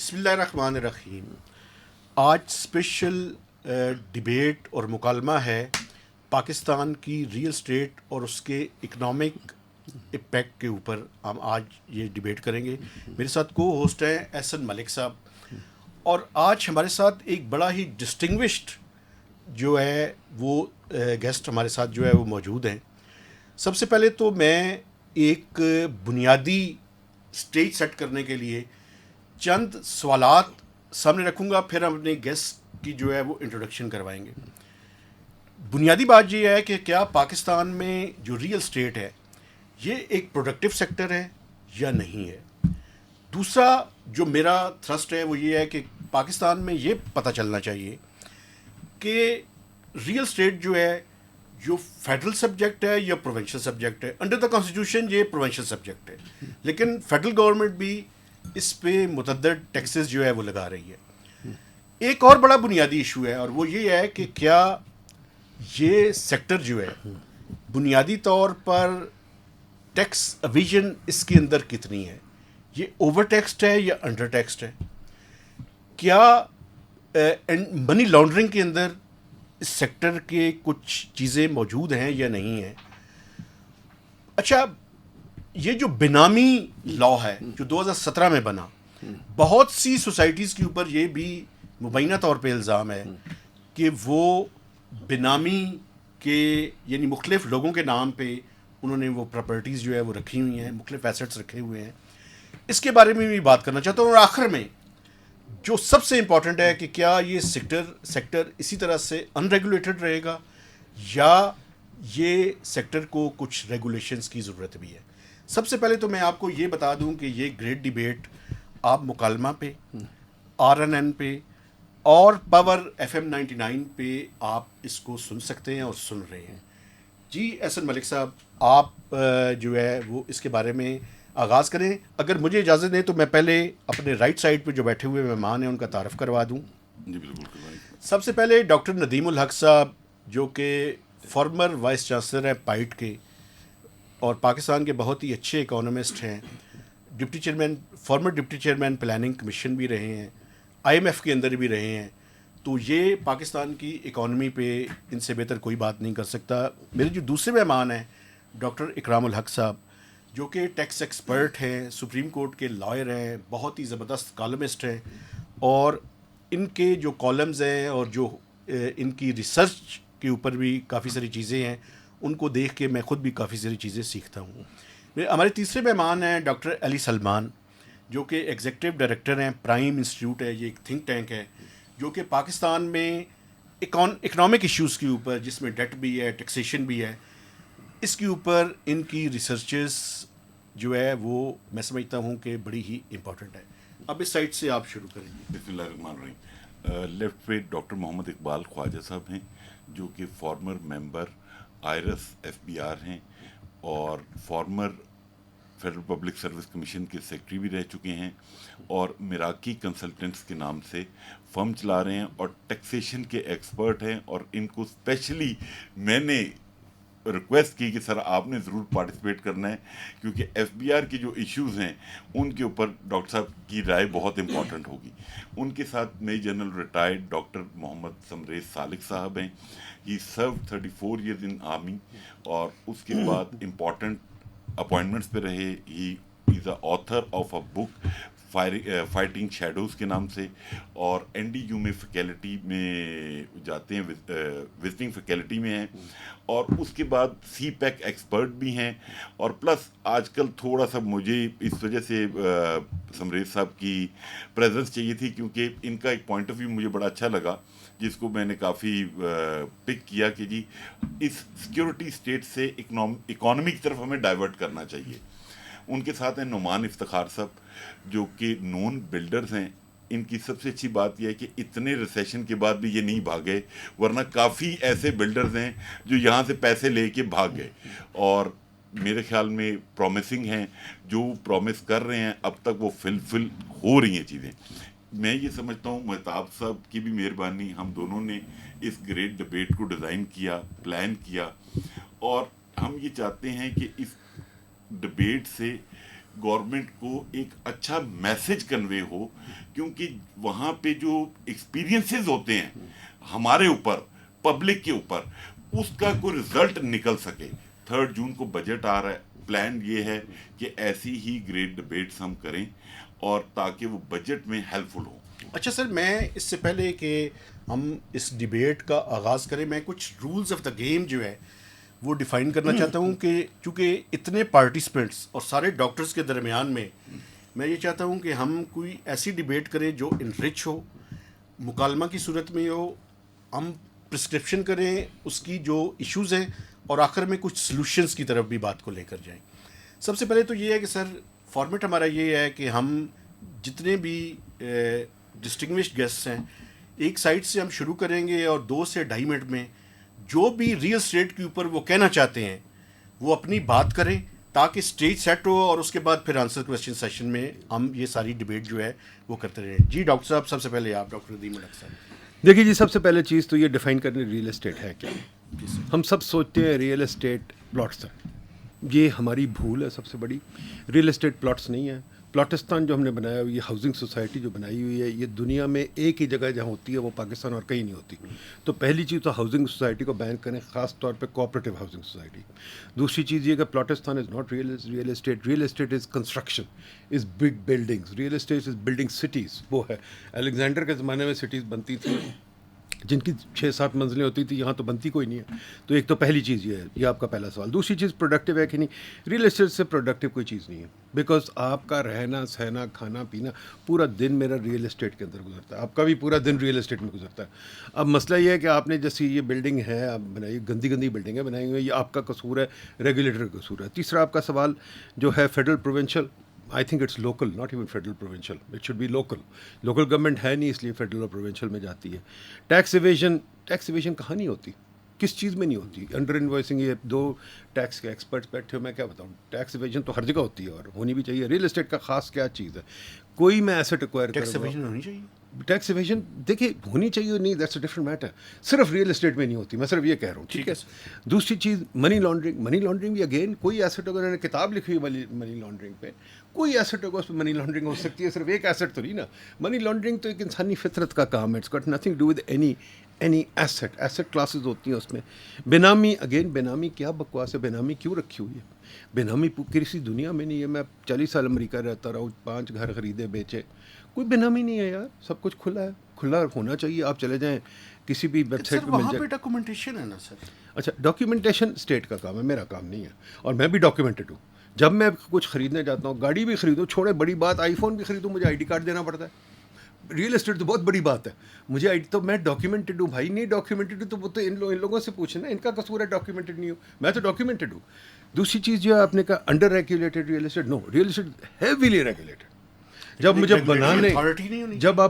بسم اللہ الرحمن الرحیم. آج اسپیشل ڈبیٹ اور مکالمہ ہے پاکستان کی ریئل اسٹیٹ اور اس کے اکنامک امپیکٹ کے اوپر. ہم آج یہ ڈبیٹ کریں گے. میرے ساتھ کو ہوسٹ ہیں احسن ملک صاحب, اور آج ہمارے ساتھ ایک بڑا ہی ڈسٹنگوشڈ جو ہے وہ گیسٹ ہمارے ساتھ جو ہے وہ موجود ہیں. سب سے پہلے تو میں ایک بنیادی اسٹیج سیٹ کرنے کے لیے چند سوالات سامنے رکھوں گا, پھر ہم اپنے گیسٹ کی جو ہے وہ انٹروڈکشن کروائیں گے. بنیادی بات یہ ہے کہ کیا پاکستان میں جو ریئل اسٹیٹ ہے یہ ایک پروڈکٹیو سیکٹر ہے یا نہیں ہے. دوسرا جو میرا تھرسٹ ہے وہ یہ ہے کہ پاکستان میں یہ پتہ چلنا چاہیے کہ ریئل اسٹیٹ جو ہے جو فیڈرل سبجیکٹ ہے یا پروونشل سبجیکٹ ہے. انڈر دا کانسٹیٹیوشن یہ پروونشل سبجیکٹ ہے, لیکن فیڈرل گورنمنٹ بھی اس پہ متعدد ٹیکسز جو ہے وہ لگا رہی ہے. ایک اور بڑا بنیادی ایشو ہے, اور وہ یہ ہے کہ کیا یہ سیکٹر جو ہے بنیادی طور پر ٹیکس اویژن اس کے اندر کتنی ہے, یہ اوور ٹیکسڈ ہے یا انڈر ٹیکسڈ ہے. کیا منی لانڈرنگ کے اندر اس سیکٹر کے کچھ چیزیں موجود ہیں یا نہیں ہیں. اچھا, یہ جو بینامی لا ہے جو 2017 میں بنا, بہت سی سوسائٹیز کے اوپر یہ بھی مبینہ طور پہ الزام ہے کہ وہ بینامی کے یعنی مختلف لوگوں کے نام پہ انہوں نے وہ پراپرٹیز جو ہے وہ رکھی ہوئی ہیں, مختلف ایسٹس رکھے ہوئے ہیں. اس کے بارے میں بھی بات کرنا چاہتا ہوں. اور آخر میں جو سب سے امپورٹنٹ ہے کہ کیا یہ سیکٹر اسی طرح سے ان ریگولیٹڈ رہے گا یا یہ سیکٹر کو کچھ ریگولیشنز کی ضرورت بھی ہے. سب سے پہلے تو میں آپ کو یہ بتا دوں کہ یہ گریٹ ڈیبیٹ آپ مکالمہ پہ, RNN پہ اور پاور FM 99 پہ آپ اس کو سن سکتے ہیں اور سن رہے ہیں. جی احسن ملک صاحب, آپ جو ہے وہ اس کے بارے میں آغاز کریں. اگر مجھے اجازت دیں تو میں پہلے اپنے رائٹ سائڈ پہ جو بیٹھے ہوئے مہمان ہیں ان کا تعارف کروا دوں. جی بالکل. سب سے پہلے ڈاکٹر ندیم الحق صاحب, جو کہ فارمر وائس چانسلر ہیں پائٹ کے اور پاکستان کے بہت ہی اچھے اکانومسٹ ہیں. Former deputy chairman planning commission بھی رہے ہیں, IMF کے اندر بھی رہے ہیں. تو یہ پاکستان کی اکانومی پہ ان سے بہتر کوئی بات نہیں کر سکتا. میرے جو دوسرے مہمان ہیں ڈاکٹر اکرام الحق صاحب, جو کہ ٹیکس ایکسپرٹ ہیں, سپریم کورٹ کے لائر ہیں, بہت ہی زبردست کالمسٹ ہیں, اور ان کے جو کالمز ہیں اور جو ان کی ریسرچ کے اوپر بھی کافی ساری چیزیں ہیں, ان کو دیکھ کے میں خود بھی کافی ساری چیزیں سیکھتا ہوں. ہمارے تیسرے مہمان ہیں ڈاکٹر علی سلمان, جو کہ ایگزیکٹو ڈائریکٹر ہیں پرائم انسٹیٹیوٹ ہے, یہ ایک تھنک ٹینک ہے جو کہ پاکستان میں اکنامک ایشوز کے اوپر, جس میں ڈیٹ بھی ہے, ٹیکسیشن بھی ہے, اس کے اوپر ان کی ریسرچز جو ہے وہ میں سمجھتا ہوں کہ بڑی ہی امپورٹنٹ ہے. اب اس سائٹ سے آپ شروع کریں گے. بسم اللہ الرحمن الرحیم. لیفٹ پہ ڈاکٹر محمد اقبال خواجہ صاحب ہیں, جو کہ فارمر ممبر آئرس FBR ہیں اور former federal public service commission کے سیکرٹری بھی رہ چکے ہیں, اور میراکی کنسلٹنٹس کے نام سے فرم چلا رہے ہیں اور ٹیکسیشن کے ایکسپرٹ ہیں. اور ان کو اسپیشلی میں نے ریکویسٹ کی کہ سر آپ نے ضرور پارٹیسپیٹ کرنا ہے, کیونکہ FBR کے جو ایشوز ہیں ان کے اوپر ڈاکٹر صاحب کی رائے بہت امپورٹنٹ ہوگی. ان کے ساتھ میجر جنرل ریٹائرڈ ڈاکٹر محمد سمریز سالک صاحب ہیں. ہی سرو 34 years ان آرمی, اور اس کے بعد امپورٹنٹ اپوائنٹمنٹس پہ رہے. He is a author of a book fighting shadows کے نام سے, اور NDU میں فیکلٹی میں جاتے ہیں, وزٹنگ فیکلٹی میں ہیں, اور اس کے بعد CPEC ایکسپرٹ بھی ہیں. اور پلس آج کل تھوڑا سا مجھے اس وجہ سے سمریز صاحب کی پریزنس چاہیے تھی, کیونکہ ان کا ایک پوائنٹ آف ویو مجھے بڑا اچھا لگا, جس کو میں نے کافی پک کیا کہ جی اس سیکیورٹی اسٹیٹ سے اکانومی کی طرف ہمیں ڈائیورٹ کرنا چاہیے. ان کے ساتھ ہیں نعمان افتخار صاحب, جو کہ نون بلڈرز ہیں. ان کی سب سے اچھی بات یہ ہے کہ اتنے ریسیشن کے بعد بھی یہ نہیں بھاگے, ورنہ کافی ایسے بلڈرز ہیں جو یہاں سے پیسے لے کے بھاگ گئے, اور میرے خیال میں پرومسنگ ہیں, جو پرومس کر رہے ہیں اب تک وہ فلفل ہو رہی ہیں چیزیں. میں یہ سمجھتا ہوں مہتاب صاحب کی بھی مہربانی, ہم دونوں نے اس گریٹ ڈبیٹ کو ڈیزائن کیا, پلان کیا, اور ہم یہ چاہتے ہیں کہ اس ڈبیٹ سے گورنمنٹ کو ایک اچھا میسج کنوے ہو, کیونکہ وہاں پہ جو ایکسپیرینسز ہوتے ہیں ہمارے اوپر, پبلک کے اوپر, اس کا کوئی رزلٹ نکل سکے. 3 جون کو بجٹ آ رہا ہے, پلان یہ ہے کہ ایسی ہی گریٹ ڈبیٹس ہم کریں اور تاکہ وہ بجٹ میں ہیلپ فل ہوں. اچھا سر, میں اس سے پہلے کہ ہم اس ڈیبیٹ کا آغاز کریں, میں کچھ رولز آف دا گیم جو ہے وہ ڈیفائن کرنا چاہتا ہوں کہ چونکہ اتنے پارٹیسپینٹس اور سارے ڈاکٹرز کے درمیان میں یہ چاہتا ہوں کہ ہم کوئی ایسی ڈیبیٹ کریں جو انرچ ہو, مکالمہ کی صورت میں ہو, ہم پرسکرپشن کریں اس کی جو ایشوز ہیں, اور آخر میں کچھ سلوشنز کی طرف بھی بات کو لے کر جائیں. سب سے پہلے تو یہ ہے کہ سر فارمیٹ ہمارا یہ ہے کہ ہم جتنے بھی ڈسٹنگوشڈ گیسٹ ہیں ایک سائڈ سے ہم شروع کریں گے, اور 2 سے 2.5 منٹ میں جو بھی ریئل اسٹیٹ کے اوپر وہ کہنا چاہتے ہیں وہ اپنی بات کریں تاکہ اسٹیج سیٹ ہو, اور اس کے بعد پھر آنسر کویسچن سیشن میں ہم یہ ساری ڈیبیٹ جو ہے وہ کرتے رہیں. جی ڈاکٹر صاحب, سب سے پہلے آپ ڈاکٹر ندیم الحق صاحب. دیکھیے جی, سب سے پہلے چیز تو یہ ڈیفائن کرنے ریئل اسٹیٹ ہے کیا. ہم سب سوچتے ہیں ریئل اسٹیٹ پلاٹس ہیں, یہ ہماری بھول ہے سب سے بڑی. ریئل اسٹیٹ پلاٹس نہیں ہے. پلاٹستان جو ہم نے بنایا ہوئی, یہ ہاؤسنگ سوسائٹی جو بنائی ہوئی ہے, یہ دنیا میں ایک ہی جگہ جہاں ہوتی ہے وہ پاکستان اور کہیں نہیں ہوتی. تو پہلی چیز تو ہاؤسنگ سوسائٹی کو بین کریں, خاص طور پہ کوآپریٹیو ہاؤسنگ سوسائٹی. دوسری چیز یہ کہ پلاٹستان is not real estate. Real estate is construction, is big buildings. Real estate is building cities. وہ ہے الیگزینڈر کے زمانے میں سٹیز بنتی تھیں جن کی 6-7 منزلیں ہوتی تھی, یہاں تو بنتی کوئی نہیں ہے. تو ایک تو پہلی چیز یہ ہے, یہ آپ کا پہلا سوال. دوسری چیز پروڈکٹیو ہے کہ نہیں. ریئل اسٹیٹ سے پروڈکٹیو کوئی چیز نہیں ہے, بیکاز آپ کا رہنا سہنا کھانا پینا پورا دن میرا ریئل اسٹیٹ کے اندر گزرتا ہے, آپ کا بھی پورا دن ریئل اسٹیٹ میں گزرتا ہے. اب مسئلہ یہ ہے کہ آپ نے جیسی یہ بلڈنگ ہے آپ بنائی, گندی گندی بلڈنگیں بنائی ہوئی ہیں, یہ آپ کا قصور ہے, ریگولیٹر کا قصور ہے. تیسرا آپ کا سوال جو ہے federal provincial, I think it's local, not even federal provincial. It should be local. Local government ہے نہیں, اس لیے فیڈرل اور پروونشل میں جاتی ہے. ٹیکس ایویژن کہاں نہیں ہوتی, کس چیز میں نہیں ہوتی. انڈر انوائسنگ, یہ 2 ٹیکس کے ایکسپرٹس بیٹھے ہو, میں کیا بتاؤں. ٹیکس ایویژن تو ہر جگہ ہوتی ہے اور ہونی بھی چاہیے. ریئل اسٹیٹ کا خاص کیا چیز ہے, کوئی میں ایسٹ ایکوائر ٹیکس ایویژن ہونی چاہیے. ٹیکس ایویژن دیکھیے ہونی چاہیے نہیں, دیٹس اے ڈفرنٹ میٹر. صرف ریئل اسٹیٹ میں نہیں ہوتی, میں صرف یہ کہہ رہا ہوں, ٹھیک ہے. دوسری چیز منی لانڈرنگ بھی اگین کوئی ایسٹ ہوگا, انہوں نے کتاب لکھی ہوئی منی لانڈرنگ پہ, کوئی ایسٹ ہوگا اس پہ منی لانڈرنگ ہو سکتی ہے. صرف ایک ایسٹ تو نہیں نا. منی لانڈرنگ تو ایک انسانی فطرت کا کام ہے, it's got nothing do with any asset classes ہوتی ہیں اس میں. بینامی, اگین بینامی کیا بکواس ہے, بینامی کیوں رکھی ہوئی ہے. بینامی کسی دنیا میں نہیں ہے. میں 40 سال امریکہ رہتا رہا ہوں, 5 گھر خریدے بیچے, کوئی بینامی نہیں ہے یار. سب کچھ کھلا ہے, کھلا ہونا چاہیے. آپ چلے جائیں کسی بھی ویب سائٹ پہ مل جائے. ڈاکومنٹیشن ہے نا سر. اچھا, ڈاکیومنٹیشن اسٹیٹ کا کام ہے, میرا کام نہیں ہے, اور میں بھی ڈاکیومنٹڈ ہوں. جب میں کچھ خریدنے جاتا ہوں, گاڑی بھی خریدوں, چھوڑے بڑی بات آئی فون بھی خریدوں, مجھے ID کارڈ دینا پڑتا ہے. ریئل اسٹیٹ تو بہت بڑی بات ہے, مجھے تو میں ڈاکیومنٹڈ ہوں بھائی. نہیں ڈاکیومنٹڈ ہوں تو وہ تو ان لوگوں سے پوچھیں نا, ان کا قصور ہے ڈاکیومنٹڈ نہیں ہوں, میں تو ڈاکیومنٹڈ ہوں. دوسری چیز جو ہے آپ نے کہا انڈر ریگولیٹڈ ریئل اسٹیٹ, نو, ریئل اسٹیٹ ہیویلی ریگولیٹڈ. جب آپ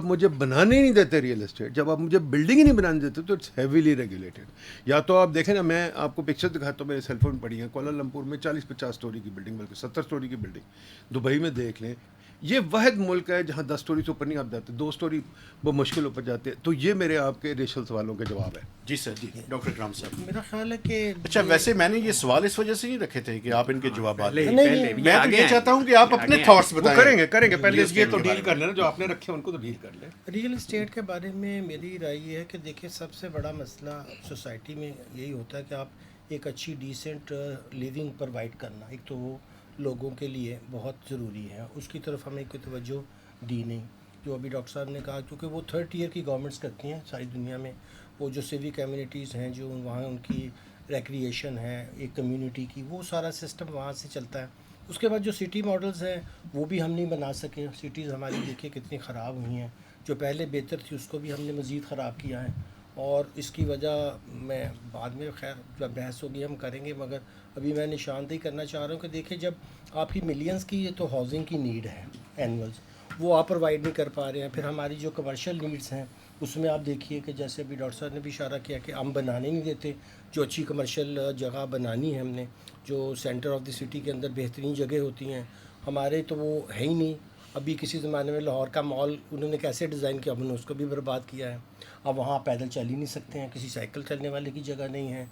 مجھے بنانے نہیں دیتے ریئل اسٹیٹ, جب آپ مجھے بلڈنگ ہی نہیں بنانے دیتے تو اٹس ہیویلی ریگولیٹڈ. یا تو آپ دیکھیں نا, میں آپ کو پکچر دکھاتا ہوں, میرے سیل فون پڑی ہیں. کوالالمپور میں 40-50 اسٹوری کی بلڈنگ, بلکہ 70 اسٹوری کی بلڈنگ. دبئی میں دیکھ لیں, یہ واحد ملک ہے جہاں 10 اسٹوری سے اوپر نہیں آپ جاتے, 2 اسٹوری وہ مشکل اوپر جاتے. تو یہ میرے آپ کے ریشل سوالوں کے جواب ہے. جی سر. جی ڈاکٹر اکرام صاحب, میرا خیال ہے کہ اچھا ویسے میں نے یہ سوال اس وجہ سے نہیں رکھے تھے کہ آپ ان کے جوابات, نہیں, میں تو یہ چاہتا ہوں کہ آپ اپنے تھاٹس بتائیں. کریں گے پہلے یہ تو ڈیل کر لینا, جو آپ نے رکھے ان کو تو ڈیل کر لیں. ریئل اسٹیٹ کے بارے میں میری رائے یہ ہے کہ دیکھیں سب سے بڑا مسئلہ سوسائٹی میں یہی ہوتا ہے کہ آپ ایک اچھی ڈیسنٹ لیونگ پرووائڈ کرنا, ایک تو وہ لوگوں کے لیے بہت ضروری ہے, اس کی طرف ہمیں کوئی توجہ دی نہیں. جو ابھی ڈاکٹر صاحب نے کہا, کیونکہ وہ 3rd tier کی گورنمنٹس کرتی ہیں ساری دنیا میں, وہ جو سیوک کمیونٹیز ہیں, جو وہاں ان کی ریکریشن ہے ایک کمیونٹی کی, وہ سارا سسٹم وہاں سے چلتا ہے. اس کے بعد جو سٹی ماڈلز ہیں وہ بھی ہم نہیں بنا سکے. سٹیز ہماری دیکھیے کتنی خراب ہوئی ہیں, جو پہلے بہتر تھی اس کو بھی ہم نے مزید خراب کیا ہے. اور اس کی وجہ میں بعد میں خیر جب بحث ہوگی ہم کریں گے, مگر ابھی میں نشاندہی کرنا چاہ رہا ہوں کہ دیکھیں جب آپ کی ملینز کی تو ہاؤسنگ کی نیڈ ہے اینولز, وہ آپ پرووائڈ نہیں کر پا رہے ہیں. پھر ہماری جو کمرشل نیڈس ہیں اس میں آپ دیکھیے کہ جیسے ابھی ڈاکٹر صاحب نے بھی اشارہ کیا کہ ہم بنانے نہیں دیتے. جو اچھی کمرشل جگہ بنانی ہے ہم نے, جو سینٹر آف دی سٹی کے اندر بہترین جگہ ہوتی ہیں ہمارے, تو وہ ہے ہی نہیں. ابھی کسی زمانے میں لاہور کا مال انہوں نے کیسے ڈیزائن کیا, ہم نے اس کو بھی برباد کیا ہے. اب وہاں پیدل چل ہی نہیں سکتے ہیں, کسی سائیکل چلنے والے کی جگہ نہیں ہے.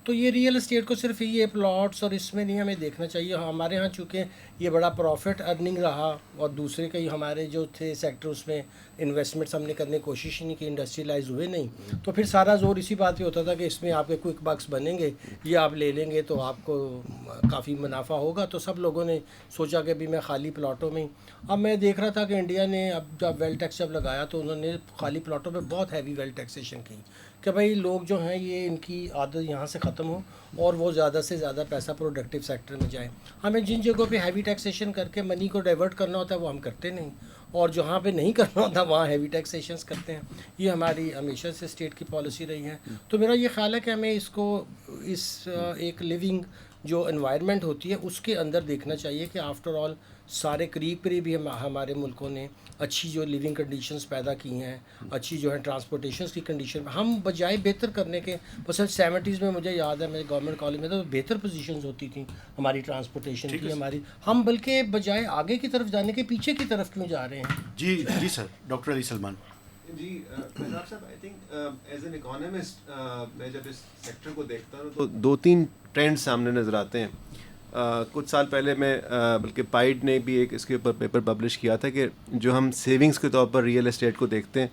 تو یہ ریئل اسٹیٹ کو صرف یہ پلاٹس اور اس میں نہیں ہمیں دیکھنا چاہیے. ہمارے ہاں چونکہ یہ بڑا پروفٹ ارننگ رہا اور دوسرے کئی ہمارے جو تھے سیکٹر اس میں انویسٹمنٹس ہم نے کرنے کی کوشش ہی نہیں کی, انڈسٹریلائز ہوئے نہیں, تو پھر سارا زور اسی بات پہ ہوتا تھا کہ اس میں آپ کے کوئک بکس بنیں گے, یہ آپ لے لیں گے تو آپ کو کافی منافع ہوگا. تو سب لوگوں نے سوچا کہ بھی میں خالی پلاٹوں میں ہی. اب میں دیکھ رہا تھا کہ انڈیا نے اب جب ویل ٹیکس جب لگایا تو انہوں نے خالی پلاٹوں پہ بہت ہیوی ویل ٹیکسیشن کی کہ بھائی لوگ جو ہیں یہ ان کی عادت یہاں سے ختم ہو اور وہ زیادہ سے زیادہ پیسہ پروڈکٹیو سیکٹر میں جائیں. ہمیں جن جگہوں پہ ہیوی ٹیکسیشن کر کے منی کو ڈائیورٹ کرنا ہوتا ہے وہ ہم کرتے نہیں, اور جہاں پہ نہیں کرنا ہوتا وہاں ہیوی ٹیکسیشنس کرتے ہیں. یہ ہماری ہمیشہ سے اسٹیٹ کی پالیسی رہی ہے. تو میرا یہ خیال ہے کہ ہمیں اس کو اس ایک لیونگ جو انوائرمنٹ ہوتی ہے اس کے اندر دیکھنا چاہیے کہ آفٹر آل سارے قریب ہی ہمارے ملکوں نے اچھی جو لیونگ کنڈیشنز پیدا کی ہیں, اچھی جو ہے ٹرانسپورٹیشنز کی کنڈیشن, ہم بجائے بہتر کرنے کے مثلا 70s میں مجھے یاد ہے میں گورنمنٹ کالج میں تھا تو بہتر پوزیشنز ہوتی تھیں ہماری ٹرانسپورٹیشن کی ہماری, ہم بلکہ بجائے آگے کی طرف جانے کے پیچھے کی طرف کیوں جا رہے ہیں. جی سر, ڈاکٹر علی سلمان. جی مہتاب صاحب, I think as an economist میں جب اس سیکٹر کو دیکھتا ہوں تو 2-3 ٹرینڈ سامنے نظر آتے ہیں. کچھ سال پہلے میں بلکہ پائڈ نے بھی ایک اس کے اوپر پیپر پبلش کیا تھا کہ جو ہم سیونگز کے طور پر ریئل اسٹیٹ کو دیکھتے ہیں,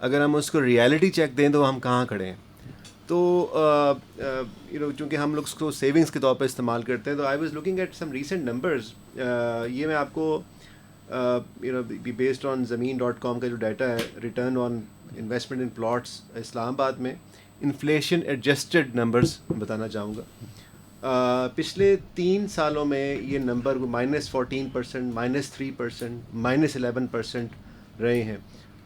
اگر ہم اس کو ریالٹی چیک دیں تو ہم کہاں کھڑے ہیں. تو چونکہ ہم لوگ اس کو سیونگز کے طور پر استعمال کرتے ہیں, تو I was looking at some recent numbers. یہ میں آپ کو بیسڈ آن زمین.com کا جو ڈیٹا ہے, return on investment in plots Islamabad میں انفلیشن ایڈجسٹڈ نمبرز بتانا چاہوں گا. پچھلے 3 سالوں میں یہ نمبر -14%, -3%, -11% رہے ہیں.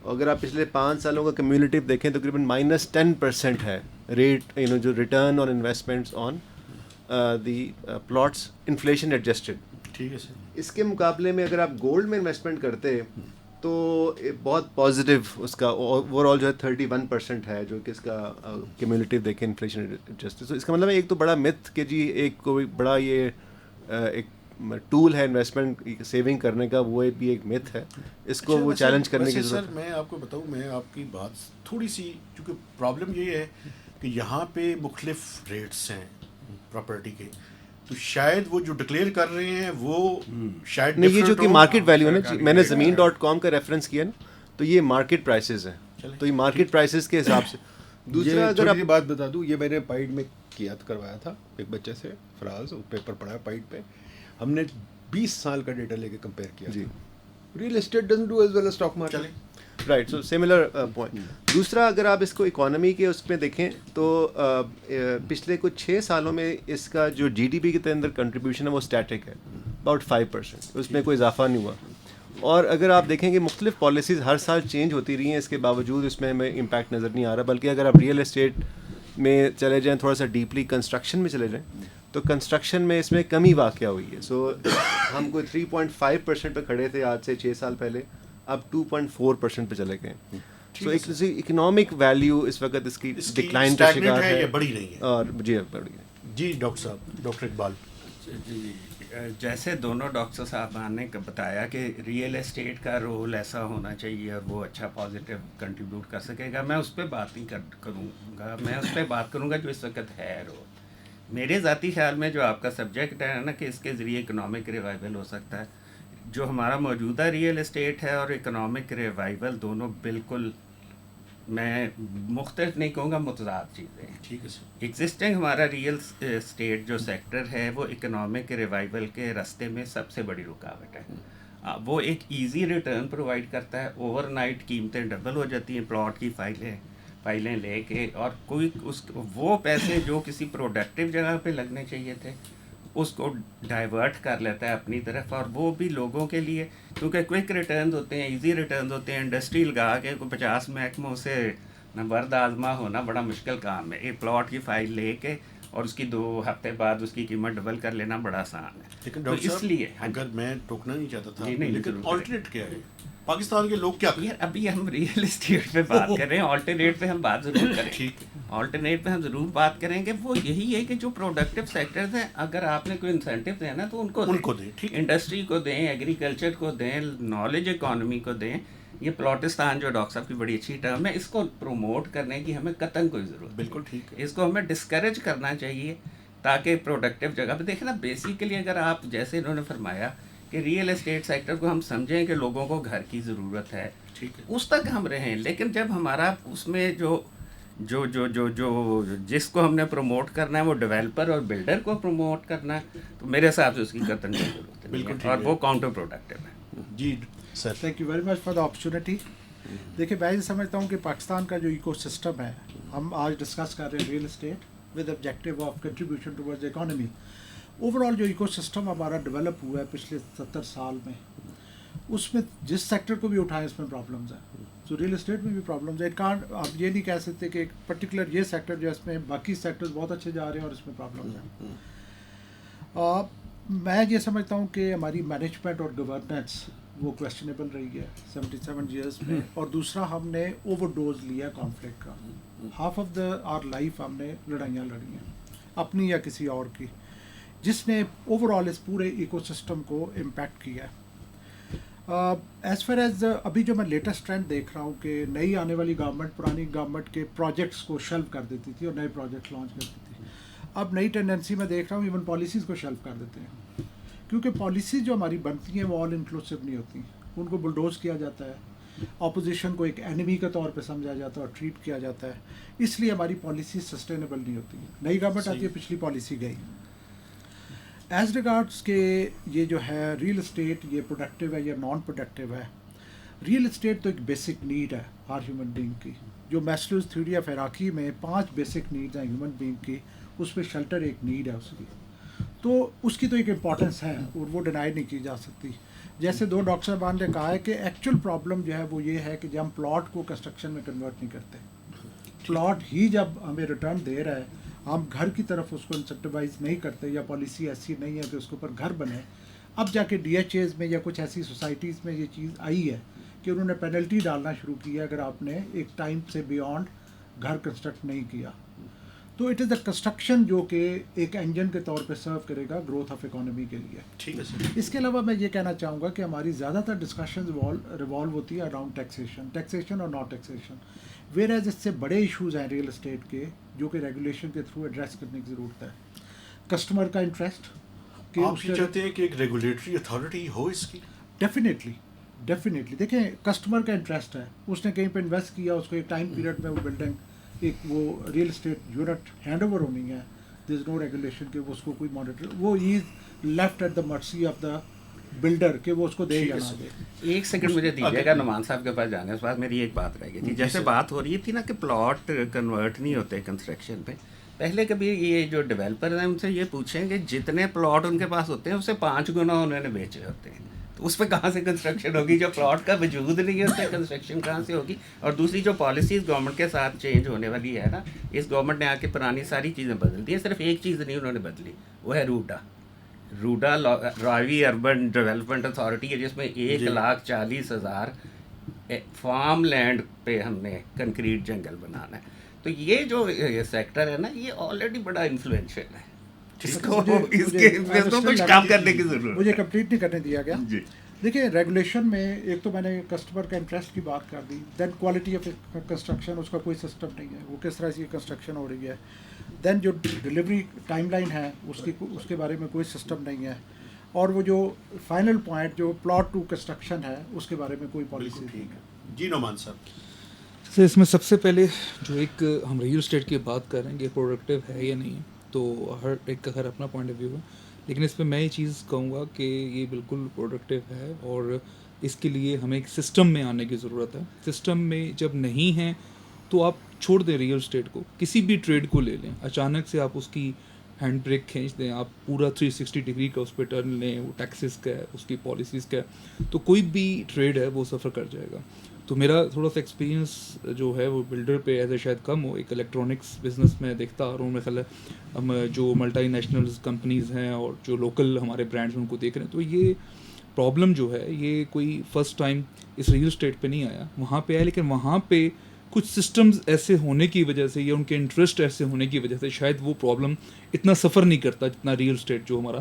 اگر آپ پچھلے 5 سالوں کا کمیونٹیو دیکھیں تو تقریباً -10% ہے ریٹ جو return on investments on the plots inflation adjusted. ٹھیک ہے سر. اس کے مقابلے میں اگر آپ گولڈ میں انویسٹمنٹ کرتے تو بہت پازیٹیو اس کا اوور آل جو ہے 31% ہے جو کہ اس کا کمیونٹیو دیکھیں انفلیشن ایڈجسٹڈ. تو اس کا مطلب ہے ایک تو بڑا متھ کہ جی ایک کوئی بڑا یہ ایک ٹول ہے انویسٹمنٹ سیونگ کرنے کا, وہ بھی ایک متھ ہے. اس کو وہ چیلنج کرنے کی ضرورت. سر میں آپ کو بتاؤں, میں آپ کی بات تھوڑی سی, کیونکہ پرابلم یہ ہے کہ یہاں پہ مختلف ریٹس ہیں پراپرٹی کے, تو شاید وہ جو ڈکلیئر کر رہے ہیں وہ شاید نہیں, یہ جو کہ مارکیٹ ویلیو ہے نا, میں نے زمین.com کا ریفرنس کیا نا, تو یہ مارکیٹ پرائسز ہیں, تو یہ مارکیٹ پرائسز کے حساب سے. دوسرا اگر آپ بات بتا دوں, یہ میں نے پائڈ میں کروایا تھا ایک بچے سے, فراز, پیپر پڑھا پائڈ پہ, ہم نے 20 سال کا ڈیٹا لے کے کمپیئر کیا. جی, real estate doesn't do as well as stock market. Right, so similar point. دوسرا اگر آپ اس کو اکانومی کے اس میں دیکھیں تو پچھلے کچھ 6 سالوں میں اس کا جو جی ڈی پی کے اندر کنٹریبیوشن ہے وہ اسٹیٹک ہے, اباؤٹ 5%, اس میں کوئی اضافہ نہیں ہوا. اور اگر آپ دیکھیں کہ مختلف پالیسیز ہر سال چینج ہوتی رہی ہیں, اس کے باوجود اس میں ہمیں امپیکٹ نظر نہیں آ رہا. بلکہ اگر آپ ریئل اسٹیٹ میں چلے جائیں, تھوڑا سا ڈیپلی کنسٹرکشن میں چلے جائیں, تو کنسٹرکشن میں اس میں کمی واقع ہوئی ہے. سو ہم کوئی 3.5% پہ کھڑے تھے آج سے 6 سال پہلے, اب 2.4% پہ چلے گئے. سو ایک اکنامک ویلیو اس وقت اس کی ڈکلائن کا شکار ہے, بڑی نہیں ہے. اور جی بڑی ہے. جی ڈاکٹر صاحب, ڈاکٹر اقبال. جی, جیسے دونوں ڈاکٹر صاحبان نے بتایا کہ ریئل اسٹیٹ کا رول ایسا ہونا چاہیے اور وہ اچھا پازیٹیو کنٹریبیوٹ کر سکے گا, میں اس پہ بات نہیں کروں گا. میں اس پہ بات کروں گا جو اس وقت ہے رول. میرے ذاتی خیال میں جو آپ کا سبجیکٹ ہے نا کہ اس کے ذریعے اکنامک ریوائول ہو سکتا ہے, جو ہمارا موجودہ ریئل اسٹیٹ ہے اور اکنامک ریوائول دونوں بالکل, میں مختلف نہیں کہوں گا, متضاد چیزیں ہیں. ٹھیک ہے سر. ایگزسٹنگ ہمارا ریئل اسٹیٹ جو سیکٹر ہے وہ اکنامک ریوائول کے راستے میں سب سے بڑی رکاوٹ ہے. وہ ایک ایزی ریٹرن پرووائڈ کرتا ہے, اوور نائٹ قیمتیں ڈبل ہو جاتی ہیں پلاٹ کی فائلیں لے کے, اور کوئی وہ پیسے جو کسی پروڈکٹیو جگہ پہ لگنے چاہیے تھے اس کو ڈائیورٹ کر لیتا ہے اپنی طرف, اور وہ بھی لوگوں کے لیے, کیونکہ کوئک ریٹرنز ہوتے ہیں, ایزی ریٹرنز ہوتے ہیں. انڈسٹری لگا کے کوئی 50 محکموں سے نبرد آزما ہونا بڑا مشکل کام ہے. ایک پلاٹ کی فائل لے کے اور اس کی 2 ہفتے بعد اس کی قیمت ڈبل کر لینا بڑا آسان ہے. لیکن تو اس لیے اگر میں ٹوکنا نہیں چاہتا تھا, نہیں, لیکن آلٹرنیٹ کیا ہے پاکستان کے لوگ کیا کریں؟ ابھی ہم ریئل اسٹیٹ پہ بات کر رہے ہیں, آلٹرنیٹ پہ ہم بات ضرور کریں. ٹھیک, آلٹرنیٹ پہ ہم ضرور بات کریں گے. وہ یہی ہے کہ جو پروڈکٹیو سیکٹرز ہیں, اگر آپ نے کوئی انسینٹیو دیں نا تو ان کو دیں. ٹھیک, انڈسٹری کو دیں, ایگریکلچر کو دیں, نالج اکانومی کو دیں. یہ پلاٹستان جو ڈاکٹر صاحب کی بڑی اچھی ٹرم ہے، اس کو پروموٹ کرنے کی ہمیں قطعاً کوئی ضرورت بالکل ٹھیک ہے. اس کو ہمیں ڈسکریج کرنا چاہیے تاکہ پروڈکٹیو جگہ پہ دیکھیں نا. بیسیکلی اگر آپ جیسے انہوں نے فرمایا کہ ریئل اسٹیٹ سیکٹر کو ہم سمجھیں کہ لوگوں کو گھر کی ضرورت ہے، ٹھیک ہے. اس تک ہم رہیں، لیکن جب ہمارا اس میں جو جو جو جو جو جس کو ہم نے پروموٹ کرنا ہے وہ ڈیولپر اور بلڈر کو پروموٹ کرنا ہے، تو میرے حساب سے اس کی قطعاً کوئی ضرورت نہیں بالکل ہے، ٹھیک اور ہے. وہ کاؤنٹر پروڈکٹیو ہے. جی sir. Thank you very much for the opportunity. دیکھیے میں یہ سمجھتا ہوں کہ پاکستان کا جو ایکو سسٹم ہے، ہم آج ڈسکس کر رہے ہیں real estate with objective of contribution towards economy. Over all جو ایکو سسٹم ہمارا ڈیولپ ہوا ہے پچھلے 70 سال میں، اس میں جس سیکٹر کو بھی اٹھائیں اس میں پرابلمز ہیں. تو ریئل اسٹیٹ میں بھی پرابلمز ہے. آپ یہ نہیں کہہ سکتے کہ ایک پرٹیکولر یہ سیکٹر جو ہے اس میں باقی سیکٹرز بہت اچھے جا رہے ہیں اور اس میں پرابلمز ہیں. میں یہ سمجھتا ہوں کہ ہماری مینجمنٹ اور گورننس وہ کویسچنیبل رہی ہے 77 ایئرس میں. اور دوسرا ہم نے اوور ڈوز لیا کانفلکٹ کا. Half of the our life ہم نے لڑائیاں لڑی ہیں اپنی یا کسی اور کی، جس نے اوور آل اس پورے ایکو سسٹم کو امپیکٹ کیا ہے. ایز فار ایز ابھی جو میں لیٹسٹ ٹرینڈ دیکھ رہا ہوں کہ نئی آنے والی گورنمنٹ پرانی گورنمنٹ کے پروجیکٹس کو شیلف کر دیتی تھی اور نئے پروجیکٹ لانچ کرتی تھی. اب نئی ٹینڈنسی میں دیکھ رہا ہوں ایون پالیسیز کو شیلف کر دیتے ہیں، کیونکہ پالیسیز جو ہماری بنتی ہیں وہ آل انکلوسیو نہیں ہوتی. ان کو بلڈوز کیا جاتا ہے، اپوزیشن کو ایک اینیمی کے طور پہ سمجھا جاتا ہے اور ٹریٹ کیا جاتا ہے. اس لیے ہماری پالیسی سسٹینیبل نہیں ہوتی. نئی گورنمنٹ آتی ہے، پچھلی پالیسی گئی. ایز ریگارڈس کہ یہ جو ہے ریئل اسٹیٹ یہ پروڈکٹیو ہے یا نان پروڈکٹیو ہے، ریئل اسٹیٹ تو ایک بیسک نیڈ ہے ہر ہیومن بینگ کی. جو میسلوز تھیوری آف ہیرارکی میں 5 بیسک نیڈز ہیں ہیومن بینگ کی، اس میں شیلٹر ایک نیڈ ہے اس کی. تو اس کی تو ایک امپورٹنس ہے اور وہ ڈینائی نہیں کی جا سکتی. جیسے 2 ڈاکٹر صاحبان نے کہا ہے کہ ایکچوئل پرابلم جو ہے وہ یہ ہے کہ جب ہم پلاٹ کو کنسٹرکشن میں کنورٹ نہیں کرتے. پلاٹ ہی جب ہمیں ریٹرن دے رہا ہے، ہم گھر کی طرف اس کو انسینٹیوائز نہیں کرتے یا پالیسی ایسی نہیں ہے کہ اس کے اوپر گھر بنے. اب جا کے ڈی ایچ ایز میں یا کچھ ایسی سوسائٹیز میں یہ چیز آئی ہے کہ انہوں نے پینلٹی ڈالنا شروع کی ہے اگر آپ نے ایک ٹائم سے بیونڈ گھر کنسٹرکٹ نہیں کیا. تو اٹ از اے کنسٹرکشن جو کہ ایک انجن کے طور پہ سرو کرے گا گروتھ آف اکانومی کے لیے. ٹھیک ہے سر. اس کے علاوہ میں یہ کہنا چاہوں گا کہ ہماری زیادہ تر ڈسکشنز ریوالو ہوتی ہے اراؤنڈ ٹیکسیشن اور نان ٹیکسیشن، ویئر ایز اس سے بڑے ایشوز ہیں ریئل اسٹیٹ کے جو کہ ریگولیشن کے تھرو ایڈریس کرنے کی ضرورت ہے. کسٹمر کا انٹرسٹ کہ آپ یہ چاہتے ہیں کہ ایک ریگولیٹری اتھارٹی ہو اس کی؟ ڈیفینیٹلی دیکھیں کسٹمر کا انٹرسٹ ہے، اس نے کہیں پہ انویسٹ کیا، اس کو ایک ٹائم پیریڈ میں وہ بلڈنگ ایک وہ real estate unit hand over ہونی ہے. دیر از نو ریگولیشن کہ وہ اس کو کوئی مانیٹر، وہ is left at the mercy of the builder کہ وہ اس کو دے یا نہ دے. ایک سیکنڈ مجھے دیجیے گا نعمان صاحب کے پاس جانے کے بعد میری ایک بات رہ گئی تھی. جیسے بات ہو رہی تھی نا کہ پلاٹ کنورٹ نہیں ہوتے کنسٹرکشن پہ، پہلے کبھی یہ جو ڈیولپر ہیں ان سے یہ پوچھیں کہ جتنے پلاٹ ان کے پاس ہوتے ہیں اس سے 5 گنا انہوں نے بیچے ہوتے ہیں، تو اس پہ کہاں سے کنسٹرکشن ہوگی؟ جو پلاٹ کا وجود نہیں ہوتا کنسٹرکشن کہاں سے ہوگی؟ اور دوسری جو پالیسیز گورنمنٹ کے ساتھ چینج ہونے والی ہے نا، اس گورنمنٹ نے آ کے پرانی ساری چیزیں بدل دی ہیں. صرف ایک چیز نہیں انہوں نے بدلی، وہ ہے روڈا راوی اربن ڈیولپمنٹ اتھارٹی ہے، جس میں 1,40,000 فارم لینڈ پہ ہم نے کنکریٹ جنگل بنانا ہے. تو یہ جو سیکٹر ہے نا یہ آلریڈی بڑا انفلوئنشیل ہے، اس کو اس کے کچھ کام کرنے کی ضرورت. مجھے کمپلیٹ نہیں کرنے دیا گیا. جی دیکھیں ریگولیشن میں ایک تو میں نے کسٹمر کا انٹرسٹ کی بات کر دی، دین کوالٹی آف کنسٹرکشن اس کا کوئی سسٹم نہیں ہے، وہ کس طرح سے کنسٹرکشن ہو رہی ہے. دین جو ڈلیوری ٹائم لائن ہے اس کے بارے میں کوئی سسٹم نہیں ہے. اور وہ جو فائنل پوائنٹ جو پلاٹ ٹو کنسٹرکشن ہے اس کے بارے میں کوئی پالیسی نہیں ہے. جی نعمان صاحب. سر اس میں سب سے پہلے جو ایک ہم ریئل اسٹیٹ کی بات کر رہے ہیں کہ پروڈکٹیو ہے یا نہیں، تو ہر ایک کا اپنا پوائنٹ آف ویو ہے، لیکن اس پہ میں یہ چیز کہوں گا کہ یہ بالکل پروڈکٹیو ہے اور اس کے لیے ہمیں ایک سسٹم میں آنے کی ضرورت ہے. سسٹم میں جب نہیں ہیں تو آپ چھوڑ دیں ریئل اسٹیٹ کو، کسی بھی ٹریڈ کو لے لیں، اچانک سے آپ اس کی ہینڈ بریک کھینچ دیں، آپ پورا 360 ڈگری کا اس پہ ٹرن لیں، وہ ٹیکسز کا ہے، اس کی پالیسیز کا ہے، تو کوئی بھی ٹریڈ ہے وہ سفر کر جائے گا. تو میرا تھوڑا سا ایکسپیرینس جو ہے وہ بلڈر پہ ایز اے شاید کم ہو، ایک الیکٹرانکس بزنس میں دیکھتا آ رہا ہوں. میرا خیال ہے ہم جو ملٹی نیشنلز کمپنیز ہیں اور جو لوکل ہمارے برانڈز ان کو دیکھ رہے ہیں، تو یہ پرابلم جو ہے یہ کوئی فرسٹ ٹائم اس ریئل اسٹیٹ پہ نہیں آیا، وہاں پہ آیا، لیکن وہاں پہ کچھ سسٹمز ایسے ہونے کی وجہ سے یا ان کے انٹرسٹ ایسے ہونے کی وجہ سے شاید وہ پرابلم اتنا سفر نہیں کرتا جتنا ریئل اسٹیٹ جو ہمارا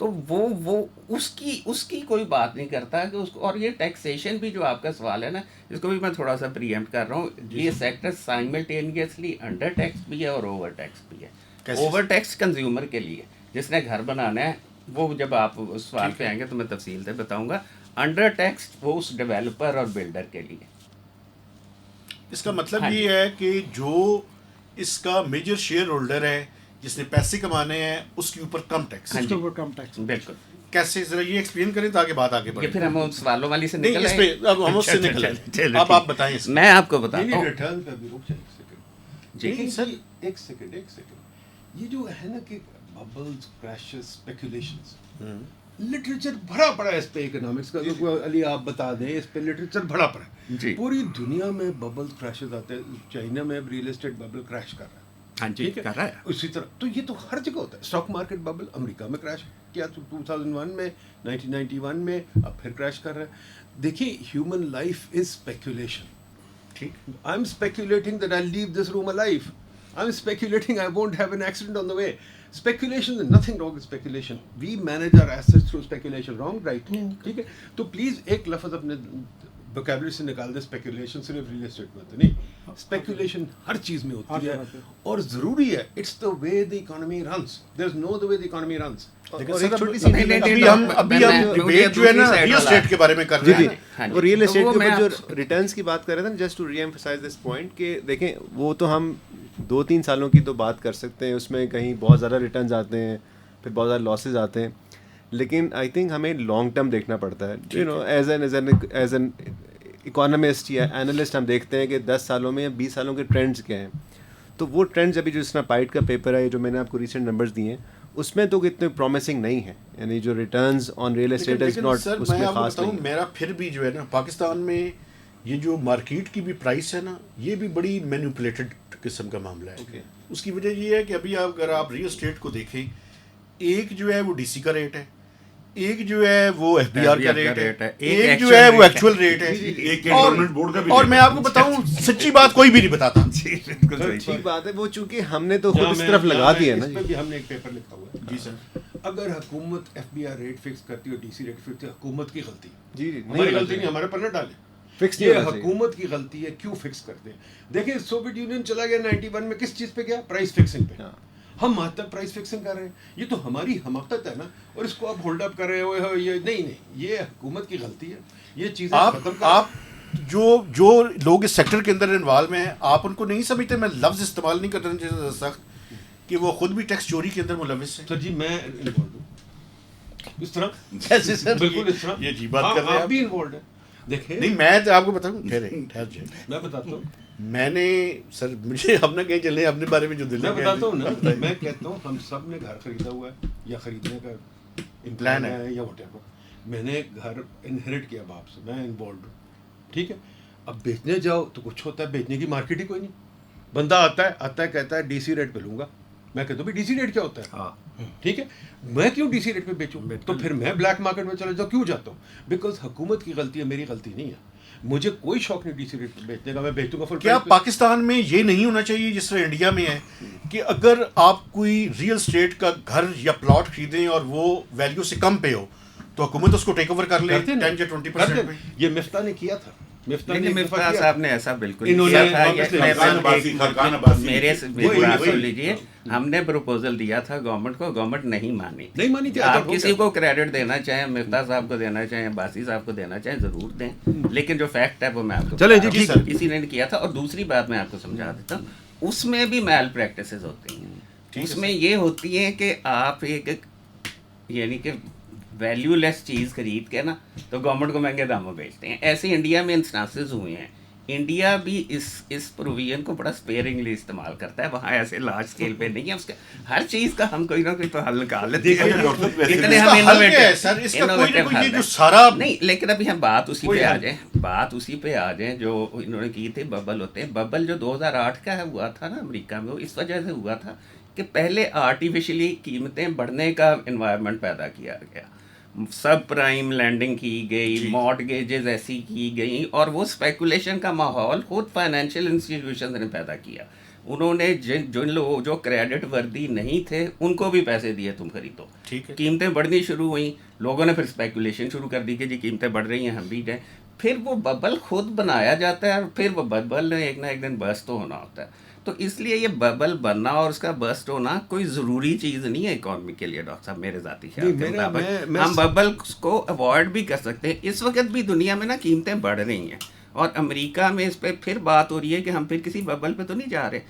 تو وہ اس کی کوئی بات نہیں کرتا کہ اس کو. اور یہ ٹیکسیشن بھی جو آپ کا سوال ہے نا, اس کو بھی میں تھوڑا سا پری ایمپٹ کر رہا ہوں. یہ سیکٹر سائملٹینیسلی انڈر ٹیکس بھی ہے اور اوور ٹیکس بھی ہے. اوور ٹیکس کنزیومر کے لیے, جس نے گھر بنانا ہے, وہ جب آپ اس سوال پہ آئیں گے تو میں تفصیل سے بتاؤں گا. انڈر ٹیکس وہ اس ڈیولپر اور بلڈر کے لیے. اس کا مطلب یہ ہے کہ جو اس کا میجر شیئر ہولڈر ہے, جس نے پیسے کمانے ہیں, اس کے اوپر کم ٹیکس. اس کے اوپر کم ٹیکس. بالکل. کیسے, ذرا یہ ایکسپلین کریں تاکہ بات آگے بڑھے. یہ پھر ہم اس سوالوں والی سے نہیں, نکل اس پہ اب ہم اس سے نکل آئیں. اب آپ بتائیں. میں آپ کو بتاتا ہوں. ریٹرن پہ بھی رک جائیں ایک سیکنڈ. جی سر ایک سیکنڈ. یہ جو ہے نا کہ ببلز, کریشز, اسپیکولیشنز, لٹریچر بھرا پڑا ہے اس پہ. اکنامکس کا علی آپ بتا دیں, اس پہ لٹریچر بھرا پڑا ہے. جی. پوری دنیا میں ببل کریشز آتے ہیں. چائنا میں ریئل اسٹیٹ ببل کریش کر رہا ہے. ہاں جی, کر رہا ہے. اسی طرح تو یہ تو ہر جگہ ہوتا ہے. اسٹاک مارکیٹ ببل امریکہ میں کریش کیا 2001 میں, 1991 میں, اب پھر کریش کر رہا ہے. دیکھیے, ہیومن لائف از اسپیکولیشن. ٹھیک, I am speculating that I live this room alive. I am speculating I won't have an accident on the way. Speculation, there's nothing wrong with speculation. We manage our assets through speculation. Wrong, right? ٹھیک ہے. تو please ایک لفظ اپنے vocabulary سے نکال دیں. Speculation صرف ریئل اسٹیٹ میں ہوتا نہیں, اسپیکولیشن ہر چیز میں ہوتی ہے اور ضروری ہے. It's the way the economy runs. There is no the way the economy runs. ابھی ہم ڈبیٹ جو ہے نا ریئل اسٹیٹ کے بارے میں کر رہے ہیں. وہ ریئل اسٹیٹ کے اوپر جو ریٹرنس کی بات کر رہے تھے, just to reemphasise this point, کہ دیکھیں وہ تو ہم 2-3 سالوں کی تو بات کر سکتے ہیں, اس میں کہیں بہت زیادہ ریٹرنز آتے ہیں, پھر بہت زیادہ لاسز آتے ہیں, لیکن آئی تھنک ہمیں لانگ ٹرم دیکھنا پڑتا ہے. You know as an economist یا اینالسٹ ہم دیکھتے ہیں کہ 10 سالوں میں یا 20 سالوں کے ٹرینڈز کیا ہیں. تو وہ ٹرینڈز ابھی جو اس طرح پائٹ کا پیپر ہے جو میں نے آپ کو ریسنٹ نمبرز دیے ہیں, اس میں تو اتنے پرومسنگ نہیں ہے. یعنی جو returns on real estate is not, اس میں خاص نہیں. میرا پھر بھی جو ہے نا, پاکستان میں یہ جو مارکیٹ کی بھی پرائس ہے نا, یہ بھی بڑی مینیپولیٹڈ قسم کا معاملہ ہے. اس کی وجہ یہ ہے کہ ابھی اگر آپ ریئل اسٹیٹ کو دیکھیں, ایک جو ہے وہ ڈی سی کا ریٹ ہے, ایک جو ہے وہ ایف بی آر کا ریٹ ہے, ایک جو ہے وہ ایکچوئل ریٹ ہے, اور میں آپ کو بتاؤں سچی بات کوئی بھی نہیں بتاتا. ٹھیک بات ہے, وہ چونکہ ہم نے تو خود اس طرف لگا دیا نا. اس پہ بھی ہم نے ایک پیپر لکھا ہوا ہے. جی سر, اگر حکومت F B R rate fix کرتی ہے اور ڈی سی ریٹ فکس کرتی ہے, حکومت کی غلطی. جی, ہماری غلطی نہیں, ہمارے پر نہ ڈالیں. فکس یہ حکومت کی غلطی ہے, کیوں فکس کرتے ہیں. دیکھیں سوویت یونین چلا گیا 91 میں, کس چیز پہ گیا؟ پرائس فکسنگ پہ. ہم آج تک پرائس فکسنگ کر رہے ہیں. یہ تو ہماری حماقت ہے نا, اور اس کو آپ ہولڈ اپ کر رہے ہو. یہ نہیں, یہ حکومت کی غلطی ہے. یہ چیزیں آپ جو لوگ اس سیکٹر کے اندر انوالو ہیں, آپ ان کو نہیں سمجھتے, میں لفظ استعمال نہیں کرنا چاہتا سخت, کہ وہ خود بھی ٹیکس چوری کے اندر ملوث ہیں. سر جی میں انوالوڈ ہوں اس طرح, جیسے سر بالکل اس طرح یہ جی بات کر رہے ہیں آپ بھی انوالوڈ ہیں. دیکھیں نہیں, میں آپ کو بتاؤں, ٹھہر جائیں, میں بتاتا ہوں. میں نے سر مجھے اب نہ کہیں چلیں اپنے بارے میں جو دل میں بتاتا ہوں نا, میں کہتا ہوں ہم سب نے گھر خریدا ہوا ہے یا خریدنے کا پلان ہے یا واٹ ایور. میں نے گھر انہیریٹ کیا باپ سے, میں انوالوڈ ہوں. ٹھیک ہے, اب بیچنے جاؤ تو کچھ ہوتا ہے, بیچنے کی مارکیٹ ہی کوئی نہیں. بندہ آتا ہے کہتا ہے ڈی سی ریٹ پہ لوں گا. میں کہتا ہوں بھائی ڈی سی ریٹ کیا ہوتا ہے. ہاں ٹھیک ہے, میں کیوں ڈی سی ریٹ پہ بیچوں؟ تو پھر میں بلیک مارکیٹ میں چلا جاؤں. کیوں جاتا ہوں؟ بیکاز حکومت کی غلطی ہے, میری غلطی نہیں ہے. مجھے کوئی شوق نہیں ڈی سی ریٹ پہ بیچنے کا, میں بیچوں گا فل. کیا پاکستان میں یہ نہیں ہونا چاہیے جس طرح انڈیا میں ہے کہ اگر آپ کوئی ریئل اسٹیٹ کا گھر یا پلاٹ خریدیں اور وہ ویلیو سے کم پہ ہو تو حکومت اس کو ٹیک اوور کر لے 10 یا 20% پہ؟ یہ مفتاح نے کیا تھا. مفتاح صاحب نے ایسا بالکل کیا تھا. میرے بات سن لیجیے, ہم نے پروپوزل دیا تھا گورنمنٹ کو, گورنمٹ نہیں مانی تھی. آپ کسی کو کریڈٹ دینا چاہیں, مفتاح صاحب کو دینا چاہیں, باسی صاحب کو دینا چاہیں, ضرور دیں, لیکن جو فیکٹ ہے وہ میں آپ کو کسی نے کیا تھا. اور دوسری بات میں آپ کو سمجھا دیتا ہوں, اس میں بھی میل پریکٹسز ہوتی ہیں. اس میں یہ ہوتی ہیں کہ آپ ایک یعنی کہ ویلیو لیس چیز خرید کے نا تو گورنمنٹ کو مہنگے داموں بیچتے ہیں. ایسے انڈیا میں انسٹانسز ہوئے ہیں. انڈیا بھی اس پروویژن کو بڑا اسپیئرنگلی استعمال کرتا ہے. وہاں ایسے لارج اسکیل پہ نہیں ہے. اس کا ہر چیز کا ہم کوئی نہ کوئی تو حل نکال لیتے ہیں. اتنے ہم انوویٹو نہیں, لیکن ابھی ہم بات اسی پہ آ جائیں جو انہوں نے کی تھی. ببل ہوتے ہیں, ببل جو 2008 کا ہوا تھا نا امریکہ میں, وہ اس وجہ سے ہوا تھا کہ پہلے آرٹیفیشلی قیمتیں بڑھنے کا انوائرمنٹ پیدا کیا گیا, سب پرائم لینڈنگ کی گئی, مارٹگیجز ایسی کی گئیں, اور وہ اسپیکولیشن کا ماحول خود فائنینشیل انسٹیٹیوشنز نے پیدا کیا. انہوں نے جن لوگ جو کریڈٹ وردی نہیں تھے ان کو بھی پیسے دیے تم خریدو. ٹھیک ہے. قیمتیں بڑھنی شروع ہوئیں, لوگوں نے پھر اسپیکولیشن شروع کر دی کہ جی قیمتیں بڑھ رہی ہیں ہم بھی جائیں. پھر وہ ببل خود بنایا جاتا ہے اور پھر وہ ببل نے ایک نہ ایک دن برسٹ تو ہونا ہوتا ہے. تو اس لیے یہ ببل بننا اور اس کا برسٹ ہونا کوئی ضروری چیز نہیں ہے اکانومی کے لیے ڈاکٹر صاحب, میرے ذاتی خیال کے مطابق. ہم ببل کو اوائڈ بھی کر سکتے ہیں. اس وقت بھی دنیا میں نا قیمتیں بڑھ رہی ہیں اور امریکہ میں اس پہ پھر بات ہو رہی ہے کہ ہم پھر کسی ببل پہ تو نہیں جا رہے,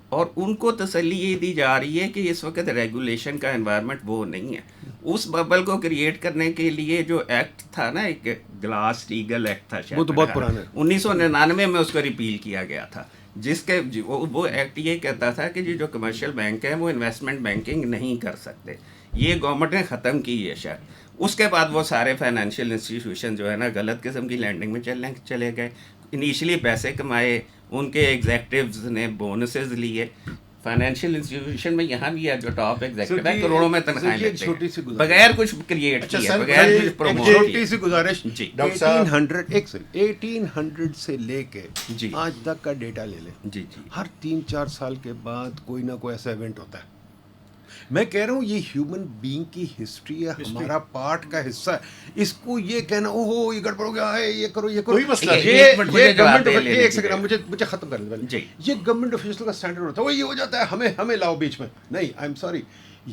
اور ان کو تسلی یہ دی جا رہی ہے کہ اس وقت ریگولیشن کا انوائرمنٹ وہ نہیں ہے. اس ببل کو کریٹ کرنے کے لیے جو ایکٹ تھا نا, ایک گلاس اسٹیگل ایکٹ تھا, وہ تو بہت پرانا ہے, 1999 میں اس کو ریپیل کیا گیا تھا, جس کے وہ ایکٹ یہ کہتا تھا کہ جو کمرشل بینک ہیں وہ انویسٹمنٹ بینکنگ نہیں کر سکتے. یہ گورنمنٹ نے ختم کی ہے شاید. اس کے بعد وہ سارے فائنینشیل انسٹیٹیوشن جو ہے نا غلط قسم کی لینڈنگ میں چلے گئے. انیشلی پیسے کمائے, ان کے ایگزیکٹیوز نے بونسز لیے. فائنینشیل انسٹیٹیوشن میں یہاں بھی ہے جو ٹاپ ایگزیکٹیو ہے کروڑوں میں تنخواہیں لیتے ہیں بغیر کچھ کریٹ کیے, بغیر کچھ پروموٹ کیے. چھوٹی سی گزارش, 1800 سے لے کے آج تک کا ڈیٹا لے لیں. جی جی, ہر 3-4 سال کے بعد کوئی نہ کوئی ایسا ایونٹ ہوتا ہے. میں کہہ رہا ہوں یہ ہیومن بینگ کی ہسٹری ہے, ہمارا پارٹ کا حصہ ہے. اس کو یہ کہنا اوہو یہ گڑبڑ ہو گیا ہے, یہ کرو یہ کرو, کوئی مسئلہ نہیں. ایک سیکنڈ مجھے ختم کرنے والے. یہ گورنمنٹ آفیشل کا اسٹینڈرڈ ہوتا ہے, وہ یہ ہو جاتا ہے ہمیں لاؤ بیچ میں. نہیں, آئی ایم سوری,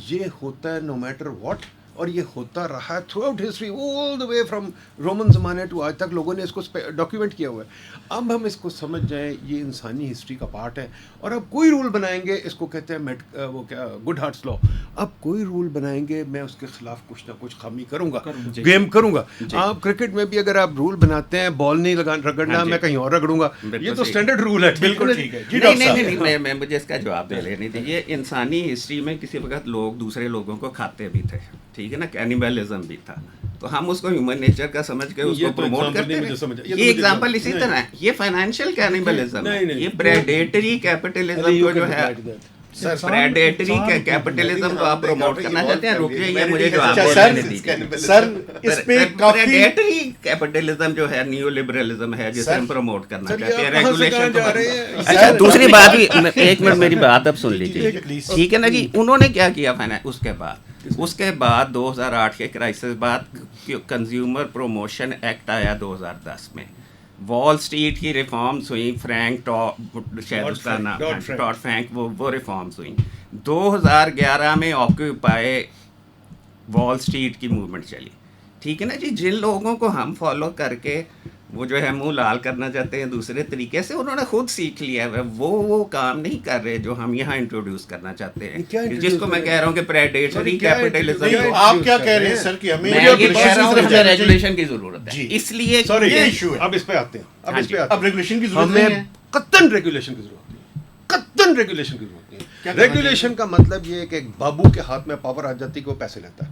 یہ ہوتا ہے نو میٹر واٹ, اور یہ ہوتا رہا ہے through out history, all the way from Roman زمانے ٹو آج تک لوگوں نے اس کو ڈاکیومنٹ کیا ہوا ہے. اب ہم اس کو سمجھ جائیں یہ انسانی ہسٹری کا پارٹ ہے, اور اب کوئی رول بنائیں گے, اس کو کہتے ہیں وہ کیا گڈ ہارٹس لا, اب کوئی رول بنائیں گے میں اس کے خلاف کچھ نہ کچھ خامی کروں گا, گیم کروں گا. آپ کرکٹ میں بھی اگر آپ رول بناتے ہیں بال نہیں رگڑنا, میں کہیں اور رگڑوں گا, یہ تو اسٹینڈرڈ رول ہے. بالکل ٹھیک ہے. نہیں, میں مجھے اس کا جواب دے لینی تھی. یہ انسانی ہسٹری میں کسی وقت لوگ دوسرے لوگوں کو کھاتے بھی تھے, ٹھیک ہے نا, کینیبلزم بھی تھا, تو ہم اس کو ہیومن نیچر کا سمجھ کے اس کو پروموٹ کرتے ہیں. یہ ایگزامپل اسی طرح ہے, یہ فائنینشیل کینیبلزم ہے, یہ پریڈیٹری کیپٹلزم کو جو ہے, پریڈیٹری کیپٹلزم کو آپ پروموٹ کرنا چاہتے ہیں. رکیے, یہ مجھے جواب دینے دیجیے سر. اس پہ پریڈیٹری کیپٹلزم جو ہے نیو لبرلزم ہے جسے ہم پروموٹ کرنا چاہتے ہیں. ریگولیشن. اچھا, دوسری بات بھی, ایک منٹ میری بات اب سن لیجیے, ٹھیک ہے نا جی. انہوں نے کیا کیا اس کے بعد 2008 کے کرائسس بعد کنزیومر پروموشن ایکٹ آیا 2010 میں. وال اسٹریٹ کی ریفارمز ہوئیں, فرینک شاید اس کا نام ڈاڈ فرینک, وہ ریفارمز ہوئیں. 2011 میں آکیوپائی وال اسٹریٹ کی موومنٹ چلی, ٹھیک ہے نا جی. جن لوگوں کو ہم فالو کر کے وہ جو ہے منہ لال کرنا چاہتے ہیں دوسرے طریقے سے, انہوں نے خود سیکھ لیا ہے, وہ کام نہیں کر رہے جو ہم یہاں انٹروڈیوس کرنا چاہتے ہیں, جس کو میں کہہ رہا ہوں کہ پریڈیٹری کیپٹلزم. آپ کیا کہہ رہے ہیں سر کہ ہمیں ریگولیشن کی ضرورت ہے, اس لیے یہ ایشو ہے. اب اس پہ آتے ہیں, اب ریگولیشن کی ضرورت نہیں ہے, قطعاً ریگولیشن کی ضرورت نہیں ہے, قطعاً ریگولیشن کی ضرورت نہیں ہے. ریگولیشن کا مطلب یہ ہے کہ ایک بابو کے ہاتھ میں پاور آ جاتی ہے کہ وہ پیسے لیتا ہے.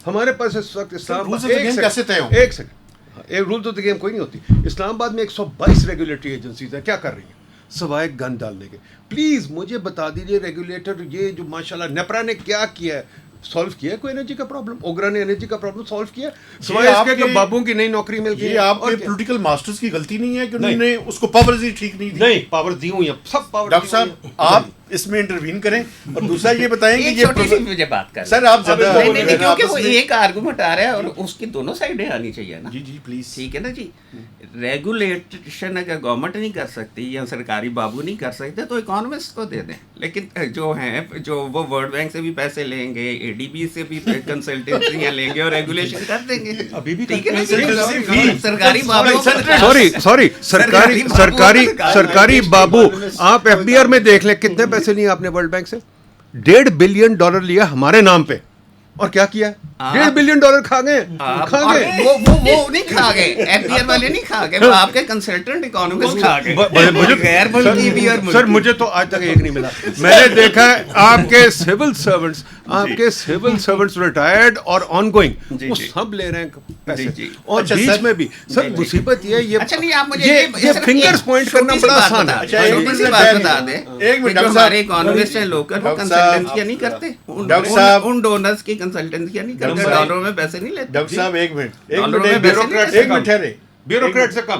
ہمارے پاس اس وقت ایک سیکنڈ, ایک رول تو گیم کوئی نہیں ہوتی. اسلام آباد میں 122 ریگولیٹری ایجنسیز ہیں, کیا کر رہی ہیں سوائے گن ڈالنے کے؟ پلیز مجھے بتا دیجیے ریگولیٹر یہ جو ماشاءاللہ نیپرا نے کیا کیا ہے, سالو کیا ہے کوئی انرجی کا پرابلم؟ اوگرا نے انرجی کا پرابلم سالو کیا سوائے اس کے کہ بابوں کی نئی نوکری مل گئی؟ یہ آپ کے پولیٹیکل ماسٹرز کی غلطی نہیں ہے کہ انہوں نے اس کو پاورز ہی ٹھیک نہیں دی. نہیں, پاور دی ہوئی ہیں, سب پاور. ڈاکٹر صاحب آپ اس میں انٹروین کریں, اور دوسرا یہ بتائیں کہ یہ مجھے بات کر سر آپ زیادہ کیونکہ وہ ایک آرگومنٹ آ رہا ہے اور اس کی دونوں سائڈیں آنی چاہیے نا. جی جی پلیز, ٹھیک ہے نا جی. ریگولیشن اگر گورنمنٹ نہیں کر سکتی یا سرکاری بابو نہیں کر سکتے تو اکانومسٹ کو دے دیں. لیکن جو ہیں جو وہ ورلڈ بینک سے بھی پیسے لیں گے, اے ڈی بی سے بھی کنسلٹنسیاں لیں گے اور ریگولیشن کر دیں گے. ابھی بھی سرکاری بابو, سوری سرکاری بابو, آپ ایف بی آر میں دیکھ لیں کتنے پیسے لیے آپ نے ورلڈ بینک سے. $1.5 بلین لیا ہمارے نام پہ, اور کیا کیا ہے؟ $1.5 بلین کھا گئے. وہ نہیں کھا گئے, ایف بی آر والے نہیں کھا گئے, وہ آپ کے کنسلٹنٹ اکانومسٹ کھا گئے. غیر ملکی بھی اور سر مجھے تو آج تک ایک نہیں ملا. میں نے دیکھا ہے آپ کے سول سرونٹس ریٹائرڈ اور آن گوئنگ, وہ سب لے رہے ہیں پیسے. اور بیچ میں بھی سر مصیبت یہ یہ فنگرز پوائنٹ کرنا بڑا آسان ہے. چھوٹی سی بات بتا دیں, جو ہمارے اکانومسٹ ہیں لوکل, وہ کنسلٹنسیاں نہیں کرتے, ان ڈونرز کی کنسلٹنسیاں نہیں کرتے, ڈالروں میں پیسے نہیں لیتے. ڈاکٹر صاحب ایک منٹ بیوروکریٹ سے کم,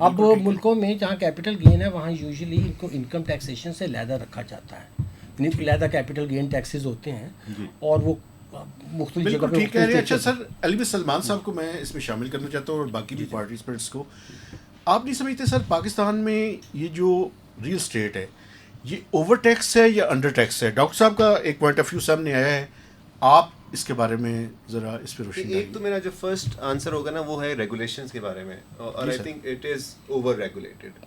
اب ملکوں میں جہاں کیپٹل گین ہے وہاں یوزلی ان کو انکم ٹیکسیشن سے علیحدہ رکھا جاتا ہے، یعنی علیحدہ کیپٹل گین ٹیکسز ہوتے ہیں اور وہ مختلف جگہ بالکل پہ ٹھیک کہہ رہے ہیں. اچھا سر، علی بن سلمان صاحب کو میں اس میں شامل کرنا چاہتا ہوں اور باقی بھی پارٹیسپینٹس کو. آپ نہیں سمجھتے سر پاکستان میں یہ جو ریل اسٹیٹ ہے یہ اوور ٹیکس ہے یا انڈر ٹیکس ہے؟ ڈاکٹر صاحب کا ایک پوائنٹ آف ویو سامنے آیا ہے، آپ اس کے بارے میں ذرا اس پہ روشنی ایک ڈالیے. تو میرا جو فرسٹ آنسر ہوگا نا وہ ہے ریگولیشنز کے بارے میں، اور I think it is over regulated.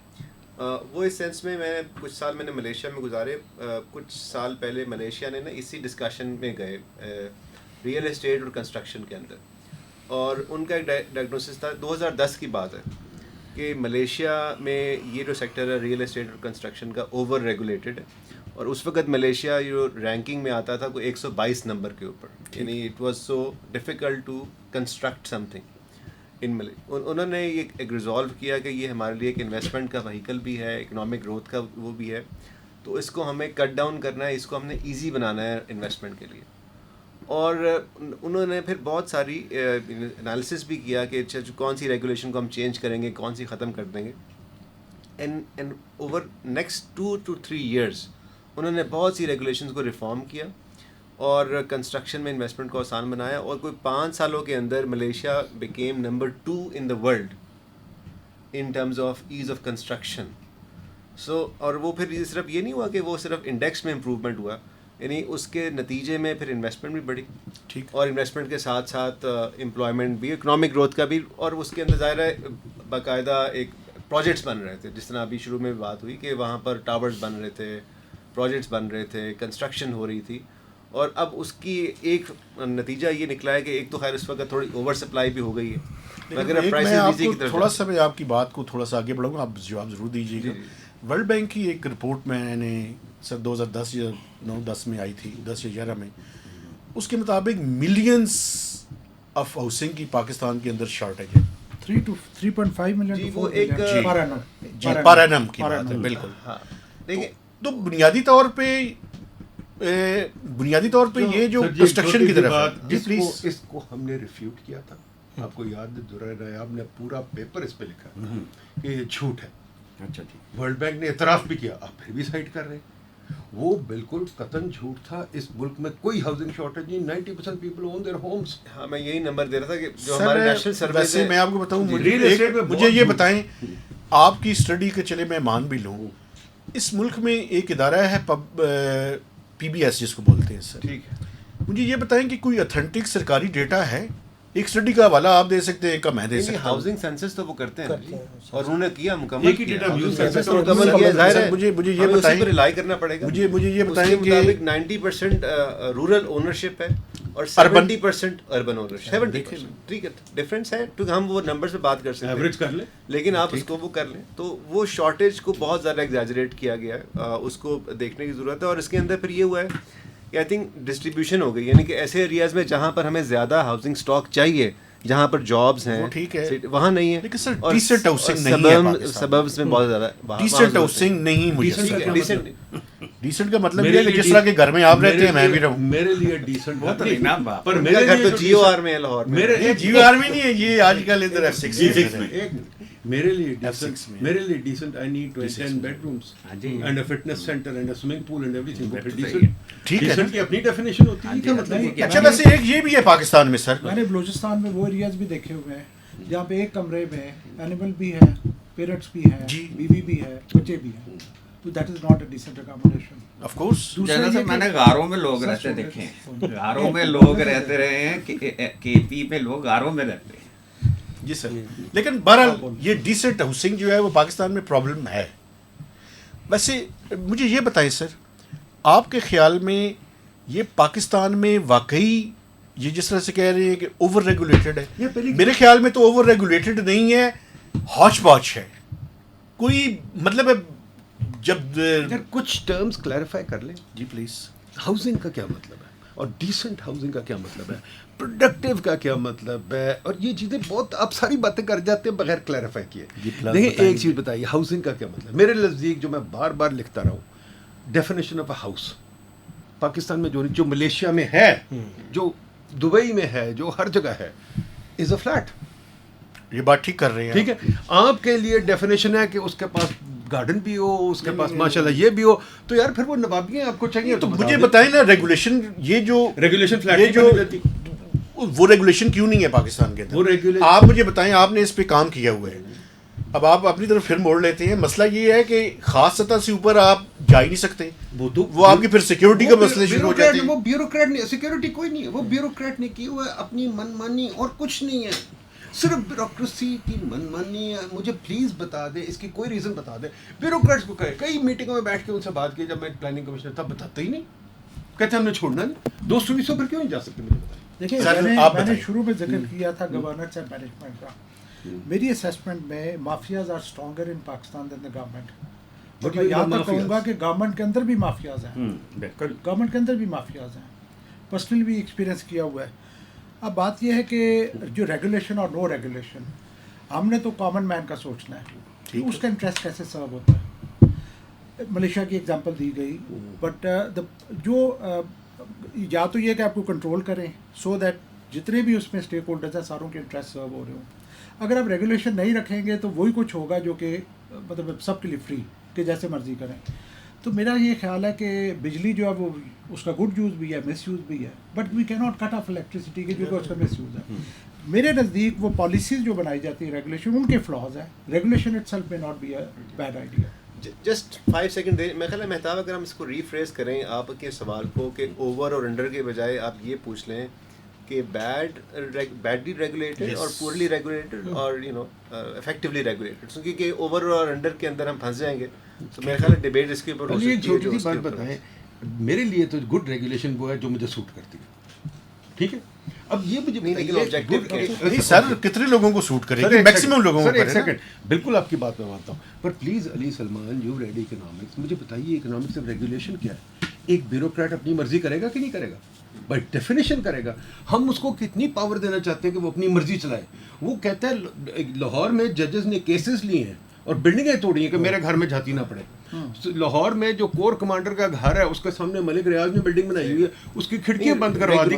وہ اس سینس میں کچھ سال میں نے ملیشیا میں گزارے. کچھ سال پہلے ملیشیا نے نا اسی ڈسکشن میں گئے ریئل اسٹیٹ اور کنسٹرکشن کے اندر، اور ان کا ایک ڈائگنوسس تھا 2010 کی بات ہے کہ ملیشیا میں یہ جو سیکٹر ہے ریئل اسٹیٹ اور کنسٹرکشن کا اوور ریگولیٹڈ ہے، اور اس وقت ملیشیا جو رینکنگ میں آتا تھا کوئی 122 نمبر کے اوپر، یعنی it was so difficult to construct something ان انہوں نے یہ ایک ریزالو کیا کہ یہ ہمارے لیے ایک انویسٹمنٹ کا وہیکل بھی ہے، اکنامک گروتھ کا وہ بھی ہے، تو اس کو ہمیں کٹ ڈاؤن کرنا ہے، اس کو ہم نے ایزی بنانا ہے انویسٹمنٹ کے لیے. اور انہوں نے پھر بہت ساری انالیسس بھی کیا کہ کون سی ریگولیشن کو ہم چینج کریں گے، کون سی ختم کر دیں گے. And over next 2 to 3 years انہوں نے بہت سی ریگولیشنز کو ریفارم کیا اور کنسٹرکشن میں انویسٹمنٹ کو آسان بنایا، اور کوئی 5 سالوں کے اندر Malaysia became number 2 in the world in terms of ease of construction. اور وہ پھر صرف یہ نہیں ہوا کہ وہ صرف انڈیکس میں امپروومنٹ ہوا، یعنی اس کے نتیجے میں پھر انویسٹمنٹ بھی بڑھی، ٹھیک، اور انویسٹمنٹ کے ساتھ ساتھ امپلائمنٹ بھی، اکنامک گروتھ کا بھی، اور اس کے اندر ظاہر ہے باقاعدہ ایک پروجیکٹس بن رہے تھے، جس طرح ابھی شروع میں بات ہوئی کہ وہاں پر ٹاورز بن رہے تھے، پروجیکٹس بن رہے تھے، کنسٹرکشن ہو رہی تھی. اور اب اس کی ایک نتیجہ یہ نکلا ہے کہ ایک تو خیر اس وقت تھوڑی اوور سپلائی بھی ہو گئی ہے، اگر تھوڑا سا میں آپ کی بات کو تھوڑا سا آگے بڑھوں گا، آپ جواب ضرور دیجیے گا. ورلڈ بینک کی ایک رپورٹ میں نے سر 2010 یا 9-10 میں آئی تھی، 10 یا 11 میں، اس کے مطابق ملینز آف ہاؤسنگ کی پاکستان کے اندر شارٹیج ہے. 3 to 3.5 million جی to وہ 4 ایک million per annum. جی پر اینم کی بات ہے، بالکل. ہاں دیکھیں تو بنیادی طور پہ یہ جو کنسٹرکشن کی طرف ہے، جی پلیز. اس کو ہم نے ریفیوٹ کیا تھا، آپ کو یاد ہے، آپ نے پورا پیپر اس پہ لکھا کہ یہ جھوٹ ہے. اچھا جی، ورلڈ بینک نے اعتراف بھی کیا، آپ پھر بھی سائٹ کر رہے ہیں. وہ بالکل قطعاً جھوٹ تھا. اس ملک میں کوئی ہاؤسنگ شارٹیج نہیں، 90% پیپل اون دیئر ہومز. ہاں میں یہی نمبر دے رہا تھا کہ جو ہمارے نیشنل سروے ویسے میں آپ کو بتاؤں، ریل اسٹیٹ میں مجھے یہ بتائیں، آپ کی اسٹڈی کے چلے میں مان بھی لوں، اس ملک میں ایک ادارہ ہے پی بی ایس جس کو بولتے ہیں سر، ٹھیک ہے، مجھے یہ بتائیں کہ کوئی اتھینٹک سرکاری ڈیٹا ہے؟ ایک اسٹڈی کا حوالہ آپ دے سکتے ہیں، کا میں دے سکتا ہوں. ہاؤسنگ سینسس تو وہ کرتے ہیں اور انہوں نے کیا مکمل ایک ہی کیا. ڈیٹا Housing use census کرتے تو ہیں. مکمل کیا، ظاہر ہے مجھے یہ ہمیں اسی بتائیں، پر ریلائی کرنا پڑے گا. مجھے یہ بتائیں اس کے کہ مطابق 90% رورل اونرشپ ہے اور 70% اربن اونرشپ. 70%. ٹھیک ہے، ڈفرینس ہے، کیونکہ ہم وہ نمبر سے بات کر سکتے ہیں، ایوریج کر لیں، لیکن آپ اس کو وہ کر لیں. تو وہ شارٹیج کو بہت زیادہ ایگزیجریٹ کیا گیا ہے، اس کو دیکھنے کی ضرورت ہے. اور اس کے اندر پھر یہ ہوا ہے کہ آئی تھنک ڈسٹریبیوشن ہو گئی، یعنی کہ ایسے ایریاز میں جہاں پر ہمیں زیادہ ہاؤسنگ اسٹاک چاہیے، جہاں پر جابس ہیں، وہ ٹھیک ہے، وہاں نہیں ہے. لیکن سر ڈیسنٹ ہاؤسنگ نہیں ہے پاکستان. سببز میں بہت زیادہ ڈیسنٹ ہاؤسنگ نہیں. مجھے ڈیسنٹ ڈیسنٹ کا مطلب یہ ہے کہ جس طرح کے گھر میں آپ رہتے ہیں میں بھی رہوں. میرے لیے ڈیسنٹ وہ تو نہیں نا باپ. پر میرا گھر تو جیو آر میں ہے لاہور میں. یہ جیو آرمی نہیں ہے، یہ آج کل ادھر F6 میں. میرے لیے decent I need to 10 bedrooms and a fitness centre and a swimming pool and everything. ٹھیک ہے، ڈیسنٹ کی اپنی ڈیفینیشن ہوتی ہے. کیا مطلب؟ اچھا ویسے ایک یہ بھی ہے پاکستان میں سر، میں نے بلوچستان میں وہ ایریاز بھی دیکھے ہوئے ہیں جہاں پہ ایک کمرے میں اینیمل بھی ہے، پیرٹس بھی ہے، بیوی بھی ہے، بچے بھی ہیں. تو that is not a decent accommodation. Of course. جیسے میں نے غاروں میں لوگ رہتے دیکھے ہیں، غاروں میں لوگ رہتے رہے ہیں، کے پی میں لوگ غاروں میں رہتے ہیں. جی سر، لیکن بہرحال یہ ڈیسنٹ ہاؤسنگ جو ہے وہ پاکستان میں پرابلم ہے. ویسے مجھے یہ بتائیں سر، آپ کے خیال میں یہ پاکستان میں واقعی یہ جس طرح سے کہہ رہے ہیں کہ اوور ریگولیٹڈ ہے؟ میرے خیال میں تو اوور ریگولیٹڈ نہیں ہے، ہاچ پاچ ہے. کوئی مطلب ہے جب کچھ ٹرمز کلیریفائی کر لیں. جی پلیز. ہاؤسنگ کا کیا مطلب ہے اور ڈیسنٹ ہاؤسنگ کا کیا مطلب ہے، پروڈکٹیو کا کیا مطلب ہے، اور یہ چیزیں بہت آپ ساری باتیں کر جاتے ہیں بغیر کلیریفائی کیے. دیکھیں ایک چیز بتائیے، ہاؤسنگ کا کیا مطلب. میرے نزدیک جو میں بار بار لکھتا رہا ہوں، definition of a house Pakistan میں جو ملیشیا میں ہے، جو دبئی میں ہے، جو ہر جگہ ہے، از اے فلیٹ. یہ بات ٹھیک کر رہے ہیں. ٹھیک ہے, آپ کے لیے ڈیفینیشن ہے کہ اس کے پاس گارڈن بھی ہو, اس کے پاس ماشاءاللہ یہ بھی ہو, تو یار پھر وہ نوابیاں آپ کو چاہیے. تو مجھے بتائیں نا, ریگولیشن یہ جو ریگولیشن فلیٹ یہ جو وہ ریگولیشن کیوں نہیں ہے پاکستان کے اندر؟ آپ مجھے بتائیں, آپ نے اس پہ کام کیا ہوا ہے, اب آپ اپنی طرف پھر موڑ لیتے ہیں. مسئلہ یہ ہے کہ خاص سطح سے اوپر آپ جا ہی نہیں سکتے, وہ آپ کی پھر سیکیورٹی کا مسئلہ شروع ہو جاتے ہیں. وہ بیوروکریٹ نے سیکیورٹی کوئی نہیں ہے, وہ بیوروکریٹ نے کی ہوا ہے اپنی من مانی اور کچھ نہیں ہے, صرف بیوروکریسی کی من مانی ہے. مجھے پلیز بتا دیں, اس کی کوئی ریزن بتا دیں. بیوروکریٹس کو کہے, کئی میٹنگوں میں بیٹھ کے ان سے بات کی, جب میں پلاننگ کمیشنر تھا بتاتے ہی نہیں, کہتے ہم نے چھوڑنا نہیں. 220 پر کیوں نہیں جا سکتے مجھے بتائیں. دیکھیں میں نے شروع میں ذکر کیا تھا گورننس اینڈ مینجمنٹ کا. میری اسیسمنٹ میں mafias are stronger in Pakistan than the government. اور میں یہاں تک کہوں گا کہ گورنمنٹ کے اندر بھی مافیاز ہیں, گورنمنٹ کے اندر بھی مافیاز ہیں, پرسنلی بھی ایکسپیرینس کیا ہوا ہے. اب بات یہ ہے کہ جو ریگولیشن اور نو ریگولیشن, ہم نے تو کامن مین کا سوچنا ہے کہ اس کا انٹرسٹ کیسے سرو ہوتا ہے. ملیشیا کی ایگزامپل دی گئی, بٹ جو یا تو یہ کہ آپ کو کنٹرول کریں سو دیٹ جتنے بھی اس میں اسٹیک ہولڈرز ہیں ساروں کے انٹرسٹ سرو ہو رہے ہوں. اگر آپ ریگولیشن نہیں رکھیں گے تو وہی کچھ ہوگا جو کہ مطلب سب کے لیے فری, کہ جیسے مرضی کریں. تو میرا یہ خیال ہے کہ بجلی جو ہے وہ اس کا گڈ یوز بھی ہے, مس یوز بھی ہے, بٹ وی کی ناٹ کٹ آف الیکٹریسٹی کے جو کہ اس کا مس یوز ہے. میرے نزدیک وہ پالیسیز جو بنائی جاتی ہے ریگولیشن, ان کے فلاز ہیں. Regulation itself may not be a bad idea. Just 5 second دیں. میں خیال ہے مہتاب, اگر ہم اس کو ریفریز کریں آپ کے سوال کو, کہ اوور اور انڈر کے بجائے آپ یہ پوچھ لیں کہ بیڈلی ریگولیٹڈ اور پورلی ریگولیٹڈ اور افیکٹولی ریگولیٹڈ, کیونکہ اوور اور انڈر کے اندر ہم پھنس جائیں گے. تو میرے خیال ہے ڈیبیٹ اس کے اوپر ہو سکتی ہے. ایک چھوٹی سی بات بتائیں, میرے لیے تو گڈ ریگولیشن وہ ہے جو مجھے سوٹ کرتی ہے. ٹھیک ہے, اب یہ مجھے نہیں سر, کتنے لوگوں کو سوٹ کرے گی؟ میکسیمم لوگوں کو. ایک سیکنڈ, بالکل آپ کی بات میں مانتا ہوں, پر please Ali Salman you read economics, مجھے بتائیے اکنامکس میں ریگولیشن کیا ہے؟ ایک بیوروکریٹ اپنی مرضی کرے گا کہ نہیں کرے گا؟ بائی ڈیفینیشن کرے گا. ہم اس کو کتنی پاور دینا چاہتے ہیں کہ وہ اپنی مرضی چلائے؟ وہ کہتا ہے لاہور میں ججز نے کیسز لیے ہیں اور بلڈنگیں توڑی ہیں کہ میرے گھر میں جھانتی نہ پڑے. لاہور میں جو کور کمانڈر کا گھر ہے اس کے سامنے ملک ریاض نے بلڈنگ بنائی ہوئی ہے, اس کی کھڑکیاں بند کروا دی.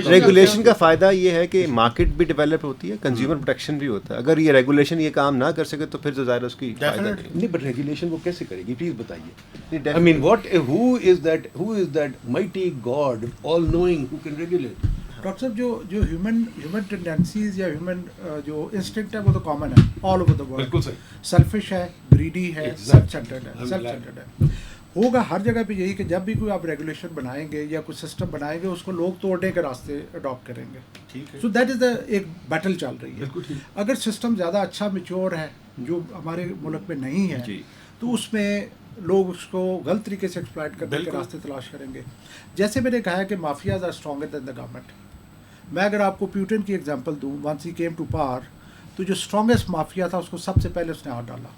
ریگولیشن کا فائدہ یہ ہے کہ مارکیٹ بھی ڈیولپ ہوتی ہے, کنزیومر پروٹیکشن بھی ہوتا ہے. اگر یہ ریگولیشن یہ کام نہ کر سکے تو پھر تو ظاہر اس کی نہیں, بٹ ریگولیشن وہ کیسے کرے گی پلیز بتائیے. I mean what, who is that mighty God all knowing who can regulate? Doctor صاحب جو ہیومن ٹینڈنسیز یا ہیومن جو انسٹنکٹ ہے وہ تو کامن ہے آل اوور دا ورلڈ. بالکل صحیح. سیلفش ہے, گریڈی ہے, سیلف سینٹرڈ ہے. ہوگا ہر جگہ پہ یہی کہ جب بھی کوئی آپ ریگولیشن بنائیں گے یا کوئی سسٹم بنائیں گے اس کو لوگ توڑنے کے راستے اڈاپٹ کریں گے. سو دیٹ از دا ایک بیٹل چل رہی ہے. اگر سسٹم زیادہ اچھا میچور ہے جو ہمارے ملک میں نہیں ہے تو اس میں لوگ اس کو غلط طریقے سے ایکسپلائٹ کرنے کے راستے تلاش کریں گے. جیسے میں نے کہا ہے کہ mafias are stronger than the government. میں اگر آپ کو پیوٹن کی ایگزامپل دوں, once he came to power, تو جو اسٹرانگیسٹ مافیا تھا اس کو سب سے پہلے اس نے ہاتھ ڈالا.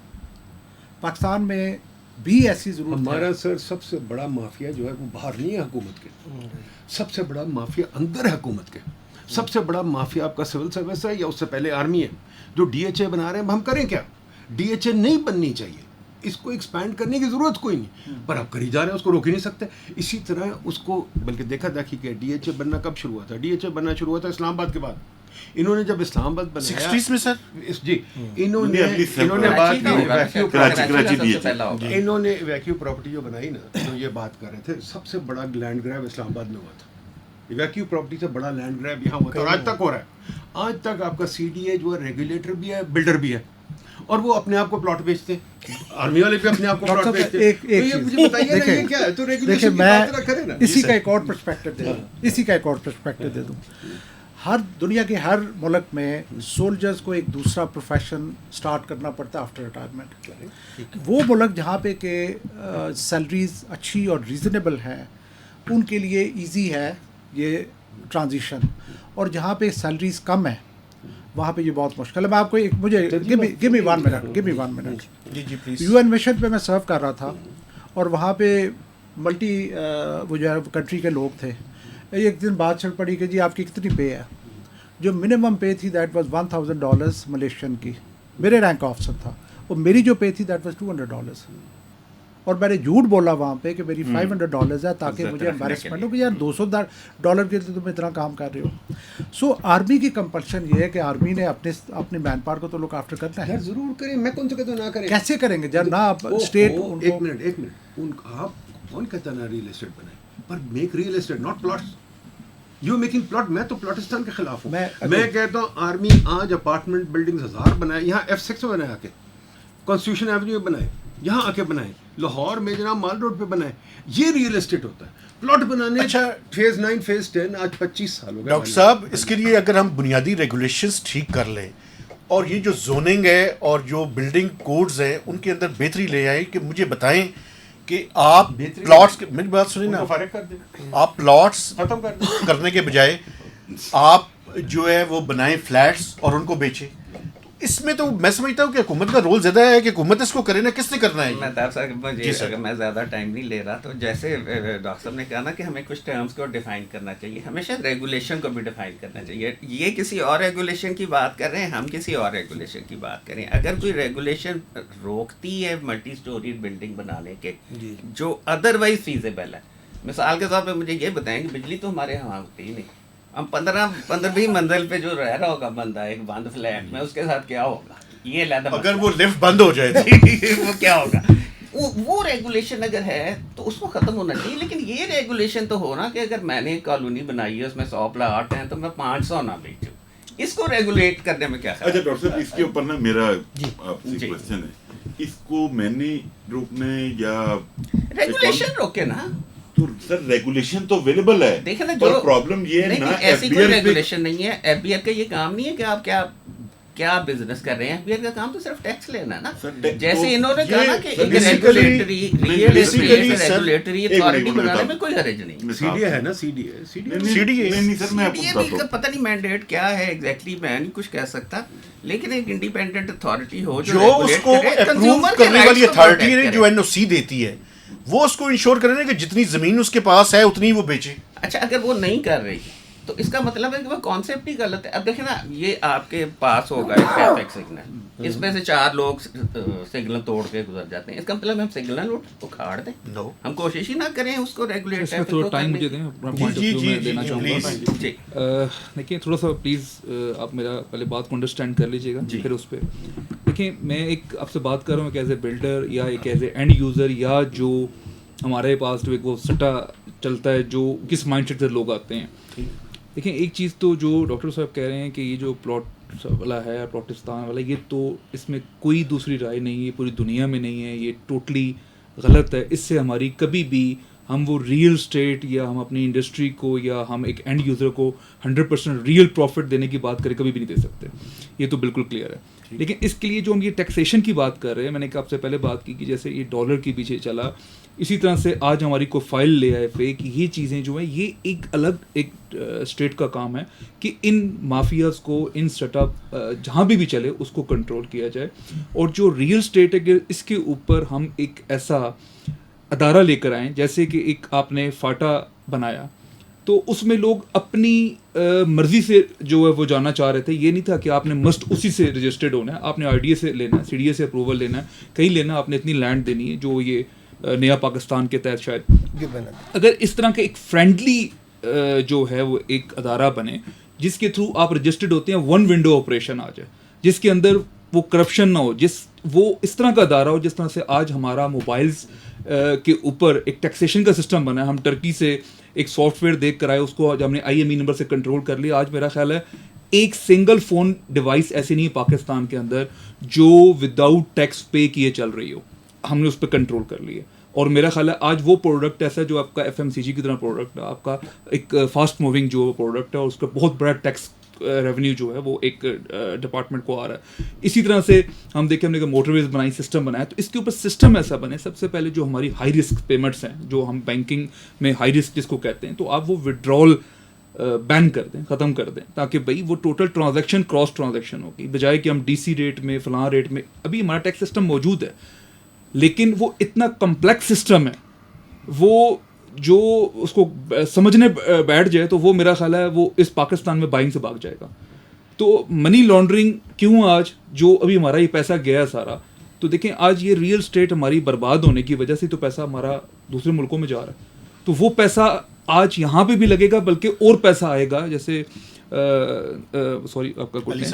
پاکستان میں بھی ایسی ضرورت ہمارا سر سب سے بڑا مافیا جو ہے وہ باہر نہیں ہے حکومت کے, سب سے بڑا مافیا اندر ہے حکومت کے. سب سے بڑا مافیا آپ کا سول سروس ہے یا اس سے پہلے آرمی ہے. جو ڈی ایچ اے بنا رہے ہیں ہم کریں کیا؟ ڈی ایچ اے نہیں بننی چاہیے, اس کو ایکسپینڈ کرنے کی ضرورت کوئی نہیں, پر آپ کری جا رہے ہیں, اس کو روک ہی نہیں سکتے. اسی طرح اس کو بلکہ دیکھا دیکھی کہ ڈی ایچ اے بننا کب شروع ہوا تھا؟ ڈی ایچ اے بننا شروع ہوا تھا اسلام آباد کے بعد. انہوں نے جب اسلام آباد بنایا 60s میں سر, جی انہوں نے ویکیو پراپرٹی جو بنائی نا, تو یہ بات کر رہے تھے سب سے بڑا لینڈ گریب اسلام آباد میں ہوا تھا. ویکیو پراپرٹی سے بڑا لینڈ گریب یہاں ہوا تھا اور آج تک ہو رہا ہے. آج تک آپ کا سی ڈی اے جو ہے ریگولیٹر بھی ہے, بلڈر بھی ہے, اور وہ اپنے آپ کو پلاٹ بیچتے ہیں. آرمی والے بھی اپنے آپ کو پلاٹ بیچتے ہیں. دیکھیں میں اسی کا ایک اور پرسپیکٹو دے دوں. ہر دنیا کے ہر ملک میں سولجرز کو ایک دوسرا پروفیشن سٹارٹ کرنا پڑتا ہے آفٹر ریٹائرمنٹ. وہ ملک جہاں پہ کہ سیلریز اچھی اور ریزنیبل ہیں ان کے لیے ایزی ہے یہ ٹرانزیشن, اور جہاں پہ سیلریز کم ہیں وہاں پہ یہ بہت مشکل ہے. میں آپ کو ایک مجھے گیو می ون منٹ جی پلیز. یو این مشن پہ میں سرو کر رہا تھا اور وہاں پہ ملٹی وہ جو ہے کنٹری کے لوگ تھے. ایک دن بات چل پڑی کہ جی آپ کی کتنی پے ہے. جو منیمم پے تھی دیٹ واز $1,000 ملیشین کی. میرے رینک آفسر تھا, اور میری جو پے تھی دیٹ واز $200. اور میں نے جھوٹ بولا وہاں پہ کہ میری $500 ہے تاکہ مجھے امبیرسمنٹ ہو کہ یار $200 کے لیے تم اتنا کام کر رہے ہو. سو آرمی کی کمپلشن یہ ہے کہ آرمی نے اپنے مین پاور کو تو لک آفٹر کرنا ہے. ضرور کریں, میں کون سے کہتا ہوں نہ کریں. کیسے کریں گے جب نہ آپ اسٹیٹ. ایک منٹ, آپ کون کہتا ہے نا ریئل اسٹیٹ بنائیں, پر make real estate not plots. You making plot. میں تو پلاٹستان کے خلاف ہوں. میں کہتا ہوں آرمی آج اپارٹمنٹ بلڈنگز 1000 بنائے, یہاں F6 میں بنائے آ کے, کانسٹیٹیوشن ایونیو میں بنائے, یہاں آ کے بنائے, لاہور میں جناب مال روڈ پہ بنائے. یہ ریئل اسٹیٹ ہوتا ہے. پلاٹ بنانے اچھا فیز 9 فیز 10 آج 25 سال ہو گئے. ڈاکٹر صاحب اس کے لیے اگر ہم بنیادی ریگولیشنز ٹھیک کر لیں اور یہ جو زوننگ ہے اور جو بلڈنگ کوڈز ہیں ان کے اندر بہتری لے آئیں, کہ مجھے بتائیں کہ آپ پلاٹس, میری بات سنیں نا, آپ پلاٹس ختم کر دیں کرنے کے بجائے آپ جو ہے وہ بنائیں فلیٹس اور ان کو بیچیں. اس میں تو میں سمجھتا ہوں کہ حکومت کا رول زیادہ ہے کہ حکومت اس کو کرے نا, کس نے کرنا ہے. مہتاب صاحب مجھے اگر میں زیادہ ٹائم نہیں لے رہا تو جیسے ڈاکٹر صاحب نے کہا نا کہ ہمیں کچھ ٹرمز کو ڈیفائن کرنا چاہیے, ہمیشہ ریگولیشن کو بھی ڈیفائن کرنا چاہیے. یہ کسی اور ریگولیشن کی بات کر رہے ہیں, ہم کسی اور ریگولیشن کی بات کریں. اگر کوئی ریگولیشن روکتی ہے ملٹی اسٹوری بلڈنگ بنانے کے جو ادروائز فیزیبل ہے, مثال کے طور پہ مجھے یہ بتائیں کہ بجلی تو ہمارے یہاں ہوتی ہی نہیں. ہم 15-20 منزل پہ جو رہ رہا ہوگا بندہ ایک بند فلیٹ میں, اس کے ساتھ کیا ہوگا؟ یہ اگر وہ لفٹ بند ہو جائے وہ کیا ہوگا؟ وہ ریگولیشن اگر ہے تو اس کو ختم ہونا چاہیے. لیکن یہ ریگولیشن تو ہونا کہ اگر میں نے ایک کالونی بنائی ہے اس میں 100 پلاٹ ہیں تو میں 500 نہ بیچوں. اس کو ریگولیٹ کرنے میں کیا خیال؟ اچھا ڈاکٹر صاحب, اس کے اوپر نا میرا آپ سے کوشچن ہے, اس کو میں نے روکنے یا ریگولیشن روکے نا. تو سر ریگولیشن تو اویلیبل ہے, دیکھیں نا, جو پرابلم یہ ہے نا, ایسی کوئی ریگولیشن نہیں ہے. ایف بی آر کا یہ کام نہیں ہے کہ آپ کیا بزنس کر رہے ہیں. ایف بی آر کا کام تو صرف ٹیکس لینا ہے نا. جیسے انہوں نے کہا نا کہ ایک ریگولیٹری اتھارٹی بنانے میں کوئی حرج نہیں. سی ڈی ہے نا, سی ڈی ہے. نہیں سر, میں آپ کو بتاتا ہوں, پتہ نہیں مینڈیٹ کیا ہے ایگزیکٹلی, میں نہیں کچھ کہہ سکتا. لیکن ایک انڈیپینڈنٹ اتھارٹی ہو جو اس کو اپروو کرنے والی اتھارٹی ہے, جو NOC دیتی ہے, وہ اس کو انشور کرے نا کہ جتنی زمین اس کے پاس ہے اتنی وہ بیچے. اچھا اگر وہ نہیں کر رہی تو اس کا مطلب ہے کہ وہ کانسیپٹ ہی غلط ہے. اب دیکھیں نا, یہ آپ کے پاس ہوگا ایک ٹریفک سگنل, اس میں سے 4 لوگ سگنل توڑ کے گزر جاتے ہیں. اس کا مطلب ہم سگنل اکھاڑ دیں, ہم کوشش ہی نہ کریں اس کو ریگولیٹ. تھوڑا ٹائم مجھے دیں, اپنا پوائنٹ آف ویو میں دینا چاہوں گا. دیکھیں تھوڑا سا پلیز آپ میرا پہلے بات کو انڈرسٹینڈ کر لیجیے گا, پھر اس پہ دیکھیں. میں ایک آپ سے بات کر رہا ہوں ایک ایز اے بلڈر یا ایک ایز اے اینڈ یوزر, یا جو ہمارے پاس جو ایک وہ سٹا چلتا ہے, جو کس مائنڈ سیٹ سے لوگ آتے ہیں. دیکھیں ایک چیز تو جو ڈاکٹر صاحب کہہ رہے ہیں کہ یہ جو پلاٹ والا ہے, پلاٹستان والا, یہ تو اس میں کوئی دوسری رائے نہیں ہے, پوری دنیا میں نہیں ہے, یہ ٹوٹلی غلط ہے. اس سے ہماری کبھی بھی ہم وہ ریئل اسٹیٹ یا ہم اپنی انڈسٹری کو یا ہم ایک اینڈ یوزر کو 100% ریئل پروفٹ دینے کی بات کریں, کبھی بھی نہیں دے سکتے. یہ تو بالکل کلیئر ہے. لیکن اس کے لیے جو ہم یہ ٹیکسیشن کی بات کر رہے ہیں, میں نے آپ سے پہلے بات کی کہ جیسے یہ ڈالر کے پیچھے چلا, اسی طرح سے آج ہماری کو فائل لے آئے پہ کہ یہ چیزیں جو ہیں یہ ایک الگ ایک اسٹیٹ کا کام ہے کہ ان مافیاز کو, ان سیٹ اپ جہاں بھی چلے اس کو کنٹرول کیا جائے. اور جو ریئل اسٹیٹ ہے کہ اس کے اوپر ہم ایک ایسا ادارہ لے کر آئیں, جیسے کہ ایک آپ نے فاٹا بنایا تو اس میں لوگ اپنی مرضی سے جو ہے وہ جانا چاہ رہے تھے. یہ نہیں تھا کہ آپ نے مسٹ اسی سے رجسٹرڈ ہونا ہے, آپ نے RDA سے لینا ہے, CDA سے اپروول لینا ہے, کہیں لینا, آپ نے اتنی لینڈ دینی ہے جو یہ نیا پاکستان کے تحت شاید. اگر اس طرح کے ایک فرینڈلی جو ہے وہ ایک ادارہ بنے جس کے تھرو آپ رجسٹرڈ ہوتے ہیں, 1 ونڈو آپریشن آ جائے, جس کے اندر وہ کرپشن نہ ہو, وہ اس طرح کا ادارہ ہو جس طرح سے آج ہمارا موبائلز کے اوپر ایک ٹیکسیشن کا سسٹم بنا ہے. ہم ٹرکی سے ایک سافٹ ویئر دیکھ کر آئے, اس کو جب ہم نے IME نمبر سے کنٹرول کر لیا. آج میرا خیال ہے ایک سنگل فون ڈیوائس ایسی نہیں ہے پاکستان کے اندر جو وداؤٹ ٹیکس پے کیے چل رہی ہو, ہم نے اس پہ کنٹرول کر لیا. اور میرا خیال ہے آج وہ پروڈکٹ ایسا ہے جو آپ کا FMCG کی طرح پروڈکٹ ہے, آپ کا ایک فاسٹ موونگ جو پروڈکٹ ہے, اور اس کا بہت بڑا ٹیکس ریونیو جو ہے وہ ایک ڈپارٹمنٹ کو آ رہا ہے. اسی طرح سے ہم دیکھیں, ہم نے موٹر ویز بنائی, سسٹم بنایا, تو اس کے اوپر سسٹم ایسا بنے. سب سے پہلے جو ہماری ہائی رسک پیمنٹس ہیں, جو ہم بینکنگ میں ہائی رسک جس کو کہتے ہیں, تو آپ وہ ودرول بین کر دیں, ختم کر دیں, تاکہ بھائی وہ ٹوٹل ٹرانزیکشن کراس ٹرانزیکشن ہوگی, بجائے کہ ہم DC ریٹ میں فلاں ریٹ میں. ابھی ہمارا ٹیکس سسٹم موجود ہے لیکن وہ اتنا کمپلیکس سسٹم ہے, وہ جو اس کو سمجھنے بیٹھ جائے تو وہ میرا خیال ہے وہ اس پاکستان میں بائنگ سے بھاگ جائے گا. تو منی لانڈرنگ کیوں آج جو ابھی ہمارا یہ پیسہ گیا ہے سارا, تو دیکھیں آج یہ ریئل اسٹیٹ ہماری برباد ہونے کی وجہ سے تو پیسہ ہمارا دوسرے ملکوں میں جا رہا ہے, تو وہ پیسہ آج یہاں پہ بھی لگے گا, بلکہ اور پیسہ آئے گا. جیسے سوری آپ کا علی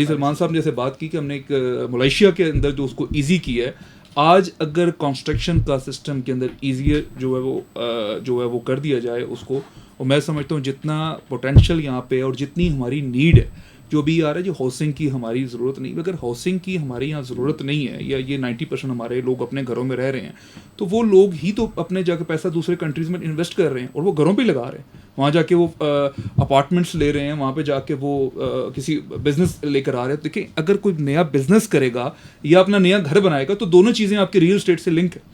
سلمان صاحب نے جیسے بات کی کہ ہم نے ایک ملیشیا کے اندر جو اس کو ایزی کیا ہے, آج اگر کنسٹرکشن کا سسٹم کے اندر ایزیئر جو ہے وہ کر دیا جائے اس کو, اور میں سمجھتا ہوں جتنا پوٹینشیل یہاں پہ اور جتنی ہماری نیڈ ہے, جو بھی آ رہا ہے جو ہاؤسنگ کی ہماری ضرورت نہیں, اگر ہاؤسنگ کی ہمارے یہاں ضرورت نہیں ہے, یا یہ 90% ہمارے لوگ اپنے گھروں میں رہ رہے ہیں, تو وہ لوگ ہی تو اپنے جا کے پیسہ دوسرے کنٹریز میں انویسٹ کر رہے ہیں اور وہ گھروں پہ لگا رہے ہیں, وہاں جا کے وہ اپارٹمنٹس لے رہے ہیں, وہاں پہ جا کے وہ کسی بزنس لے کر آ رہے ہیں. دیکھیں اگر کوئی نیا بزنس کرے گا یا اپنا نیا گھر بنائے گا, تو دونوں چیزیں آپ کے ریئل اسٹیٹ سے لنک ہے.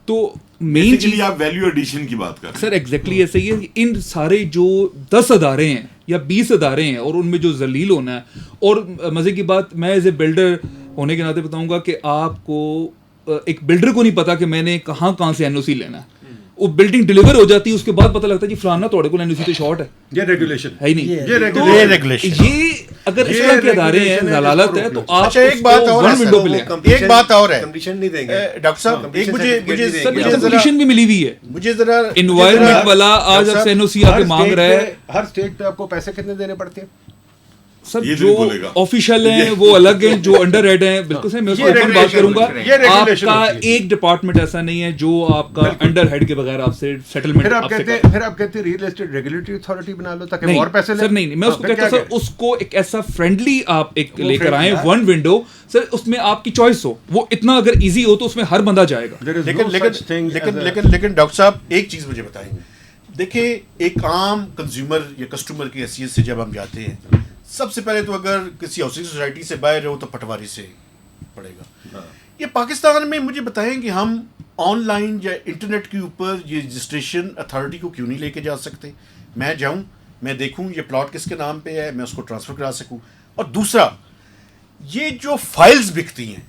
تو مین چیز آپ ویلیو ایڈیشن کی بات کر رہے ہیں سر, ایگزیکٹلی ایسے ہی ہے. ان سارے جو 10 ادارے ہیں یا 20 ادارے ہیں, اور ان میں جو ذلیل ہونا ہے, اور مزے کی بات میں ایز اے بلڈر ہونے کے ناطے بتاؤں گا کہ آپ کو ایک بلڈر کو نہیں پتا کہ میں نے کہاں سے NOC لینا ہے. وہ بلڈنگ ڈلیور ہو جاتی ہے, اس کے بعد پتہ لگتا ہے جی فلانا توڑے کو NOC تو شارٹ ہے, یہ ریگولیشن ہے ہی نہیں. یہ ریگولیشن یہ اگر اس طرح کے ادارے ہیں, ضلالت ہے, تو آپ ایک بات اور ہے, ونڈو پہ لیں. ایک بات اور ہے کمپٹیشن نہیں دیں گے ڈاکٹر صاحب, ایک مجھے کمپٹیشن بھی ملی ہوئی ہے. مجھے ذرا انوائرمنٹ والا آج آپ سے NOC آ کے مانگ رہا ہے. ہر اسٹیٹ پہ آپ کو پیسے کتنے دینے پڑتے ہیں؟ سر جو آفیشیل ہیں وہ الگ ہیں, جو انڈر ہیڈ ہیں بالکل صحیح. میں اس کو اوپن بات کروں گا, آپ کا ایک ڈپارٹمنٹ ایسا نہیں ہے جو آپ کا انڈر ہیڈ کے بغیر آپ سے سیٹلمنٹ. پھر آپ کہتے ہیں ریئل اسٹیٹ ریگولیٹری اتھارٹی بنا لو تاکہ اور پیسے لیں. سر نہیں, میں اس کو کہتا ہوں سر اس کو ایک ایسا فرینڈلی آپ ایک لے کر آئیں, ون ونڈو سر, اس میں آپ کی چوائس ہو. وہ اتنا اگر ایزی ہو تو اس میں ہر بندہ جائے گا. لیکن ڈاکٹر صاحب ایک چیز مجھے بتائیں, دیکھیں ایک عام کنزیومر یا کسٹمر کی حیثیت سے جب ہم جاتے ہیں, سب سے پہلے تو اگر کسی ہاؤسنگ سوسائٹی سے باہر ہو تو پٹواری سے پڑے گا. یہ پاکستان میں مجھے بتائیں کہ ہم آن لائن یا انٹرنیٹ کے اوپر یہ رجسٹریشن اتھارٹی کو کیوں نہیں لے کے جا سکتے؟ میں جاؤں, میں دیکھوں یہ پلاٹ کس کے نام پہ ہے, میں اس کو ٹرانسفر کرا سکوں. اور دوسرا, یہ جو فائلز بکتی ہیں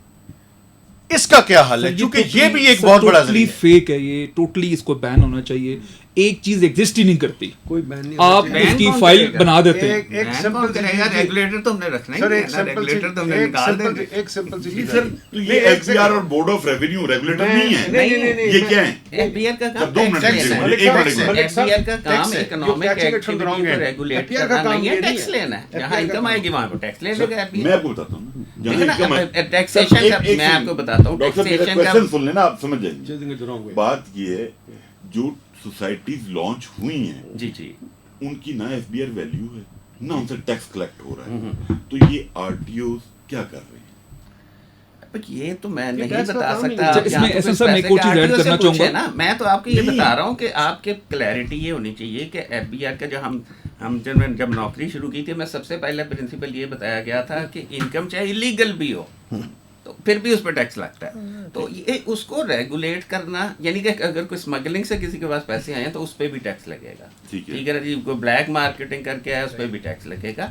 اس کا کیا حل ہے؟ کیونکہ یہ بھی ایک بہت بڑا ذریعہ ہے. فیک ہے یہ, ٹوٹلی اس کو بین ہونا چاہیے. ایک چیز ایگزسٹ ہی نہیں کرتی, کوئی بین نہیں, آپ اس کی فائل بنا دیتے ہیں. ایک سمپل ریگولیٹر تو ہم نے رکھنا ہی ہے, ریگولیٹر تو ہم نے نکال دیں گے. ایک سمپل سی سر, تو یہ FBR اور بورڈ آف ریونیو ریگولیٹر نہیں ہے, یہ کیا ہے؟ FBR کا کام دو منٹ FBR کا کام اکنامک ایکٹیویٹی کو ریگولیٹ کرنا نہیں ہے, ٹیکس لینا ہے. جہاں انکم آئے گی وہاں پہ ٹیکس لے گا. میں آپ کو بتاتا ہوں ٹیکسیشن کا میں آپ کو بتاتا ہوں, ٹیکسیشن کا سن لینا, آپ سمجھ جائیں گے. بات یہ ہے جو سوسائٹیز لانچ ہوئی ہیں, جی ان کی نہ FBR ویلیو ہے نہ ان سے ٹیکس کلیکٹ ہو رہا ہے, تو یہ RTOs کیا کر رہے ہیں؟ یہ تو میں نہیں بتا سکتا. اس میں ایسا سر میں ایک اور چیز ایڈ کرنا چاہوں گا. میں تو آپ کو یہ بتا رہا ہوں کہ آپ کے کلیئرٹی یہ ہونی چاہیے کہ FBR کا جو ہم جب نوکری شروع کی تھی, میں سب سے پہلے پرنسپل یہ بتایا گیا تھا کہ انکم چاہے ایلیگل بھی ہو تو پھر بھی اس پہ ٹیکس لگتا ہے. تو یہ اس کو ریگولیٹ کرنا, یعنی کہ اگر کوئی اسمگلنگ سے کسی کے پاس پیسے آئے ہیں تو اس پہ بھی ٹیکس لگے گا. ٹھیک ہے جی, کوئی بلیک مارکیٹنگ کر کے آیا اس پہ بھی ٹیکس لگے گا.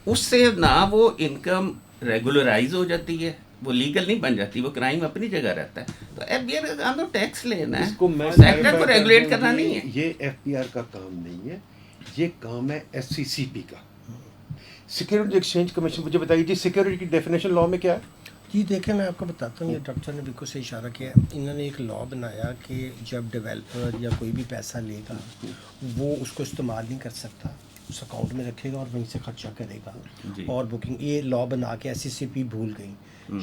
اس سے نہ وہ انکم ریگولرائز ہو جاتی ہے, وہ لیگل نہیں بن جاتی, وہ کرائم اپنی جگہ رہتا ہے. تو FBR کا کام تو ٹیکس لینا ہے, سیکٹر کو ریگولیٹ کرنا نہیں ہے. یہ FBR کا کام نہیں ہے, یہ کام ہے SCCP کا, سیکورٹی ایکسچینج کمیشن. مجھے بتائیے جی سیکورٹی کی ڈیفینیشن لا میں کیا ہے؟ جی دیکھیں میں آپ کو بتاتا ہوں, یہ ڈاکٹر نے بالکل سے اشارہ کیا. انہوں نے ایک لا بنایا کہ جب ڈیولپر یا کوئی بھی پیسہ لے گا وہ اس کو استعمال نہیں کر سکتا, اس اکاؤنٹ میں رکھے گا اور وہیں سے خرچہ کرے گا. اور بکنگ یہ لا بنا کے SCCP بھول گئی.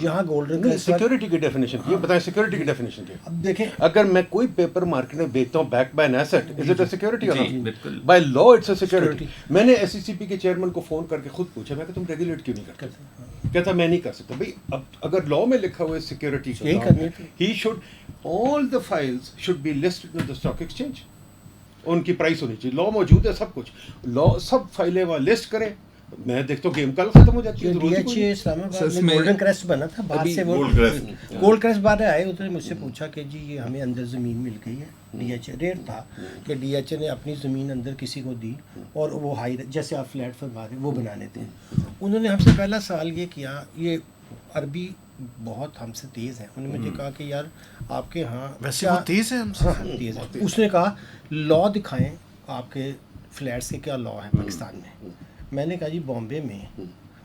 یہاں گولڈن سیکورٹی کی ڈیفینیشن یہ بتائیں, سیکورٹی کی ڈیفینیشن کیا؟ اب دیکھیں اگر میں کوئی پیپر مارکیٹ میں بیچتا ہوں back by an asset, is it a security اور not? By law it's a security. میں نے SCCP کے چیئرمین کو فون کر کے خود پوچھا, میں کہ تم ریگولیٹ کیوں نہیں کرتے؟ کہتا میں نہیں کر سکتا. بھائی اب اگر لا میں لکھا ہوا ہے سیکورٹی کا, he should all the files should be listed with the stock exchange, ان کی پرائس ہونی چاہیے. لا موجود ہے, سب کچھ لا سب فائلیں وہاں لسٹ کریں, میں دیکھتا ہوں گیم کل ختم ہو جاتی ہے. DHA اسلام آباد میں گولڈن کریسٹ بنا تھا, بعد سے وہ گولڈ کریسٹ بعد آئے. انہوں نے مجھ سے پوچھا کہ جی یہ ہمیں اندر زمین مل گئی ہے. DHA ریٹ تھا کہ DHA نے اپنی زمین اندر کسی کو دی اور وہ ہائی جیسے آپ فلیٹ فرما رہے وہ بنانے تھے. انہوں نے ہم سے پہلا سوال یہ کیا, یہ عربی بہت ہم سے تیز ہے. انہوں نے مجھے کہا کہ یار آپ کے ہاں ویسے وہ تیز ہے ہم سے. ہاں تیز ہے. اس نے کہا لا دکھائیں آپ کے فلیٹس کے کیا لا ہے پاکستان میں. میں نے کہا جی بامبے میں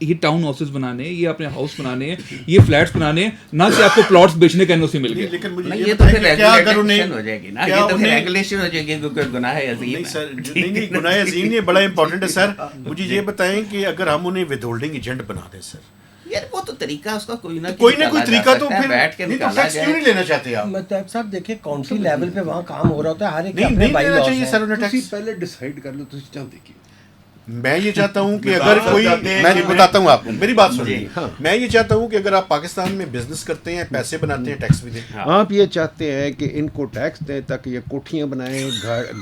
یہ ٹاؤن ہاؤسز بنانے ہیں, یہ اپنے ہاؤس بنانے ہیں, یہ فلیٹس بنانے ہیں, نہ کہ آپ کو پلاٹس بیچنے کا NOC مل گیا. لیکن مجھے یہ تو پھر ریگولیشن ہو جائے گی نا, یہ تو پھر ریگولیشن ہو جائے گی کیونکہ گناہ عظیم نہیں ہے. سر, نہیں گناہ عظیم یہ بڑا امپورٹنٹ ہے سر. مجھے یہ بتائیں کہ اگر ہم انہیں ود ہولڈنگ ایجنٹ بنا دیں سر, یار وہ تو طریقہ اس کا کوئی نہ کوئی طریقہ تو پھر بیٹھ کے نہیں تو نکالا ٹیکس کیوں نہیں جائے. لینا چاہتے آپ؟ مطلب صاحب دیکھیں کاؤنٹی لیول پہ وہاں کام ہو رہا ہوتا ہے, ہر ایک کے نہیں اپنے نہیں بائی لینا لاس چاہیے سر انہیں ਤੁਸੀਂ ٹیکس. ਪਹਿਲੇ ਡਿਸਾਈਡ ਕਰ ਲਓ ਤੁਸੀਂ ਚਾਹੁੰਦੇ ਕੀ. میں یہ چاہتا ہوں کہ اگر کوئی, میں بتاتا ہوں آپ کو, میری بات سنیے, میں یہ چاہتا ہوں کہ اگر آپ پاکستان میں بزنس کرتے ہیں, پیسے بناتے ہیں, ٹیکس بھی دیں. آپ یہ چاہتے ہیں کہ ان کو ٹیکس دیں تاکہ یہ کوٹھیاں بنائیں,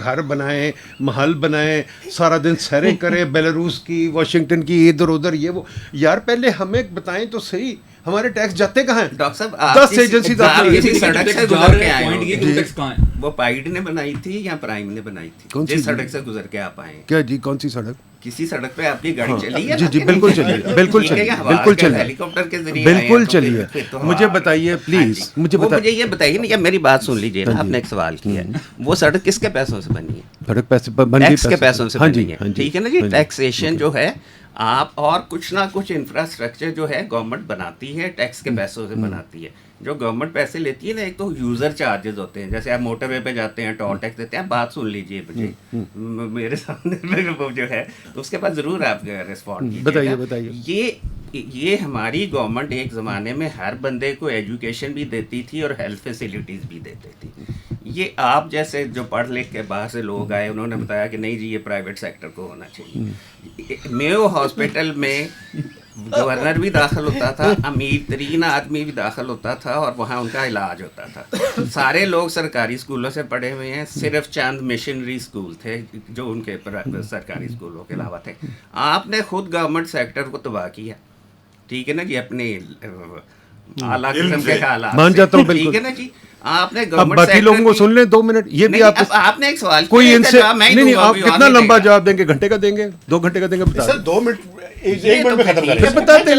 گھر بنائیں, محل بنائیں, سارا دن سیریں کریں, بیلاروس کی, واشنگٹن کی, ادھر ادھر یہ وہ. یار پہلے ہمیں بتائیں تو صحیح ہمارے ٹیکس جاتے کہاں ہیں؟ ڈاکٹر صاحب 10 ایجنسیز آپ آپ نے کسی سڑک سے گزر کے آئے پوائنٹ ہوں یہ گے. کہ ٹیکس کہاں ہے. وہ پائیڈ نے بنائی تھی یا پرائم نے بنائی تھی جس سڑک سے گزر کے آپ آئے؟ کیا جی کون سی سڑک؟ کسی سڑک پہ آپ کی گاڑی چلی ہے؟ جی جی بالکل چلیے, بالکل چلیے, بالکل چلیے, ہیلی کاپٹر کے ذریعے بالکل چلیے. مجھے بتائیے پلیز, مجھے یہ بتائیے نا, میری بات سن لیجیے نا, آپ نے ایک سوال کیا ہے, وہ سڑک کس کے پیسوں سے بنی ہے؟ سڑک پیسے بن ٹیکس کے پیسوں سے بنی ہے, ٹھیک ہے نا جی. ٹیکسیشن جو ہے آپ اور کچھ نہ کچھ انفراسٹرکچر جو ہے گورنمنٹ بناتی ہے, ٹیکس کے پیسوں سے بناتی ہے. جو گورنمنٹ پیسے لیتی ہے نا, ایک تو یوزر چارجز ہوتے ہیں, جیسے آپ موٹر وے پہ جاتے ہیں ٹول ٹیکس دیتے ہیں. آپ بات سن لیجیے مجھے, میرے سامنے وہ جو ہے اس کے بعد ضرور آپ رسپونڈ کیجیے. بتائیے. یہ ہماری گورنمنٹ ایک زمانے میں ہر بندے کو ایجوکیشن بھی دیتی تھی اور ہیلتھ فیسلٹیز بھی دیتی تھی. یہ آپ جیسے جو پڑھ لکھ کے باہر سے لوگ آئے, انہوں نے بتایا کہ نہیں جی یہ پرائیویٹ سیکٹر کو ہونا چاہیے. میو ہاسپٹل میں گورنر بھی داخل ہوتا تھا, امیر ترین آدمی بھی داخل ہوتا تھا, اور وہاں ان کا علاج ہوتا تھا. سارے لوگ سرکاری اسکولوں سے پڑھے ہوئے ہیں, صرف چند مشنری اسکول تھے جو ان کے سرکاری اسکولوں کے علاوہ تھے. آپ نے خود گورنمنٹ سیکٹر کو تباہ کیا, ٹھیک ہے نا جی, اپنے اعلیٰ قسم کے حالات مان جاتا ہوں بالکل, ٹھیک ہے نا جی. آپ نے اب باقی لوگوں کو سن لیں 2 منٹ, یہ بھی آپ نے ایک سوال کوئی ان سے نہیں, آپ کتنا لمبا جواب دیں گے, گھنٹے کا دیں گے, 2 گھنٹے کا دیں گے, بتا سر 2 منٹ 1 منٹ میں ختم کر بتاتے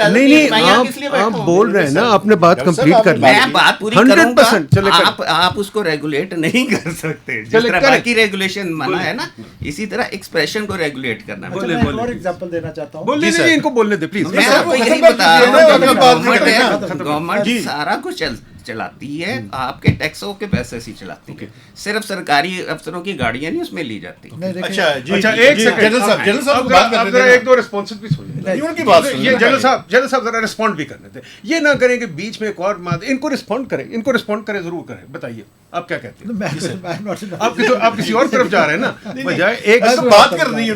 نہیں, آپ بول رہے ہیں نا, آپ نے بات کمپلیٹ کر لی. میں بات پوری کروں 100% چلے, آپ اس کو ریگولیٹ نہیں کر سکتے. جس طرح باقی ریگولیشن منع ہے نا, اسی طرح ایکسپریشن کو ریگولیٹ کرنا. میں ایک اور ایگزامپل دینا چاہتا ہوں. بولنے نہیں, ان کو بولنے دے پلیز. میں آپ کو یہی بتا رہا ہوں, گورنمنٹ سارا کچھ چلاتی ہے, آپ کے ٹیکسوں کے پیسے سے چلاتی ہے. صرف سرکاری افسروں کی گاڑیاں نہیں اس میں لی جاتی. اچھا جی, ایک سیکنڈ, جنرل صاحب بات کر ذرا 1-2 رسپانسز بھی سن لیں. ان کی بات سنیں. یہ جنرل صاحب ذرا رسپونڈ بھی کرنے دیں. یہ نہ کریں کہ بیچ میں ایک اور بات, ان کو رسپونڈ کریں, ان کو رسپونڈ کریں, ضرور کریں. بتائیے آپ کیا کہتے ہیں. آپ کسی اور طرف جا رہے ہیں نا, بجائے ایک بات کرنی ہے,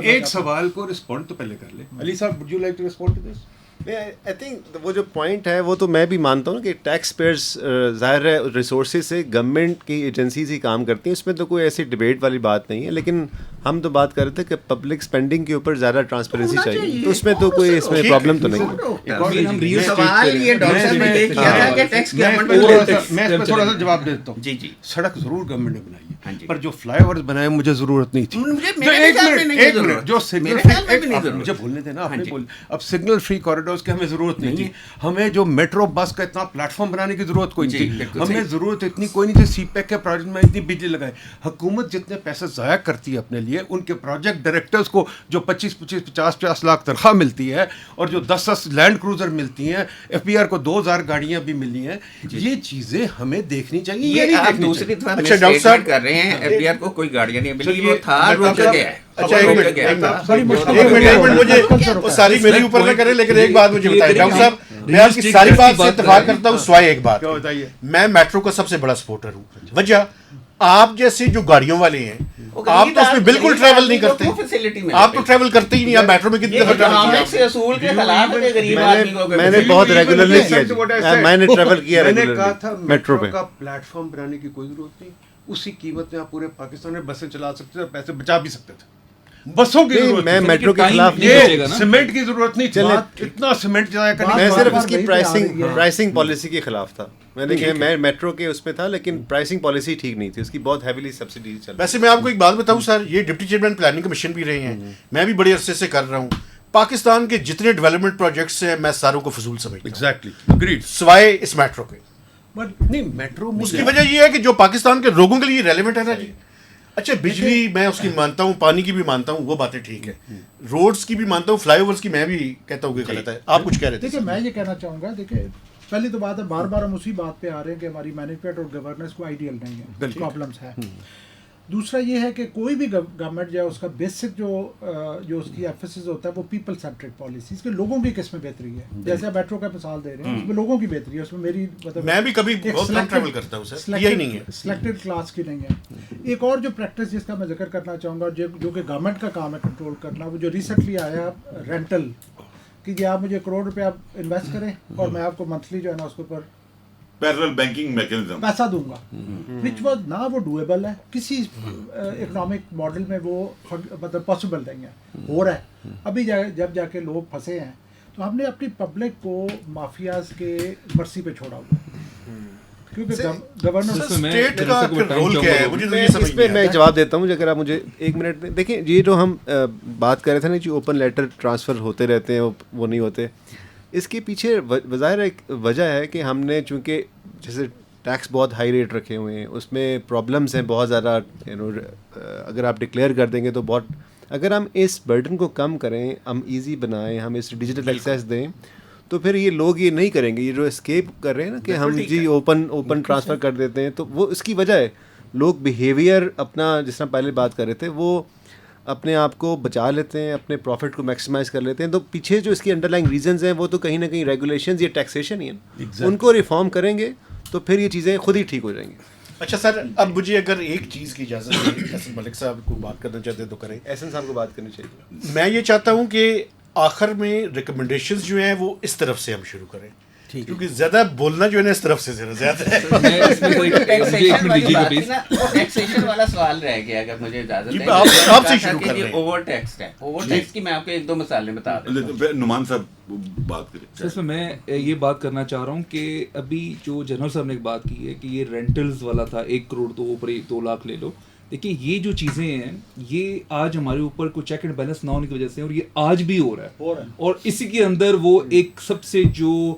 ایک سوال کو رسپونڈ تو پہلے کر لیں. علی صاحب would you like to respond to this? I think وہ جو پوائنٹ ہے وہ تو میں بھی مانتا ہوں کہ ٹیکس پیئرس ظاہر ہے ریسورسز سے گورنمنٹ کی ایجنسیز ہی کام کرتی ہیں, اس میں تو کوئی ایسی ڈبیٹ والی بات نہیں ہے. لیکن ہم تو بات کر رہے تھے کہ پبلک اسپینڈنگ کے اوپر زیادہ ٹرانسپیرنسی چاہیے, تو اس میں تو کوئی اس میں پرابلم تو نہیں میں تھوڑا سا جواب دے دیتا ہوں. جی جی, سڑک ضرور گورنمنٹ نے بنائی ہے, پر جو فلائی اوورز بنائے مجھے ضرورت نہیں تھی. ایک منٹ, جو سگنل فری, مجھے بولنے دینا, آپ نے بول, اب سگنل فری کوریڈورز کی ہمیں ضرورت نہیں تھی. ہمیں جو میٹرو بس کا اتنا پلیٹ فارم بنانے کی ضرورت کوئی نہیں تھی. ہمیں ضرورت اتنی کوئی نہیں تھی سی پیک کے پروجیکٹ میں اتنی بجلی لگائے. حکومت جتنے پیسے ضائع کرتی ہے اپنے لیے, ان کے پروجیکٹ ڈائریکٹرز کو جو 25-50 لاکھ تنخواہ ملتی ہے, اور جو 10 لینڈ کروزر ملتی ہیں, FBR کو 2000 گاڑیاں بھی ملی ہیں, یہ چیزیں ہمیں دیکھنی چاہیے. یہ نہیں دیکھنی دوسری طرف ڈاکٹر صاحب کر رہے ہیں, FBR کو کوئی گاڑیاں نہیں ملی, وہ تھا رک گیا ہے. اچھا ایک منٹ مجھے ساری میری اوپر نہ کرے, لیکن ایک بات مجھے بتائیں ڈاکٹر صاحب, میں آپ کی ساری بات سے اتفاق کرتا ہوں سوائے ایک بات. میں میٹرو کا سب سے بڑا سپورٹر ہوں. وجہ آپ جیسے جو گاڑیوں والے ہیں, آپ تو اس میں بالکل ٹریول نہیں کرتے, آپ تو ٹریول کرتے ہی نہیں. آپ میٹرو میں کتنی دفعہ میں نے بہت ریگولرلی کیا, میں نے ٹریول کیا میٹرو پہ. پلیٹ فارم بنانے کی کوئی ضرورت نہیں, اسی قیمت میں آپ پورے پاکستان میں بسیں چلا سکتے تھے, پیسے بچا بھی سکتے تھے. بسوں کی ضرورت, میں میٹرو کے خلاف نہیں, سیمنٹ کی ضرورت نہیں تھی, اتنا سیمنٹ ضائع کرنے. میں صرف اس کی پرائسنگ پالیسی کے خلاف تھا. میں نے کہا میں میٹرو کے اس میں تھا, لیکن پرائسنگ پالیسی ٹھیک نہیں تھی, اس کی بہت ہیویلی سبسڈی چل. ویسے میں آپ کو ایک بات بتاؤں سر, یہ ڈپٹی چیئرمین پلاننگ کمیشن بھی رہے ہیں, میں بھی بڑے عرصے سے کر رہا ہوں. پاکستان کے جتنے ڈیولپمنٹ پروجیکٹس ہیں میں ساروں کو فضول سمجھتا ہوں, ایگزیکٹلی اگریڈ, سوائے اس میٹرو کے. نہیں میٹرو اس کی وجہ یہ ہے کہ جو پاکستان کے لوگوں کے لیے ریلیونٹ ہے نا جی. اچھا بجلی میں اس کی مانتا ہوں, پانی کی بھی مانتا ہوں, وہ باتیں ٹھیک ہے, روڈز کی بھی مانتا ہوں, فلائی اوورز کی میں بھی کہتا ہوں کہ غلط ہے. آپ کچھ کہہ رہے تھے. دیکھیں میں یہ کہنا چاہوں گا, دیکھیں پہلی تو بات ہے بار بار ہم اسی بات پہ آ رہے ہیں کہ ہماری مینجمنٹ اور گورننس کو آئیڈیل نہیں ہے, پرابلمس ہے. دوسرا یہ ہے کہ کوئی بھی گورنمنٹ جو ہے اس کا بیسک جو اس کی ایمفسس ہوتا ہے وہ پیپل سینٹرک پالیسی, اس کے لوگوں کی کس میں بہتری ہے. جیسے آپ میٹرو کا مثال دے رہے ہیں, اس میں لوگوں کی بہتری ہے, اس میں میری مطلب میں بھی کبھی بہت کم ٹریول کرتا ہوں سر, یہی نہیں ہے, سلیکٹڈ کلاس کی نہیں ہے. ایک اور جو پریکٹس جس کا میں ذکر کرنا چاہوں گا, جو کہ گورنمنٹ کا کام ہے کنٹرول کرنا, وہ جو ریسنٹلی آیا رینٹل, کہ آپ مجھے 1 کروڑ روپے آپ انویسٹ کریں اور میں آپ کو منتھلی جو ہے نا اس کے اوپر پیرل بینکنگ میکنزم پیسہ دوں گا, وچ واز نہ وہ ڈویبل ہے کسی اکنامک ماڈل میں, وہ مطلب پاسبل نہیں ہے. ہو رہا ہے ابھی جب جا کے لوگ پھنسے ہیں, تو ہم نے اپنی پبلک کو مافیاز کے مرسی پہ چھوڑا ہوا, کیونکہ گورنر اسٹیٹ کا رول کیا ہے مجھے تو یہ سمجھ اس پہ میں جواب دیتا ہوں اگر آپ مجھے 1 منٹ دیں. دیکھیں یہ جو ہم بات کر رہے تھے نا جی اوپن لیٹر ٹرانسفر ہوتے رہتے ہیں, وہ نہیں ہوتے, اس کے پیچھے بظاہر ایک وجہ ہے کہ ہم نے چونکہ جیسے ٹیکس بہت ہائی ریٹ رکھے ہوئے ہیں, اس میں پرابلمس ہیں بہت زیادہ. اگر آپ ڈکلیئر کر دیں گے تو بہت, اگر ہم اس برڈن کو کم کریں, ہم ایزی بنائیں, ہم اس ڈیجیٹل ایکسیس دیں, تو پھر یہ لوگ یہ نہیں کریں گے. یہ جو اسکیپ کر رہے ہیں نا کہ ہم جی اوپن ٹرانسفر کر دیتے ہیں, تو وہ اس کی وجہ ہے. لوگ بیہیویئر اپنا جس طرح پہلے بات کر رہے تھے, وہ اپنے آپ کو بچا لیتے ہیں, اپنے پروفٹ کو میکسیمائز کر لیتے ہیں. تو پیچھے جو اس کی انڈر لائن ریزنز ہیں وہ تو کہیں نہ کہیں ریگولیشنز یا ٹیکسیشن ہی ہیں. ان کو ریفارم کریں گے تو پھر یہ چیزیں خود ہی ٹھیک ہو جائیں گی. اچھا سر, اب مجھے اگر ایک چیز کی اجازت ہے, احسن ملک صاحب کو بات کرنا چاہتے ہیں تو کریں. احسن صاحب کو بات کرنی چاہیے. میں یہ چاہتا ہوں کہ آخر میں ریکمنڈیشنز جو ہیں وہ اس طرف سے ہم شروع کریں, کیونکہ زیادہ بولنا جو ہے نا اس طرف سے زیادہ ہے. ٹیکسیشن والا سوال رہ گیا, اگر مجھے اجازت ہے. آپ سے شروع کر رہے ہیں. اوور ٹیکسڈ ہے, اوور ٹیکس کی میں آپ کو 1-2 مثالیں بتا دوں. نعمان صاحب بات کریں. اس میں میں یہ بات کرنا چاہ رہا ہوں کہ ابھی جو جنرل صاحب نے ایک بات کی ہے کہ یہ رینٹلز والا تھا 1 کروڑ تو اوپر 2 لاکھ لے لو. دیکھیے یہ جو چیزیں ہیں یہ آج ہمارے اوپر کوئی چیک اینڈ بیلنس نہ ہونے کی وجہ سے, اور یہ آج بھی ہو رہا ہے, اور اسی کے اندر وہ ایک سب سے جو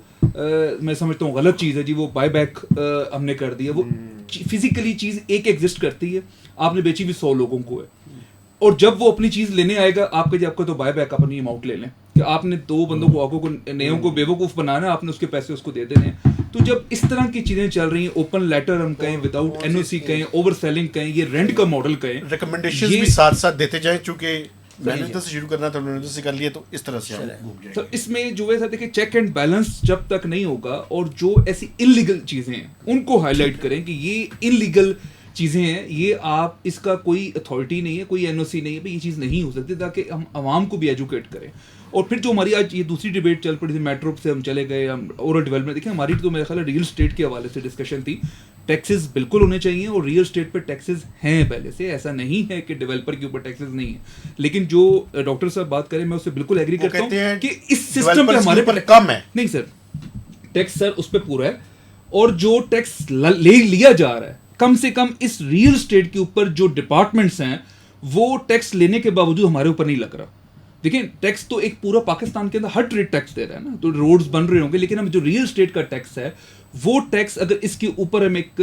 میں سمجھتا ہوں غلط چیز ہے جی, وہ بائی بیک ہم نے کر دی ہے. وہ فزیکلی چیز ایک ایگزسٹ کرتی ہے, آپ نے بیچی بھی 100 لوگوں کو ہے, اور جب وہ اپنی چیز لینے آئے گا آپ کا تو بائی بیک اپنی اماؤنٹ لے لیں کہ آپ نے 2 بندوں کو آگوں کو نیوں کو بیوقوف بنانا, آپ نے اس کے پیسے اس کو دے دینے ہیں. تو جب اس طرح کی چیزیں چل رہی ہیں, اوپن لیٹر ہم کہیں, وداؤٹ NOC کہیں, اوور سیلنگ کہیں, یہ رینٹ کا ماڈل کہیں, ریکمنڈیشنز بھی ساتھ ساتھ دیتے جائیں, چونکہ مینیجر سے شروع کرنا تھا, مینیجر سے کر لیے تو اس طرح سے تو اس میں جو ہے دیکھیں چیک اینڈ بیلنس جب تک نہیں ہوگا, اور جو ایسی انلیگل چیزیں ہیں ان کو ہائی لائٹ کریں کہ یہ انلیگل چیزیں ہیں, یہ آپ اس کا کوئی اتھارٹی نہیں ہے, کوئی NOC نہیں ہے, یہ چیز نہیں ہو سکتی, تاکہ ہم عوام کو بھی ایجوکیٹ کریں. اور پھر جو ہماری آج یہ دوسری ڈیبیٹ چل پڑی تھی, میٹرو سے ہم چلے گئے, ہم اورل ڈیولپمنٹ, دیکھیں ہماری تو میرے خیال ہے ریئل اسٹیٹ کے حوالے سے ڈسکشن تھی. ٹیکسز بالکل ہونے چاہیے, اور ریئل اسٹیٹ پہ ٹیکسز ہیں پہلے سے, ایسا نہیں ہے کہ ڈیولپر کے اوپر ٹیکسز نہیں ہیں. لیکن جو ڈاکٹر صاحب بات کریں میں اس سے بالکل ایگری کرتا ہوں کہ اس سسٹم پہ ہمارے پر کم ہے. نہیں سر, ٹیکس سر اس پہ پورا ہے, اور جو ٹیکس لیا جا رہا ہے کم سے کم اس ریئل اسٹیٹ کے اوپر جو ڈپارٹمنٹس ہیں وہ ٹیکس لینے کے باوجود ہمارے اوپر نہیں لگ رہا. دیکھیں ٹیکس تو ایک پورا پاکستان کے اندر ہر ٹریڈ ٹیکس دے رہا ہے نا, تو روڈز بن رہے ہوں گے, لیکن ہم جو ریئل اسٹیٹ کا ٹیکس ہے وہ ٹیکس اگر اس کے اوپر ہم ایک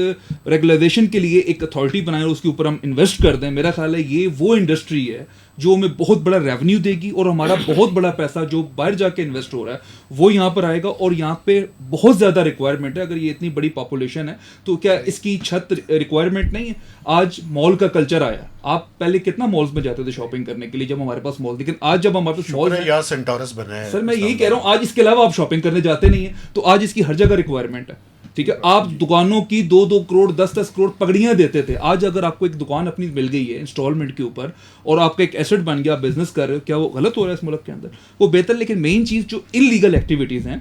ریگولائزیشن کے لیے ایک اتھارٹی بنائیں اور اس کے اوپر ہم انویسٹ کر دیں, میرا خیال ہے یہ وہ انڈسٹری ہے جو ہمیں بہت بڑا ریونیو دے گی, اور ہمارا بہت بڑا پیسہ جو باہر جا کے انویسٹ ہو رہا ہے وہ یہاں پر آئے گا. اور یہاں پہ بہت زیادہ ریکوائرمنٹ ہے, اگر یہ اتنی بڑی پاپولیشن ہے تو کیا اس کی چھت ریکوائرمنٹ نہیں ہے. آج مال کا کلچر آیا, آپ پہلے کتنا مالز میں جاتے تھے شاپنگ کرنے کے لیے جب ہمارے پاس مال, لیکن آج جب ہمارے پاس مال یہاں سینٹورس بنا ہے سر, میں یہی کہہ رہا ہوں آج اس کے علاوہ آپ شاپنگ کرنے جاتے نہیں ہیں, تو آج اس کی ہر جگہ ریکوائرمنٹ ہے. ٹھیک ہے, آپ دکانوں کی 2-2 کروڑ 10-10 کروڑ پگڑیاں دیتے تھے, آج اگر آپ کو ایک دکان اپنی مل گئی ہے انسٹالمنٹ کے اوپر اور آپ کا ایک ایسٹ بن گیا, آپ بزنس کر رہے ہو, کیا وہ غلط ہو رہا ہے اس ملک کے اندر؟ وہ بہتر. لیکن مین چیز جو انلیگل ایکٹیویٹیز ہیں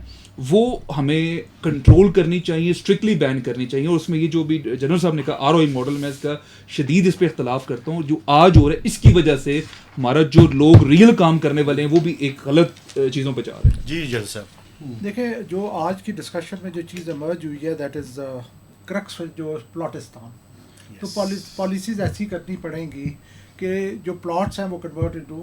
وہ ہمیں کنٹرول کرنی چاہیے, اسٹرکٹلی بین کرنی چاہیے. اور اس میں یہ جو بھی جنرل صاحب نے کہا ROI ماڈل, میں اس کا شدید اس پہ اختلاف کرتا ہوں. جو آج ہو رہا ہے اس کی وجہ سے ہمارا جو لوگ ریئل کام کرنے والے ہیں وہ بھی ایک غلط چیزوں پہ جا رہے ہیں. جی جنرل صاحب, دیکھیں جو آج کی ڈسکشن میں جو چیز ایمرج ہوئی ہے دیٹ از کرکس جو پلاٹستان. تو پالیسیز ایسی کرنی پڑیں گی کہ جو پلاٹس ہیں وہ کنورٹ انٹو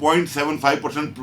0.75%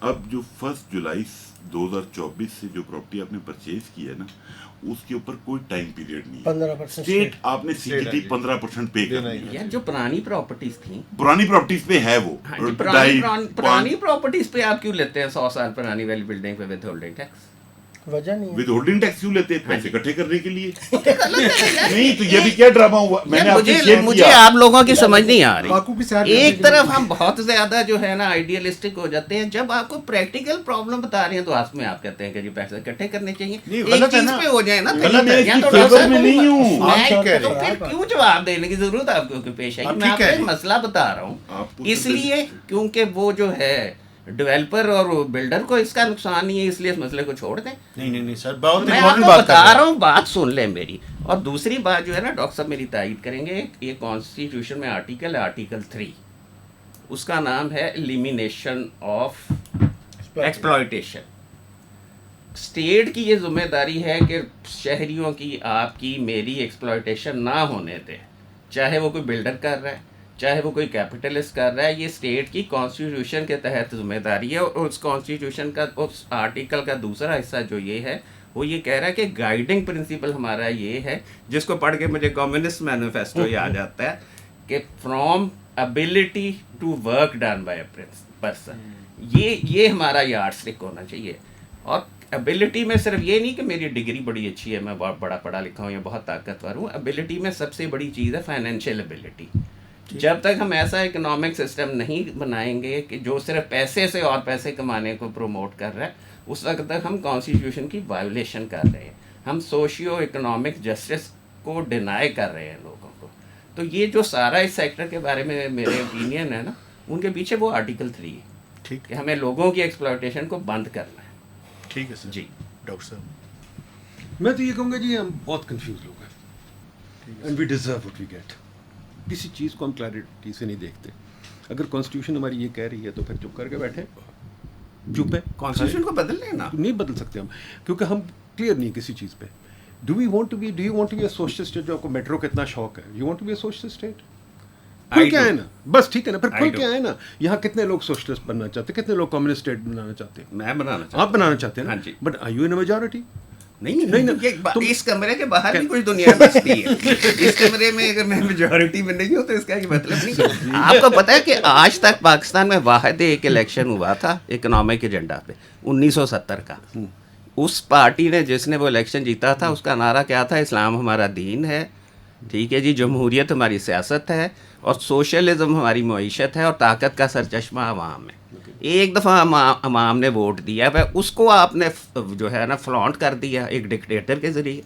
اب جو 1 جولائی 2024 سے جو پراپرٹی آپ نے پرچیز کی ہے نا اس کے اوپر کوئی ٹائم پیریڈ نہیں ہے. 15% اسٹیٹ آپ نے CGT 15% پے کرنا ہے. یار جو پرانی پراپرٹیز تھیں پرانی پراپرٹیز پہ ہے وہ ہاں جی، پرانی پراپرٹیز پہ آپ کیوں لیتے ہیں 100 سال پرانی والی بلڈنگ پہ ود ہولڈنگ ٹیکس؟ وجہ نہیں ہے. ود ہولڈنگ ٹیکس کیوں لیتے ہیں؟ پیسے اکٹھے کرنے کے لیے. نہیں تو یہ بھی کیا ڈرامہ ہوا. میں نے مجھے آپ لوگوں کی سمجھ نہیں آ باقو کی سیر رہی. کرنے ایک کے طرف ہم بہت زیادہ جو ہے نا آئیڈیلسٹک ہو جاتے ہیں، جب آپ کو پریکٹیکل پرابلم بتا رہے ہیں تو آپ میں آپ کہتے ہیں کہ جی پیسے اکٹھے کرنے چاہیے. ایک چیز پہ ہو جائے نا تو پھر کیوں جواب دینے کی ضرورت آپ کو پیش آئی؟ میں آپ کو ایک مسئلہ بتا رہا ہوں، اس لیے کیونکہ وہ جو ہے ڈیولپر اور بلڈر کو اس کا نقصان نہیں ہے، اس لیے اس مسئلے کو چھوڑ دیں. نہیں سر، بہت میں آپ کو بتا رہا ہوں، بات سن لیں میری. اور دوسری بات جو ہے نا ڈاکٹر صاحب میری تائید کریں گے، یہ کانسٹیٹیوشن میں آرٹیکل ہے آرٹیکل 3، اس کا نام ہے ایلیمینیشن آف ایکسپلائٹیشن. اسٹیٹ کی یہ ذمہ داری ہے کہ شہریوں کی، آپ کی، میری ایکسپلائٹیشن نہ ہونے دے، چاہے وہ کوئی بلڈر کر رہا ہے، چاہے وہ کوئی کیپٹلسٹ کر رہا ہے. یہ اسٹیٹ کی کانسٹیٹیوشن کے تحت ذمہ داری ہے. اور اس کانسٹیٹیوشن کا اس آرٹیکل کا دوسرا حصہ جو یہ ہے وہ یہ کہہ رہا ہے کہ گائیڈنگ پرنسپل ہمارا یہ ہے، جس کو پڑھ کے مجھے کمیونسٹ مینیفیسٹو یاد آتا ہے، کہ from ability to work done by a person. یہ ہمارا یارڈ اسٹک ہونا چاہیے. اور ابیلٹی میں صرف یہ نہیں کہ میری ڈگری بڑی اچھی ہے، میں بہت بڑا پڑھا لکھا ہوں یا بہت طاقتور ہوں. ابیلٹی میں سب سے بڑی چیز ہے فائنینشیل ابیلٹی. جب تک ہم ایسا اکنامک سسٹم نہیں بنائیں گے کہ جو صرف پیسے سے اور پیسے کمانے کو پروموٹ کر رہا ہے، اس وقت تک ہم کانسٹیٹیوشن کی وائولیشن کر رہے ہیں. ہم سوشیو اکنامک جسٹس کو ڈینائی کر رہے ہیں لوگوں کو. تو یہ جو سارا اس سیکٹر کے بارے میں میرے اوپینین ہے نا، ان کے پیچھے وہ آرٹیکل 3 ہے. ٹھیک کہ ہمیں لوگوں کی ایکسپلائٹیشن کو بند کرنا ہے. ٹھیک ہے سر. جی ڈاکٹر صاحب، میں تو یہ کہوں گا جی ہم بہت کنفیوز لوگ ہیں، and we deserve what we get. کسی چیز کو ہم کلیئرٹی سے نہیں دیکھتے. اگر کانسٹیٹیوشن ہماری یہ کہہ رہی ہے تو پھر چپ کر کے بیٹھیں، چپ ہے. کانسٹیٹیوشن کو بدل لیں نا. نہیں بدل سکتے ہم، کیونکہ ہم کلیئر نہیں کسی چیز پہ. Do you want to be a social state? جو آپ کو میٹرو کا اتنا شوق ہے، you want to be a social state? کھل کے آئے نا، بس ٹھیک ہے نا، پھر کھل کے آئے نا. یہاں کتنے لوگ سوشلسٹ بننا چاہتے ہیں، کتنے لوگ کمیونسٹ اسٹیٹ بنانا چاہتے ہیں؟ میں بنانا چاہتا ہوں. آپ بنانا چاہتے ہیں ہاں نا، جی. But are you in majority? نہیں، اس کمرے کے باہر بھی کچھ دنیا بستی ہے. اس کمرے میں اگر میں میجورٹی میں نہیں ہوں تو اس کا یہ مطلب نہیں. آپ کو پتا ہے کہ آج تک پاکستان میں واحد ایک الیکشن ہوا تھا اکنامک ایجنڈا پہ 1970 کا. اس پارٹی نے جس نے وہ الیکشن جیتا تھا اس کا نعرہ کیا تھا؟ اسلام ہمارا دین ہے، ٹھیک ہے جی، جمہوریت ہماری سیاست ہے، اور سوشلزم ہماری معیشت ہے، اور طاقت کا سرچشمہ عوام ہے. ایک دفعہ عوام نے ووٹ دیا ہے، اس کو آپ نے جو ہے نا فلانٹ کر دیا ایک ڈکٹیٹر کے ذریعے.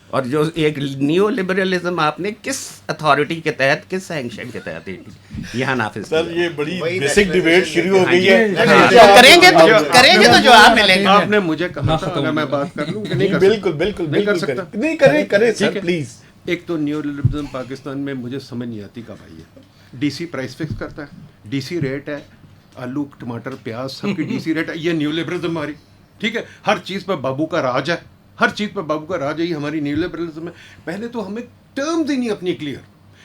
اور جو ایک نیو لبرلزم آپ نے کس اتھارٹی کے تحت، کس سینکشن کے تحت یہاں نافذ سر یہ بڑی بیسک ڈیبیٹ شروع ہو گئی ہے. کریں گے تو جواب ملے گا. آپ نے مجھے کہا تھا اگر میں بات کر لوں کہ نہیں کر بالکل بالکل نہیں کر بالکل سکتا. نہیں کریں سر پلیز. ایک تو نیو لبرلزم پاکستان میں مجھے سمجھ نہیں آتی کب آئی ہے. ڈی سی پرائس فکس کرتا ہے، ڈی سی ریٹ ہے، آلو ٹماٹر پیاز سب کی ڈی سی ریٹ ہے. یہ نیو لبرلزم ہماری، ٹھیک ہے. ہر چیز پہ بابو کا راج ہے، ہر چیز پہ بابو کا راج ہے. یہ ہماری نیو لبرلزم ہے. پہلے تو ہمیں ٹرمز ہی نہیں اپنی کلیئر.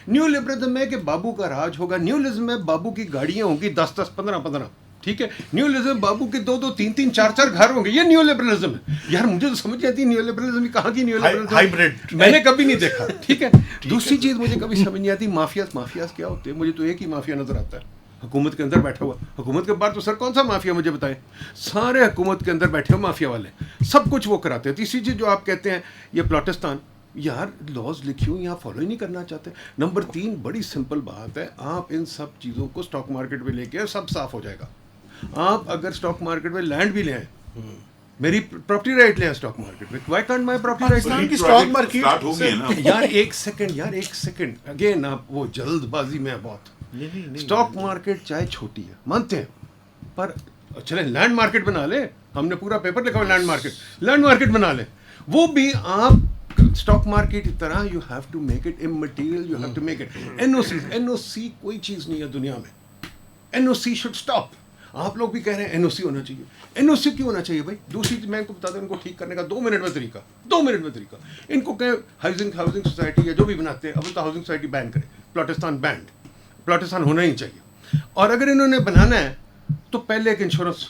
نیو لبرلزم ہے کہ بابو کا راج ہوگا. نیو لبرلزم میں بابو کی گاڑیاں ہوں گی 10 15، ٹھیک ہے. نیو لبرلزم بابو کے 2 3 4 گھر ہوں گے. یہ نیو لبرلزم ہے. یار مجھے تو سمجھ آتی نیو لبرلزم کہاں کی نیو لبرلزم، ہائیبرڈ میں نے کبھی نہیں دیکھا، ٹھیک ہے. دوسری چیز مجھے کبھی سمجھ نہیں آتی مافیاز کیا ہوتے ہیں. مجھے تو ایک ہی مافیا نظر آتا ہے، حکومت کے اندر بیٹھا ہوا. حکومت کے باہر تو سر کون سا مافیا مجھے بتائیں؟ سارے حکومت کے اندر بیٹھے ہوئے مافیا والے، سب کچھ وہ کراتے ہیں. تیسری چیز جو آپ کہتے ہیں یہ پلاٹستان، یار لاز لکھی ہوئی یہاں فالو ہی نہیں کرنا چاہتے. نمبر 3 بڑی سمپل بات ہے، آپ ان سب چیزوں کو اسٹاک مارکیٹ میں لے کے سب صاف ہو جائے گا. آپ اگر اسٹاک مارکیٹ میں لینڈ بھی لیں، میری پراپرٹی رائٹ لیں اسٹاک مارکیٹ میں، why can't my property right کی اسٹاک مارکیٹ اسٹارٹ ہو گئی نا. یار ایک سیکنڈ اگین آپ وہ جلد بازی میں بہت. اسٹاک مارکیٹ چاہے چھوٹی ہے مانتے ہیں، پر چلیں لینڈ مارکیٹ بنا لیں. ہم نے پورا پیپر لکھا ہوا لینڈ مارکیٹ بنا لیں. وہ بھی آپ اسٹاک مارکیٹ کی طرح you have to make it immaterial, you have to make it N O C کوئی چیز نہیں ہے دنیا میں. N O C should stop. آپ لوگ بھی کہہ رہے ہیں این او سی ہونا چاہیے. این او سی کیوں ہونا چاہیے بھائی؟ دوسری چیز میں ان کو بتا دوں، ان کو ٹھیک کرنے کا 2 منٹ میں طریقہ. ان کو کہیں ہاؤسنگ سوسائٹی یا جو بھی بناتے ہیں، اب تو ہاؤسنگ سوسائٹی بین کرے. پلاٹستان ہونا ہی چاہیے. اور اگر انہوں نے بنانا ہے تو پہلے ایک انشورنس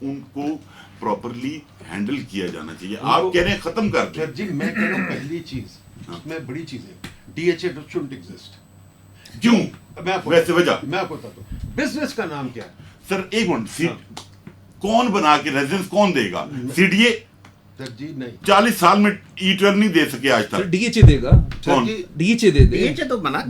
ان کو پراپرلی ہینڈل کیا جانا چاہیے. آپ کہہ رہے ہیں ختم کر دیں. سر جی میں کہہ رہا ہوں پہلی چیز اس میں بڑی چیز ہے, D H A shouldn't exist. کیوں؟ ویسے وجہ میں آپ کو بتاتا ہوں, بزنس کا نام کیا ہے سر؟ ایک منٹ, کون بنا کے ریزیڈنس کون دے گا؟ سی ڈی اے سر جی نہیں 40 سال میں ای-12 نہیں دے سکے آج تک. ڈی ایچ اے دے گا, کون؟ ڈی ایچ اے دے دے, یہ تو بنا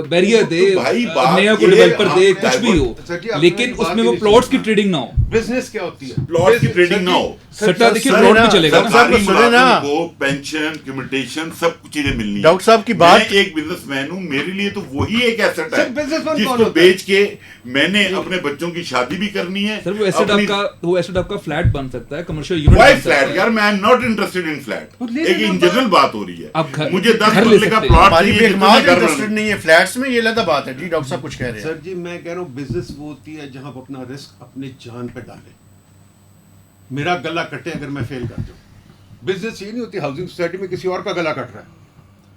بیریئر دے, تو بھائی بات نیا کو یہ ہے, ڈیولپر دے, ہم کچھ بھی ہو, سر جی آپ لیکن نے اس بات میں ہی وہ نہیں پلاٹس کی سمجھا. ٹریڈنگ نہ ہو. بزنس کیا ہوتی ہے؟ پلاٹ کی ٹریڈنگ نہ ہو. سٹا دیکھیے سر پلاٹ نا, پہ چلے گا نا. صاحب سرکاری سنیں نا. ملازم کو پینشن کمیٹیشن سب کچھ چیزیں ملنی ہیں. ڈاکٹر صاحب کی بات, میں ایک بزنس مین ہوں, میرے لیے تو وہی ایک ایسٹ ہے سر بزنس مین جس کون کو ہوتا ہے؟ بیچ کے میں نے اپنے بچوں کی شادی بھی کرنی ہے. سر وہ ایسٹ اپنی- آپ کا فلیٹ بن سکتا ہے, کمرشل یونٹ وائی بن سکتا فلیٹ یار, ہے. میں am not interested in flat. ایک ان جنرل بات ہو رہی آپ ہے, گھر- مجھے 10 گھر لے مرلے کا سکتے ہیں. پلاٹ ہماری چاہیے بیگمات جتنے گھر انٹرسٹڈ نہیں ہے فلیٹس میں, یہ علیحدہ بات ہے. جی ڈاکٹر صاحب کچھ کہہ رہے ہیں. سر جی میں کہہ رہا ہوں بزنس وہ ہوتی ہے جہاں آپ اپنا رسک اپنے جان پہ ڈالیں. میرا گلا کٹے اگر میں فیل کر جاؤں. بزنس یہ نہیں ہوتی ہاؤسنگ سوسائٹی میں کسی اور کا گلا کٹ رہا ہے.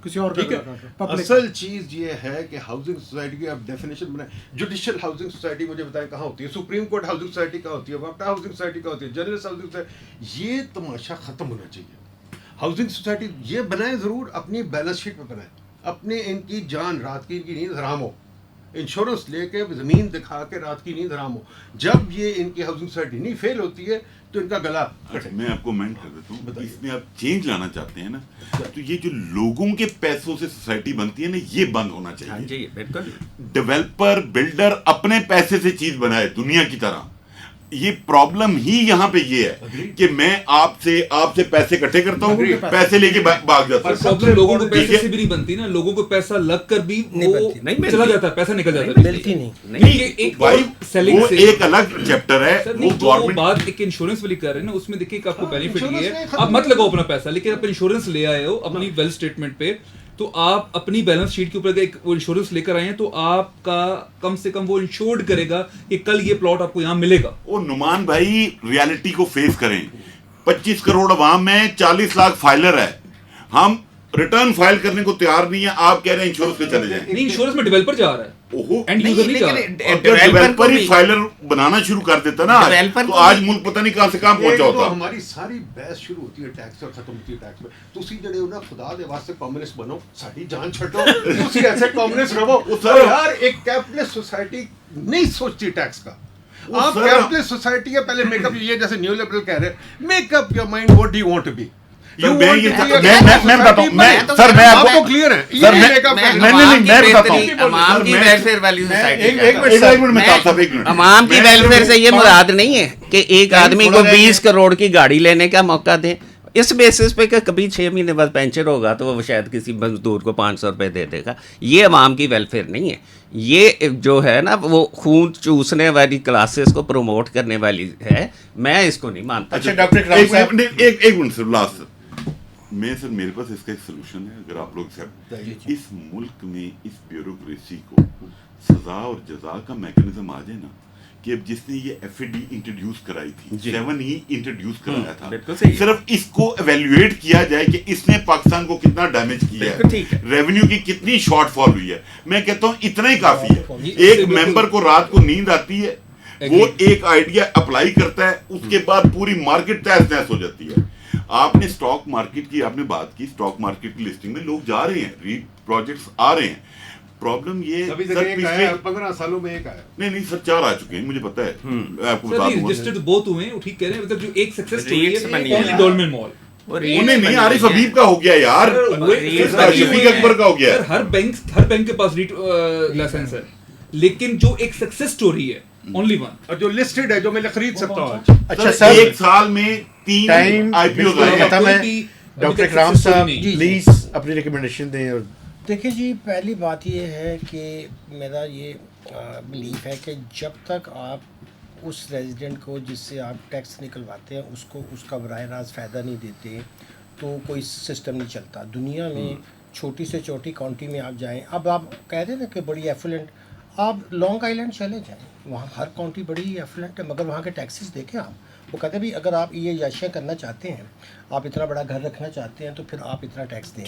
کسی اور ٹھیک ہے, پبلک اصل چیز یہ ہے کہ ہاؤسنگ سوسائٹی کی آپ ڈیفینیشن بنائیں. جوڈیشل ہاؤسنگ سوسائٹی مجھے بتائیں کہاں ہوتی ہے, سپریم کورٹ ہاؤسنگ سوسائٹی کہاں ہوتی ہے, وابٹا ہاؤسنگ سوسائٹی کہاں ہوتی ہے, جنرل ہاؤسنگ سوسائٹی. یہ تماشا ختم ہونا چاہیے. ہاؤسنگ سوسائٹی یہ بنائیں ضرور, اپنی بیلنس شیٹ پہ بنائیں, اپنے ان کی جان رات کی ان کی نیند حرام ہو, انشورنس لے کے زمین دکھا کے رات کی نیند حرام ہو. جب یہ ان کی ہاؤسنگ سوسائٹی نہیں فیل ہوتی ہے تو ان کا گلا کٹے. میں آپ کو مینٹ کر دیتا ہوں, اس میں آپ چینج لانا چاہتے ہیں نا, تو یہ جو لوگوں کے پیسوں سے سوسائٹی بنتی ہے نا, یہ بند ہونا ہاں چاہیے. جی بالکل. ڈیولپر بلڈر اپنے پیسے سے چیز بنائے دنیا کی طرح. یہ پرابلم ہی یہاں پہ یہ ہے کہ میں آپ سے پیسے اکٹھے کرتا ہوں, پیسے لے کے بھاگ جاتا ہوں. پرابلم لوگوں کو پیسے ٹھیک ہے. سے بھی نہیں بنتی نا, لوگوں کو پیسہ لگ کر بھی نہیں بنتی, نہیں وہ ملتی. چلا جاتا ہے, پیسہ نکل جاتا ہے. ملتی نہیں. نہیں ایک بھائی, سیلنگ وہ سے ایک الگ چیپٹر ہے. سر وہ نہیں, جو گورنمنٹ بات ایک انشورنس والی کر رہے ہیں نا, اس میں دیکھیے کہ آپ کو بینیفٹ یہ انشورنس ہے, میں آپ مت لگاؤ اپنا پیسہ, لیکن آپ انشورنس لے آئے ہو اپنی ویلتھ اسٹیٹمنٹ پہ, تو آپ اپنی بیلنس شیٹ کے اوپر ایک وہ انشورنس لے کر آئے ہیں, تو آپ کا کم سے کم وہ انشورڈ کرے گا کہ کل یہ پلاٹ آپ کو یہاں ملے گا. وہ نعمان بھائی ریالٹی کو فیس کریں. 25 کروڑ عوام میں 40 لاکھ فائلر ہے, ہم ریٹرن فائل کرنے کو تیار نہیں ہے. آپ کہہ رہے ہیں انشورنس پہ چلے جائیں. نہیں, انشورنس میں ڈیولپر جا رہا ہے, اوہو, اینڈ یوزر نہیں جا رہا. ڈیولپر ہی فائلر بنانا شروع کر دیتا نا, تو آج ملک پتہ نہیں کہاں سے کہاں پہنچا ہوتا. ہماری ساری بحث شروع ہوتی ہے ٹیکس اور ختم ہوتی ہے ٹیکس پہ. تسی جڑے ہو نا, خدا دے واسطے کمیونسٹ بنو, ساری جان چھڈو, تسی ایسے کمیونسٹ رہو. یار ایک کیپٹلسٹ سوسائٹی نہیں سوچتی ٹیکس کا. آپ کیپٹلسٹ سوسائٹی ہے, پہلے میک اپ, یہ جیسے نیو لبرل کہہ رہے ہیں, make up your mind what do you want to be. میں بتاتا ہوں, سر میں آپ کو کلیئر ہے, سر میں بتاتا ہوں, عوام کی ویلفیئر والی سوسائٹی. عوام کی ویلفیئر سے یہ مراد نہیں ہے کہ ایک آدمی کو 20 کروڑ کی گاڑی لینے کا موقع دیں اس بیسس پہ کہ کبھی 6 مہینے بعد پینچر ہوگا تو وہ شاید کسی مزدور کو 500 روپے دے دے گا. یہ عوام کی ویلفیئر نہیں ہے. یہ جو ہے نا وہ خون چوسنے والی کلاسز کو پروموٹ کرنے والی ہے. میں اس کو نہیں مانتا. اچھا ڈاکٹر ایک منٹ سر, لاسٹ میں سر میرے پاس اس کا ایک سلوشن ہے, اگر آپ لوگ اس ملک میں اس بیوروکریسی کو سزا اور جزا کا میکنزم آ جائے نا, کہ اب جس نے یہ ایف اے ڈی انٹروڈیوس کرائی تھی, 7 ہی انٹروڈیوس کرایا تھا, صرف اس کو ایویلویٹ کیا جائے کہ اس نے پاکستان کو کتنا ڈیمیج کیا ہے, ریونیو کی کتنی شارٹ فال ہوئی ہے. میں کہتا ہوں اتنا ہی کافی ہے. ایک ممبر کو رات کو نیند آتی ہے, وہ ایک آئیڈیا اپلائی کرتا ہے, اس کے بعد پوری مارکیٹ تہس نہس ہو جاتی ہے. آپ نے اسٹاک مارکیٹ کی آپ نے بات کی, اسٹاک مارکیٹ کی لسٹنگ میں لوگ جا رہے ہیں, پروجیکٹس آ رہے ہیں. پرابلم یہ پچھلے 15 سالوں میں ایک آیا, نہیں سر 4 آ چکے ہیں, مجھے پتا ہے. میں آپ کو بتا دوں رجسٹرڈ بہت ہوئے ہیں, ٹھیک کہہ رہے ہیں, مطلب جو ایک سکسیس سٹوری ہے اونلی ڈولمن مال. انہیں نہیں, عارف حبیب کا ہو گیا یار, شفیق اکبر کا ہو گیا. ہر بینک کے پاس ریٹ لائسنس ہے, لیکن جو ایک سکسیس سٹوری ہے اونلی ون, اور جو لسٹڈ ہے, جو میں خرید سکتا ہوں. اچھا سر, ایک سال میں 3 آئی پی او ختم ہے. ڈاکٹر اکرام صاحب پلیز اپنی ریکمنڈیشن دیں. اور دیکھیں جی, پہلی بات یہ ہے کہ میرا یہ بلیف ہے کہ جب تک آپ اس ریزیڈنٹ کو جس سے آپ ٹیکس نکلواتے ہیں اس کو اس کا براہ راست فائدہ نہیں دیتے تو کوئی سسٹم نہیں چلتا. دنیا میں چھوٹی سے چھوٹی کاؤنٹی میں آپ جائیں, اب آپ کہہ رہے ہیں نا کہ بڑی ایفلنٹ, آپ لانگ آئی لینڈ چلے جائیں, وہاں ہر کاؤنٹی بڑی ایفلنٹ ہے, مگر وہاں کے ٹیکسز دیکھیں آپ. وہ کہتے ہیں بھی اگر آپ یہ عیاشیاں کرنا چاہتے ہیں, آپ اتنا بڑا گھر رکھنا چاہتے ہیں, تو پھر آپ اتنا ٹیکس دیں,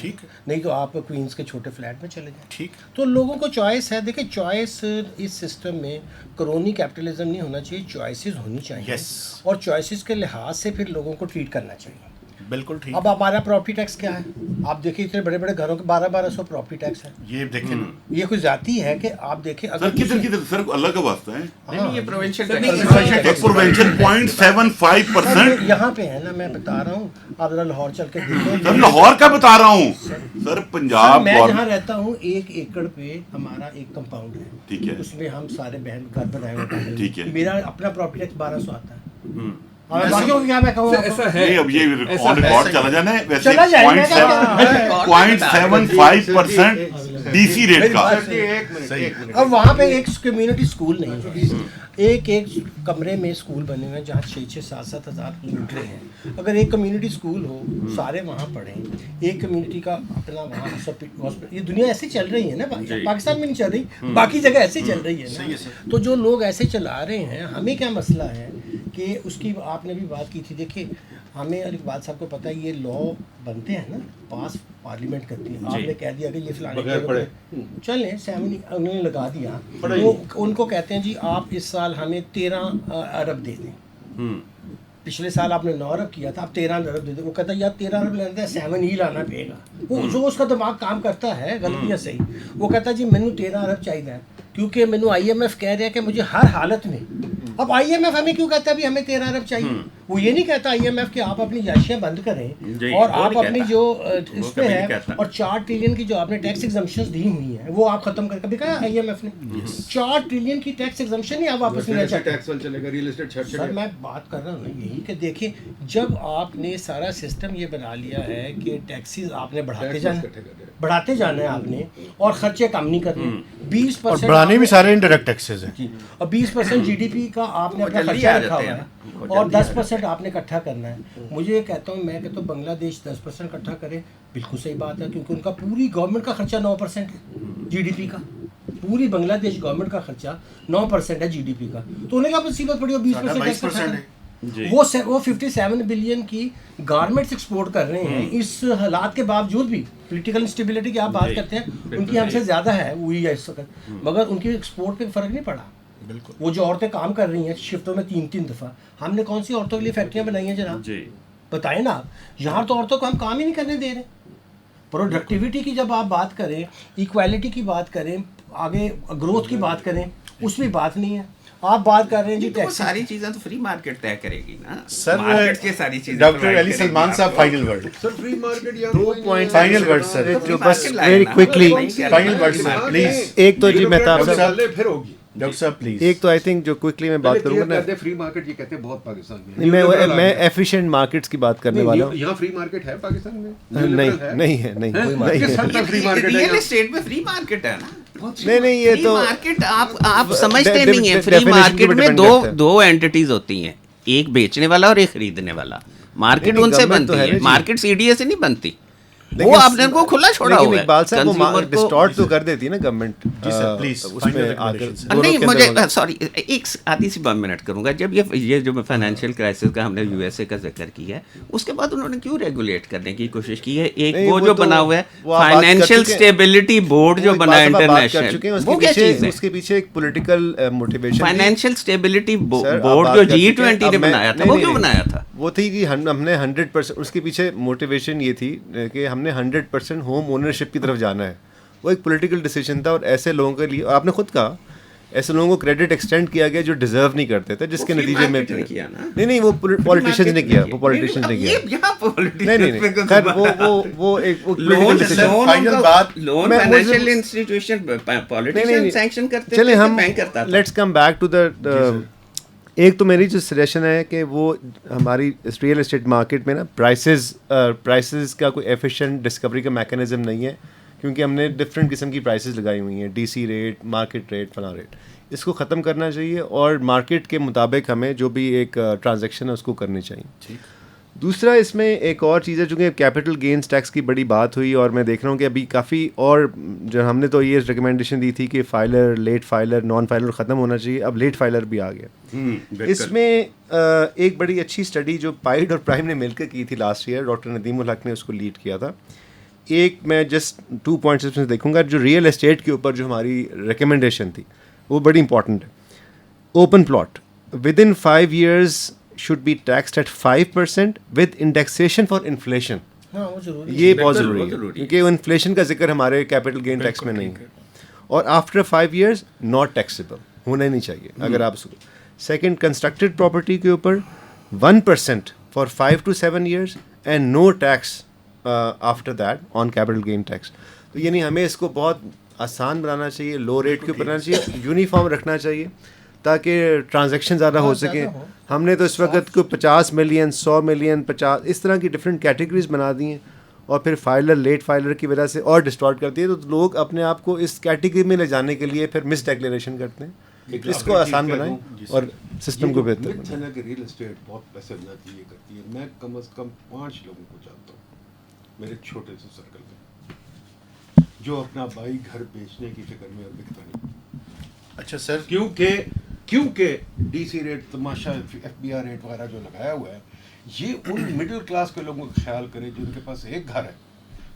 نہیں تو آپ کوئنس کے چھوٹے فلیٹ میں چلے جائیں. ٹھیک, تو لوگوں کو چوائس ہے. دیکھیں چوائس اس سسٹم میں کرونی کیپٹلزم نہیں ہونا چاہیے, چوائسیز ہونی چاہیے, اور چوائسیز کے لحاظ سے پھر لوگوں کو ٹریٹ کرنا چاہیے. بالکل ٹھیک. اب ہمارا پراپرٹی ٹیکس کیا ہے, آپ دیکھیں اتنے بڑے بڑے گھروں کے 1200 پراپرٹی ٹیکس ہے. یہ دیکھیں نا, یہ کوئی ذاتی ہے کہ آپ دیکھیں سر کدھر سر اللہ کا واسطہ ہے, نہیں یہ پروونشل پروونشن 0.75%. یہاں پہ ہے نا, میں بتا رہا ہوں, آپ ذرا لاہور چل کے دیکھیں. سر لاہور کا بتا رہا ہوں سر, پنجاب میں جہاں رہتا ہوں 1 ایکڑ پہ ہمارا ایک کمپاؤنڈ ہے, ٹھیک ہے, اس میں ہم سارے بہن گھر بنائے ہوئے ہیں. ٹھیک ہے, میرا اپنا پراپرٹی ٹیکس 1200 آتا ہے. باقیوں کیا میں کہوں, ایسا ہے نہیں اب یہ آن ریکارڈ چلا جانا ہے ویسے چلا جائے 0.75% ڈی سی ریٹ کا. اب وہاں پہ ایک کمیونٹی اسکول نہیں ہے, ایک کمرے میں اسکول بنے ہوئے ہیں جہاں 6-7 ہزار لوٹرے ہیں. اگر ایک کمیونٹی اسکول ہو, سارے وہاں پڑھیں, ایک کمیونٹی کا اپنا وہاں ہاسپٹل. یہ دنیا ایسے چل رہی ہے نا, پاکستان میں نہیں چل رہی, باقی جگہ ایسے چل رہی ہے نا. تو جو لوگ ایسے چلا رہے ہیں, ہمیں کیا مسئلہ ہے کہ اس کی آپ نے بھی بات کی تھی. دیکھیں ہمیں اور اقبال صاحب کو پتہ ہے یہ لا بنتے ہیں نا, پاس پارلیمنٹ کرتی ہے. آپ نے کہہ دیا کہ یہ فلانے چلیں 7 انہوں نے لگا دیا, وہ ان کو کہتے ہیں جی آپ اس سال ہمیں 13 ارب دے دیں. پچھلے سال آپ نے 9 ارب کیا تھا, آپ 13 ارب دے دیں. وہ کہتا ہے یار 13 ارب لینا ہے 7 ہی لانا پڑے گا. وہ جو اس کا دماغ کام کرتا ہے غلط یا صحیح, وہ کہتا ہے جی مینو 13 ارب چاہیے کیونکہ مینو IMF کہہ رہا ہے کہ مجھے ہر حالت میں. اب IMF ہمیں کیوں کہتا ہے بھی ہمیں 13 ارب چاہیے؟ وہ یہ نہیں کہتا IMF کہ آپ اپنی عیاشیاں بند کریں اور آپ اپنی جو اس پہ ہے, اور 4 ٹریلین کی جو آپ نے ٹیکس ایگزمپشنز دی ہوئی ہیں وہ آپ ختم کر کے کہا IMF نے 4 ٹریلین کی ٹیکس ایگزمپشن ہی آپ واپس لینا چاہتے ہیں. سر میں بات کر رہا ہوں نا یہی کہ دیکھیں جب آپ نے سارا سسٹم یہ بنا لیا ہے کہ ٹیکسیز آپ نے بڑھاتے جانا ہے آپ نے, اور خرچے کم نہیں کرنے. 20% بڑھانے بھی سارے انڈائریکٹ ٹیکسز ہیں, اور 20% GDP کا آپ نے اپنا خرچہ رکھا ہوا ہے, اور 10% آپ نے اکٹھا کرنا ہے. مجھے یہ کہتا ہوں, میں کہتا ہوں بنگلہ دیش 10% اکٹھا کرے, بالکل صحیح بات ہے, کیونکہ ان کا پوری گورنمنٹ کا خرچہ 9% ہے GDP کا. پوری بنگلہ دیش گورنمنٹ کا خرچہ 9% ہے GDP کا. تو انہیں کیا مصیبت پڑی, 20% ہے. وہ 57 بلین کی گارمنٹس ایکسپورٹ کر رہے ہیں اس حالات کے باوجود بھی. پولیٹیکل انسٹیبلٹی کی آپ بات کرتے ہیں, ان کی ہم سے زیادہ ہے وہی ہے اس وقت, مگر ان کی ایکسپورٹ پہ فرق نہیں پڑا. بالکل وہ جو عورتیں کام کر رہی ہیں شفٹوں میں 3 دفعہ, ہم نے کون سی عورتوں کے لیے فیکٹریاں بنائی ہیں جناب؟ بتائیں نا آپ. یہاں تو عورتوں کو ہم کام ہی نہیں کرنے دے رہے. پروڈکٹیوٹی کی جب آپ بات کریں, ایکویلٹی کی بات کریں, آگے گروتھ کی بات کریں, اس میں بات نہیں ہے. آپ بات کر رہے ہیں جی ٹیکس, ساری چیزیں تو فری مارکیٹ طے کرے گی نا سر. مارکیٹ کے ساری چیزیں ڈاکٹر علی سلمان صاحب فائنل ورڈ. سر فری مارکیٹ یا 2 پوائنٹ فائنل ورڈ سر, جو بس very quickly final word sir please. ایک تو جی مہتاب صاحب, پھر ہوگی ڈاکٹر صاحب پلیز. ایک تو آئی تھنک جو کوئکلی میں بات کروں گا نا, فری مارکیٹ یہ کہتے ہیں بہت پاکستان میں, میں ایفیشینٹ مارکیٹس کی بات کرنے والا ہوں. یہاں فری مارکیٹ ہے پاکستان میں؟ نہیں ہے, نہیں فری مارکیٹ ہے ریئل اسٹیٹ میں فری مارکیٹ ہے نا. نہیں یہ فری تو مارکیٹ آپ سمجھتے نہیں ہیں. فری مارکیٹ میں دو اینٹیز ہوتی ہیں, ایک بیچنے والا اور ایک خریدنے والا. مارکیٹ ان سے بنتی ہے, مارکیٹ CDA سے نہیں بنتی. وہ آپ نے کو کھلا چھوڑا ہوا ہے. اقبال صاحب وہ ڈسٹارٹ تو کر دیتی ہے نا گورنمنٹ. جی سر پلیز اس میں نہیں, مجھے سوری ایک آدھی سی منٹ کروں گا. جب یہ جو فائنینشیل کرائسس کا ہم نے USA کا ذکر کیا ہے, اس کے بعد انہوں نے کیوں ریگولیٹ کرنے کی کوشش کی ہے؟ ایک وہ جو بنا ہوا ہے فائنینشیل اسٹیبلٹی بورڈ جو بنا انٹرنیشنل, وہ کیا چیز ہے؟ اس کے پیچھے ایک political motivation. Financial stability board جو G20 نے بنایا تھا, وہ کیوں بنایا تھا؟ وہ تھی کہ ہم نے 100%, اس کے پیچھے موٹیویشن یہ تھی کہ ہم نے 100% ہوم اونرشپ کی طرف جانا ہے. وہ ایک پولیٹیکل ڈیسیجن تھا, اور ایسے لوگوں کے لیے آپ نے خود کہا ایسے لوگوں کو کریڈٹ ایکسٹینڈ کیا گیا جو ڈیزرو نہیں کرتے تھے, جس کے نتیجے میں نہیں وہ پولیٹیشینز نے کیا, وہ پولیٹیشینز نے کیا. نہیں خیر وہ ایک فائنل بات فائنینشیل انسٹیٹیوشن پولیٹیشین سینکشن کرتے. چلیں ہم let's come back to the. ایک تو میری جو سجیشن ہے کہ وہ ہماری ریئل اسٹیٹ مارکیٹ میں نا پرائسز کا کوئی ایفیشینٹ ڈسکوری کا میکینزم نہیں ہے, کیونکہ ہم نے ڈفرینٹ قسم کی پرائسز لگائی ہوئی ہیں, DC ریٹ, مارکیٹ ریٹ, فلاں ریٹ. اس کو ختم کرنا چاہیے, اور مارکیٹ کے مطابق ہمیں جو بھی ایک ٹرانزیکشن ہے اس کو کرنی چاہیے. دوسرا اس میں ایک اور چیز ہے، چونکہ کیپٹل گینز ٹیکس کی بڑی بات ہوئی اور میں دیکھ رہا ہوں کہ ابھی کافی، اور جو ہم نے تو یہ ریکمنڈیشن دی تھی کہ filer, late filer, non filer ختم ہونا چاہیے، اب لیٹ فائلر بھی آ گیا. اس میں ایک بڑی اچھی اسٹڈی جو پائڈ اور پرائم نے مل کر کی تھی لاسٹ ایئر، ڈاکٹر ندیم الحق نے اس کو لیڈ کیا تھا. ایک میں جسٹ 2 پوائنٹس اس میں دیکھوں گا. جو ریئل اسٹیٹ کے اوپر جو ہماری ریکمنڈیشن تھی وہ بڑی امپورٹنٹ ہے. Open plot with in 5 years should be taxed at 5% with indexation for inflation. ہاں وہ ضروری یہ بہت ضروری ہے کیونکہ انفلیشن کا ذکر ہمارے کیپٹل گین ٹیکس میں نہیں ہے. اور آفٹر 5 years ناٹ ٹیکسیبل ہونا ہی نہیں چاہیے اگر آپ. سیکنڈ، کنسٹرکٹیڈ پراپرٹی کے اوپر 1% for 5 to 7 years and no tax after that on capital gain tax. تو یعنی ہمیں اس کو بہت آسان بنانا چاہیے، لو ریٹ کے اوپر بنانا چاہیے، یونیفارم رکھنا چاہیے تاکہ ٹرانزیکشن زیادہ ہو سکیں. ہم نے تو اس وقت کو 50 ملین، 100 ملین، 50 اس طرح کی ڈفرینٹ کیٹیگریز بنا دی ہیں، اور پھر فائلر، لیٹ فائلر کی وجہ سے اور ڈسٹارٹ کرتی ہے. تو لوگ اپنے آپ کو اس کیٹیگری میں لے جانے کے لیے پھر مس ڈیکلیریشن کرتے ہیں. اس کو آسان بنائیں اور سسٹم کو بہتر بنائیں. ہے کہ ریئل اسٹیٹ بہت پیسے بناتی ہے کرتی ہے. میں کم از کم 5 لوگوں کو جانتا ہوں میرے چھوٹے سے سرکل میں جو اپنا بھائی گھر بیچنے کی فکر میں اور بکتا نہیں. اچھا سر، کیونکہ ڈی سی ریٹ، تماشا، ایف بی آر ریٹ وغیرہ جو لگایا ہوا ہے، یہ ان مڈل کلاس کے لوگوں کا خیال کرے جن کے پاس ایک گھر ہے،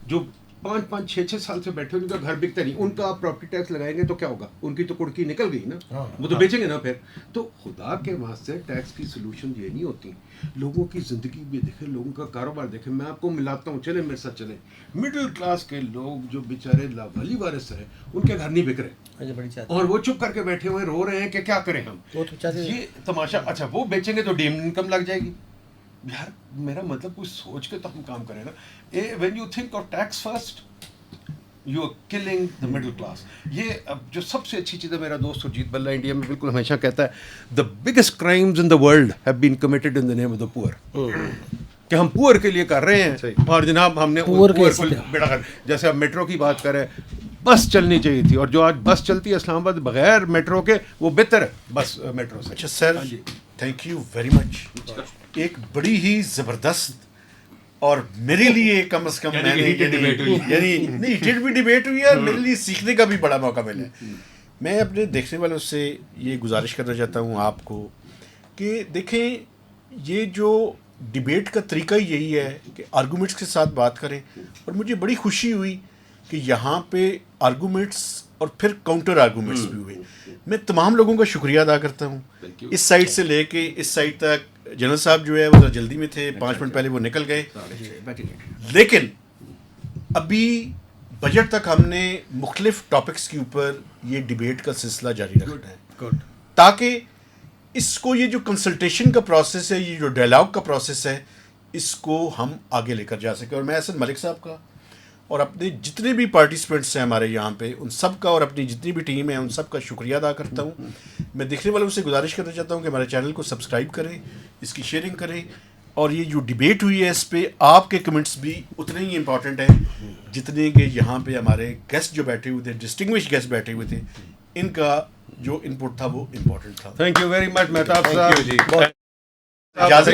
جو 5-5 6-6 سال سے بیٹھے، ان کا گھر بکتا نہیں. ان کا آپ پراپرٹی ٹیکس لگائیں گے تو کیا ہوگا؟ ان کی تو کڑکی نکل گئی نا، وہ تو بیچیں گے نا پھر. تو خدا کے واسطے ٹیکس کی سولوشن یہ نہیں ہوتی. لوگوں کی زندگی بھی دیکھیں، لوگوں کا کاروبار دیکھیں. میں آپ کو ملاتا ہوں، چلیں میرے ساتھ چلیں. مڈل کلاس کے لوگ جو بیچارے لاوالی وارث ہیں، ان کے گھر نہیں بک رہے، بڑی چاہتے اور وہ چپ کر کے بیٹھے ہوئے رو رہے ہیں کہ کیا کریں ہم. وہ تو چاہتے یہ تماشا. اچھا وہ بیچیں گے تو ڈیم انکم لگ جائے گی. یار میرا مطلب کچھ سوچ کے تو ہم کام کریں نا. When you think of tax first you are killing the middle class. یہ اب جو سب سے اچھی چیز ہے، میرا دوست سرجیت بلّہ انڈیا میں بالکل ہمیشہ کہتا ہے، the biggest crimes in the world have been committed in the name of the پور. کہ ہم پور کے لیے کر رہے ہیں، اور جناب ہم نے پور کو بیڑا کر. جیسے اب میٹرو کی بات کریں، بس چلنی چاہیے تھی، اور جو آج بس چلتی ہے اسلام آباد بغیر میٹرو کے، وہ بہتر ہے بس میٹرو سے. اچھا سر، تھینک یو ویری مچ. ایک بڑی ہی زبردست اور میرے لیے کم از کم یعنی نہیں ہیٹڈ بھی ڈیبیٹ ہوئی ہے، اور میرے لیے سیکھنے کا بھی بڑا موقع ملا ہے. میں اپنے دیکھنے والوں سے یہ گزارش کرنا چاہتا ہوں آپ کو کہ دیکھیں، یہ جو ڈیبیٹ کا طریقہ ہی یہی ہے کہ آرگومنٹس کے ساتھ بات کریں. اور مجھے بڑی خوشی ہوئی کہ یہاں پہ آرگومنٹس اور پھر کاؤنٹر آرگومنٹس بھی ہوئے. میں تمام لوگوں کا شکریہ ادا کرتا ہوں، اس سائڈ سے لے کے اس سائڈ تک. جنرل صاحب جو ہے وہ جلدی میں تھے، 5 منٹ پہلے وہ نکل گئے. لیکن ابھی بجٹ تک ہم نے مختلف ٹاپکس کے اوپر یہ ڈیبیٹ کا سلسلہ جاری رکھنا ہے، تاکہ اس کو، یہ جو کنسلٹیشن کا پروسیس ہے، یہ جو ڈائلاگ کا پروسیس ہے، اس کو ہم آگے لے کر جا سکیں. اور میں حسن ملک صاحب کا اور اپنے جتنے بھی پارٹیسپینٹس ہیں ہمارے یہاں پہ، ان سب کا، اور اپنی جتنی بھی ٹیم ہے ان سب کا شکریہ ادا کرتا ہوں. میں دیکھنے والوں سے گزارش کرنا چاہتا ہوں کہ ہمارے چینل کو سبسکرائب کریں، اس کی شیئرنگ کریں، اور یہ جو ڈیبیٹ ہوئی ہے اس پہ آپ کے کمنٹس بھی اتنے ہی امپورٹنٹ ہیں جتنے کہ یہاں پہ ہمارے گیسٹ جو بیٹھے ہوئے تھے، ڈسٹنگوش گیسٹ بیٹھے ہوئے تھے، ان کا جو ان پٹ تھا وہ امپورٹنٹ تھا. Thank you very much Mehtab صاحب. اجازت